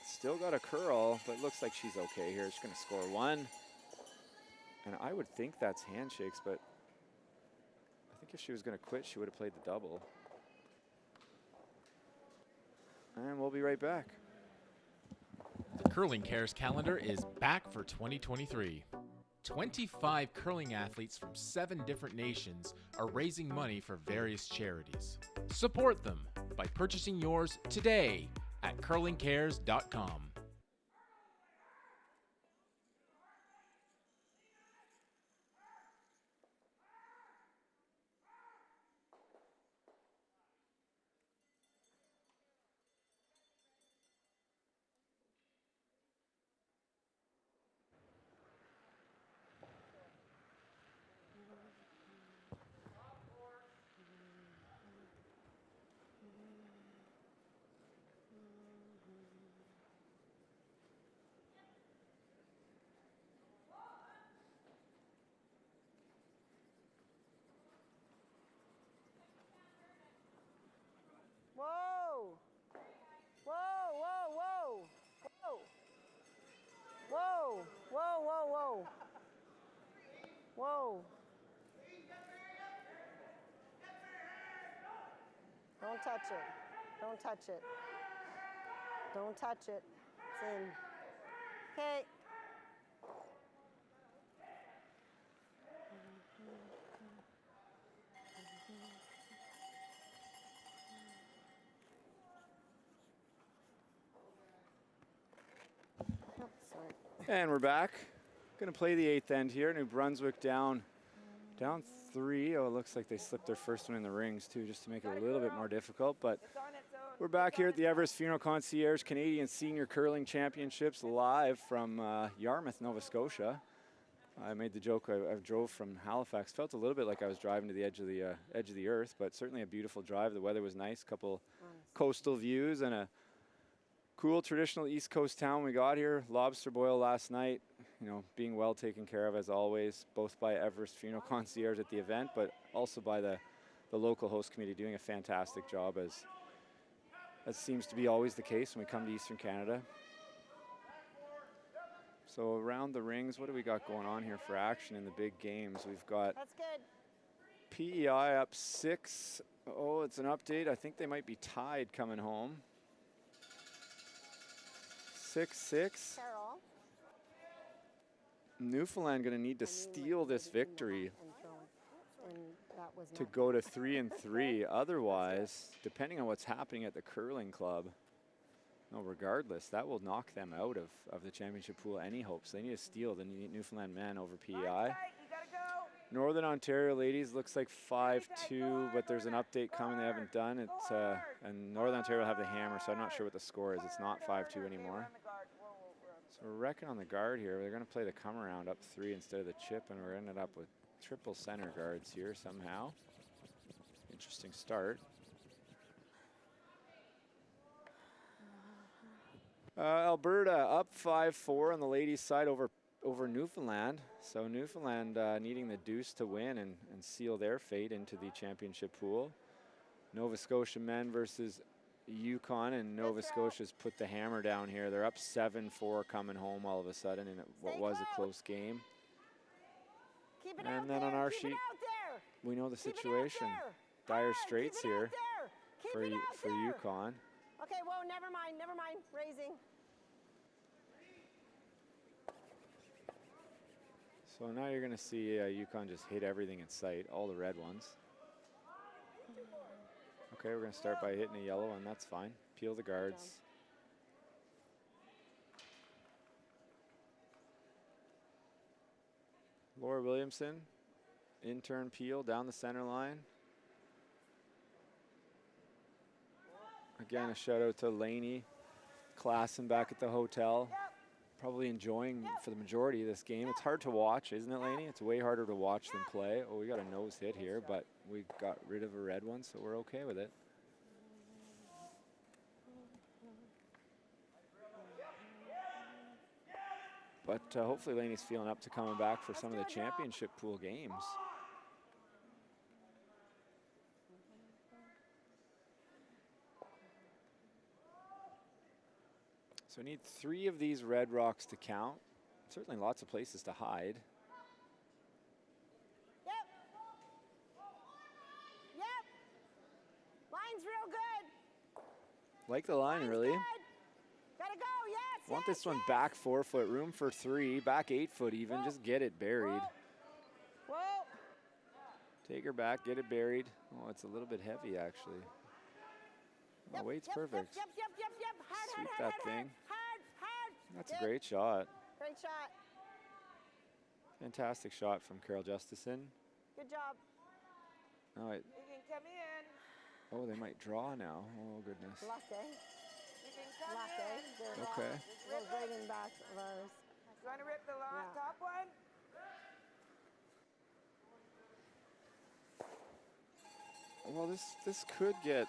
[SPEAKER 4] Still got a curl, but looks like she's okay here. She's going to score 1. And I would think that's handshakes, but I think if she was going to quit, she would have played the double. And we'll be right back.
[SPEAKER 5] The Curling Cares calendar is back for 2023. 25 curling athletes from 7 different nations are raising money for various charities. Support them by purchasing yours today at curlingcares.com.
[SPEAKER 1] Whoa! Whoa, whoa, whoa! Whoa! Whoa! Whoa, whoa, whoa! Whoa! Don't touch it. Don't touch it. Don't touch it. It's in. Okay. Oh, sorry.
[SPEAKER 4] And we're back. Going to play the 8th end here. New Brunswick down 3. Oh, it looks like they slipped their first one in the rings too, just to make it a little bit more difficult. But we're back here at the Everest Funeral Concierge Canadian Senior Curling Championships, live from Yarmouth, Nova Scotia. I made the joke. I drove from Halifax. Felt a little bit like I was driving to the edge of the earth, but certainly a beautiful drive. The weather was nice. Couple coastal views and a cool traditional East Coast town we got here. Lobster boil last night. You know, being well taken care of as always, both by Everest Funeral Concierge at the event, but also by the local host committee doing a fantastic job, as seems to be always the case when we come to Eastern Canada. So around the rings, what do we got going on here for action in the big games? We've got
[SPEAKER 1] That's good.
[SPEAKER 4] PEI up 6. Oh, it's an update. I think they might be tied coming home. 6-6.
[SPEAKER 1] Carol.
[SPEAKER 4] Newfoundland going to need to steal this victory
[SPEAKER 1] And that was
[SPEAKER 4] to
[SPEAKER 1] not
[SPEAKER 4] go to 3-3. Otherwise, depending on what's happening at the curling club, no, regardless, that will knock them out of the championship pool. Any hopes? They need to steal the Newfoundland men over PEI. Northern Ontario ladies looks like 5-2, but there's an update coming they haven't done. It's and Northern Ontario will have the hammer, so I'm not sure what the score is. It's not 5-2 anymore. So we're wrecking on the guard here. They're going to play the come around up 3 instead of the chip, and we're ended up with triple center guards here somehow. Interesting start. Alberta up 5-4 on the ladies' side over Newfoundland. So Newfoundland needing the deuce to win and seal their fate into the championship pool. Nova Scotia men versus Yukon, and Nova Scotia's put the hammer down here. They're up 7-4 coming home all of a sudden in what was a close game.
[SPEAKER 1] Keep it
[SPEAKER 4] And
[SPEAKER 1] out
[SPEAKER 4] then
[SPEAKER 1] there.
[SPEAKER 4] on our
[SPEAKER 1] Keep
[SPEAKER 4] sheet,
[SPEAKER 1] it out there.
[SPEAKER 4] we know the
[SPEAKER 1] Keep it out
[SPEAKER 4] situation.
[SPEAKER 1] there.
[SPEAKER 4] Dire
[SPEAKER 1] Hard.
[SPEAKER 4] straits
[SPEAKER 1] Keep it out
[SPEAKER 4] here
[SPEAKER 1] there. Keep
[SPEAKER 4] for
[SPEAKER 1] it out
[SPEAKER 4] for
[SPEAKER 1] there.
[SPEAKER 4] Yukon.
[SPEAKER 1] Okay, whoa, never mind, raising.
[SPEAKER 4] So now you're going to see Yukon just hit everything in sight, all the red ones. Okay, we're going to start by hitting a yellow one. That's fine. Peel the guards. Laura Williamson, intern peel down the center line. Again, a shout out to Laney Klassen back at the hotel. Probably enjoying for the majority of this game. It's hard to watch, isn't it, Laney? It's way harder to watch than play. Oh, we got a nose hit here, but we got rid of a red one, so we're okay with it. But hopefully Laney's feeling up to coming back for some of the championship pool games. So we need 3 of these red rocks to count. Certainly lots of places to hide. Like the line, really.
[SPEAKER 1] Good. Gotta go, yes,
[SPEAKER 4] Want
[SPEAKER 1] yes,
[SPEAKER 4] this one
[SPEAKER 1] yes.
[SPEAKER 4] back 4 foot, room for 3, back 8 foot even.
[SPEAKER 1] Whoa.
[SPEAKER 4] Just get it buried.
[SPEAKER 1] Whoa. Whoa.
[SPEAKER 4] Take her back, get it buried. Oh, it's a little bit heavy, actually. Oh,
[SPEAKER 1] Yep,
[SPEAKER 4] weight's
[SPEAKER 1] yep,
[SPEAKER 4] perfect.
[SPEAKER 1] Yep. Hard,
[SPEAKER 4] Sweep
[SPEAKER 1] hard,
[SPEAKER 4] that
[SPEAKER 1] hard,
[SPEAKER 4] thing.
[SPEAKER 1] hard.
[SPEAKER 4] That's
[SPEAKER 1] Good.
[SPEAKER 4] a great shot.
[SPEAKER 1] Great shot.
[SPEAKER 4] Fantastic shot from Carol Justison.
[SPEAKER 1] Good job.
[SPEAKER 4] Oh,
[SPEAKER 3] You can come in.
[SPEAKER 4] oh, they might draw now. Oh, goodness.
[SPEAKER 1] Luck, eh?
[SPEAKER 3] You can come
[SPEAKER 1] Luck,
[SPEAKER 3] in.
[SPEAKER 1] eh? They're
[SPEAKER 4] Okay.
[SPEAKER 1] goes right in back of ours.
[SPEAKER 3] You want to rip the
[SPEAKER 1] Yeah.
[SPEAKER 3] top one?
[SPEAKER 4] Well, this could get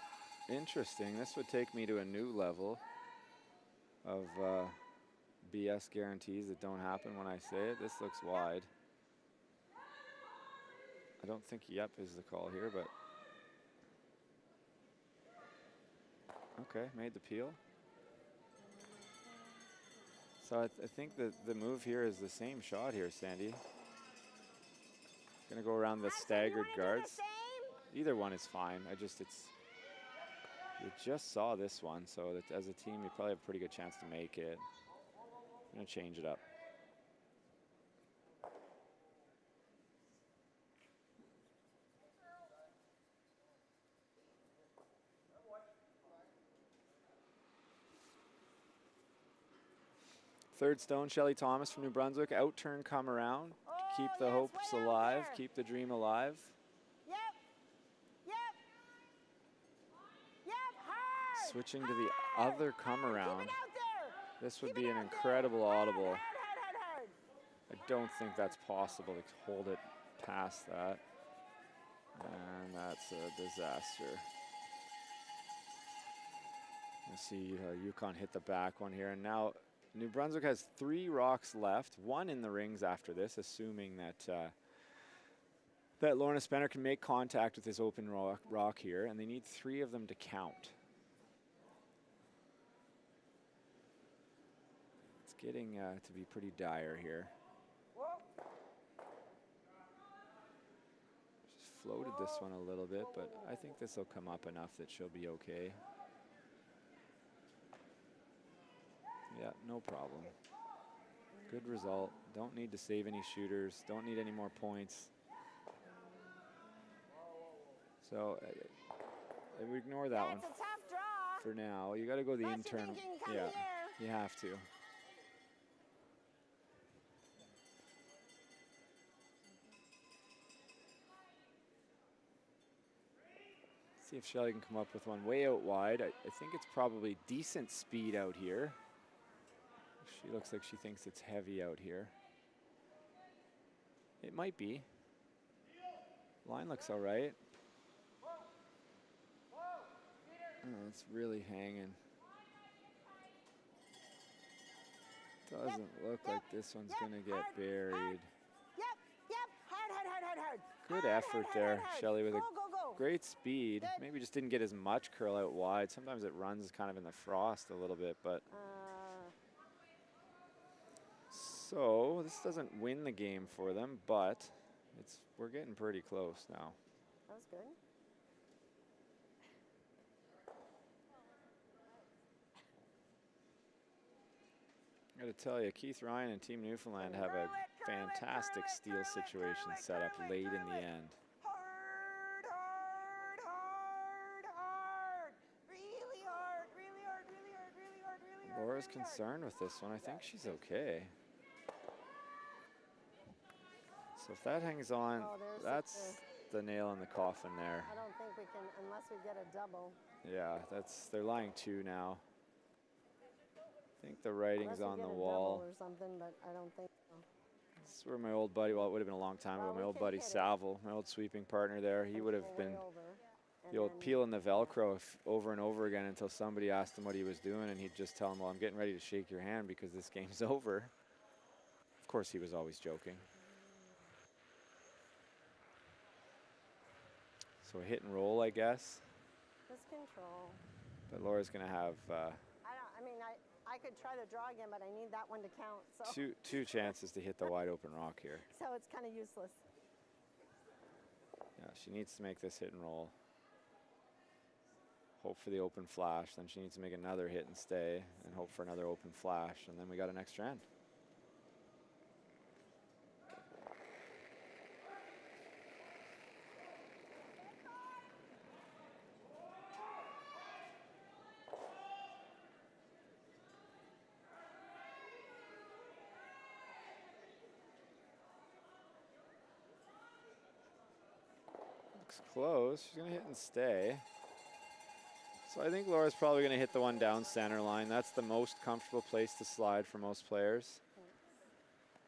[SPEAKER 4] interesting. This would take me to a new level of BS guarantees that don't happen when I say it. This looks wide. I don't think yep is the call here, but okay, made the peel. So I think that the move here is the same shot here, Sandy. Gonna go around the staggered guards. Either one is fine. You just saw this one, so that as a team, you probably have a pretty good chance to make it. I'm gonna change it up. Third stone, Shelly Thomas from New Brunswick. Out turn, come around. Keep the
[SPEAKER 1] yes,
[SPEAKER 4] hopes
[SPEAKER 1] way out
[SPEAKER 4] alive.
[SPEAKER 1] there.
[SPEAKER 4] Keep the dream alive.
[SPEAKER 1] Yep. Hard.
[SPEAKER 4] Switching to the
[SPEAKER 1] hard,
[SPEAKER 4] other come
[SPEAKER 1] hard.
[SPEAKER 4] around.
[SPEAKER 1] Keep it out there.
[SPEAKER 4] This would
[SPEAKER 1] Keep
[SPEAKER 4] be
[SPEAKER 1] it
[SPEAKER 4] an
[SPEAKER 1] out there.
[SPEAKER 4] incredible audible.
[SPEAKER 1] Hard.
[SPEAKER 4] I don't think that's possible to hold it past that. And that's a disaster. You see Yukon hit the back one here, and now New Brunswick has 3 rocks left, 1 in the rings after this, assuming that that Lorna Spenner can make contact with this open rock here, and they need 3 of them to count. It's getting to be pretty dire here. Just floated this one a little bit, but I think this will come up enough that she'll be okay. Yeah, no problem. Good result. Don't need to save any shooters. Don't need any more points. So I would ignore that one
[SPEAKER 1] It's a tough draw.
[SPEAKER 4] for now. You got to go the
[SPEAKER 1] Unless you
[SPEAKER 4] internal.
[SPEAKER 1] think you can come
[SPEAKER 4] Yeah,
[SPEAKER 1] here.
[SPEAKER 4] you have to. See if Shelly can come up with one way out wide. I think it's probably decent speed out here. She looks like she thinks it's heavy out here. It might be. Line looks all right. Oh, it's really hanging. Doesn't look like this one's gonna get buried.
[SPEAKER 1] Yep. Hard.
[SPEAKER 4] Good effort there, Shelly, with a
[SPEAKER 1] Go.
[SPEAKER 4] great speed.
[SPEAKER 1] Good.
[SPEAKER 4] Maybe just didn't get as much curl out wide. Sometimes it runs kind of in the frost a little bit, but. So this doesn't win the game for them, but we're getting pretty close now.
[SPEAKER 1] That was good.
[SPEAKER 4] I got to tell you, Keith Ryan and Team Newfoundland have a fantastic steel situation set up late in the end.
[SPEAKER 3] Hard. Really hard.
[SPEAKER 4] Laura's concerned with this one. I think she's okay. So if that hangs on, that's the nail in the coffin there.
[SPEAKER 1] I don't think we can, unless we get a double.
[SPEAKER 4] Yeah, they're lying 2 now. I think the writing's on the wall.
[SPEAKER 1] Or something, but I don't think so.
[SPEAKER 4] This is where my old buddy, well, it would have been a long time ago, my old buddy Saville, my old sweeping partner there, he would have been the old peeling the Velcro over and over again until somebody asked him what he was doing, and he'd just tell him, well, I'm getting ready to shake your hand because this game's over. Of course, he was always joking. So a hit and roll, I guess.
[SPEAKER 1] Just control.
[SPEAKER 4] But Laura's going to have
[SPEAKER 1] I could try to draw again, but I need that one to count. So
[SPEAKER 4] two chances to hit the wide open rock here.
[SPEAKER 1] So it's kind of useless.
[SPEAKER 4] Yeah, she needs to make this hit and roll. hope for the open flash. Then she needs to make another hit and stay and hope for another open flash. And then we got an extra end. Looks close. She's going to hit and stay. So I think Laura's probably going to hit the one down center line. That's the most comfortable place to slide for most players.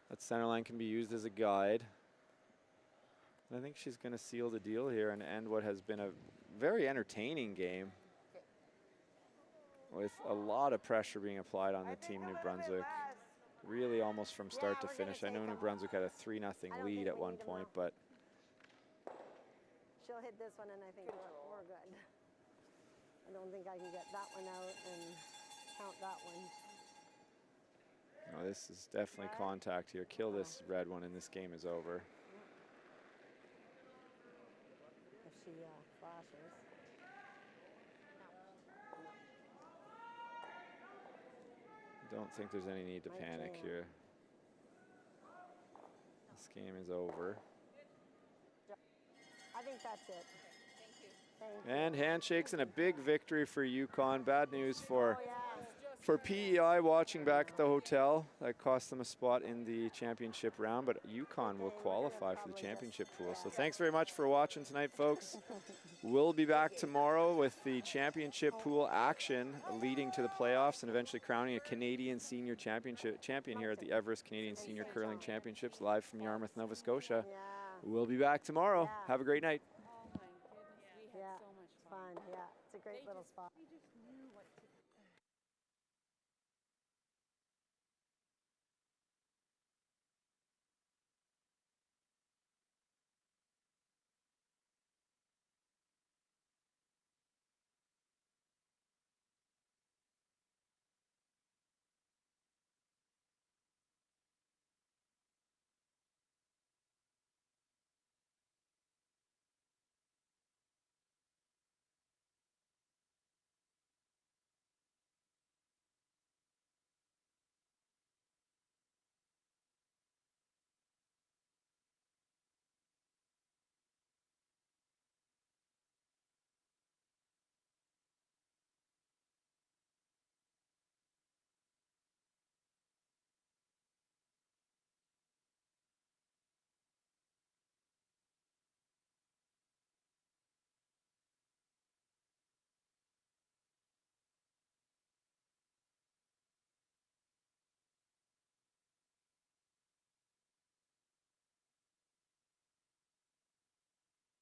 [SPEAKER 4] That center line can be used as a guide. And I think she's going to seal the deal here and end what has been a very entertaining game with a lot of pressure being applied on the team New Brunswick. Really almost from start to finish. I know New Brunswick had a 3-0 lead at one point, but
[SPEAKER 1] she'll hit this one and I think we're good. I don't think I can get that one out and count that one.
[SPEAKER 4] No, this is definitely contact here. Kill this red one and this game is over.
[SPEAKER 1] If she flashes.
[SPEAKER 4] Don't think there's any need to panic here. This game is over.
[SPEAKER 1] I think that's it.
[SPEAKER 4] And handshakes and a big victory for Yukon. Bad news for PEI watching back at the hotel. That cost them a spot in the championship round, but Yukon will qualify for the championship pool. So thanks very much for watching tonight, folks. We'll be back tomorrow with the championship pool action leading to the playoffs and eventually crowning a Canadian senior champion here at the Everest Canadian Senior Curling Championships live from Yarmouth, Nova Scotia. We'll be back tomorrow. Have a great night.
[SPEAKER 1] Yeah, it's fun. Yeah, it's a great little spot.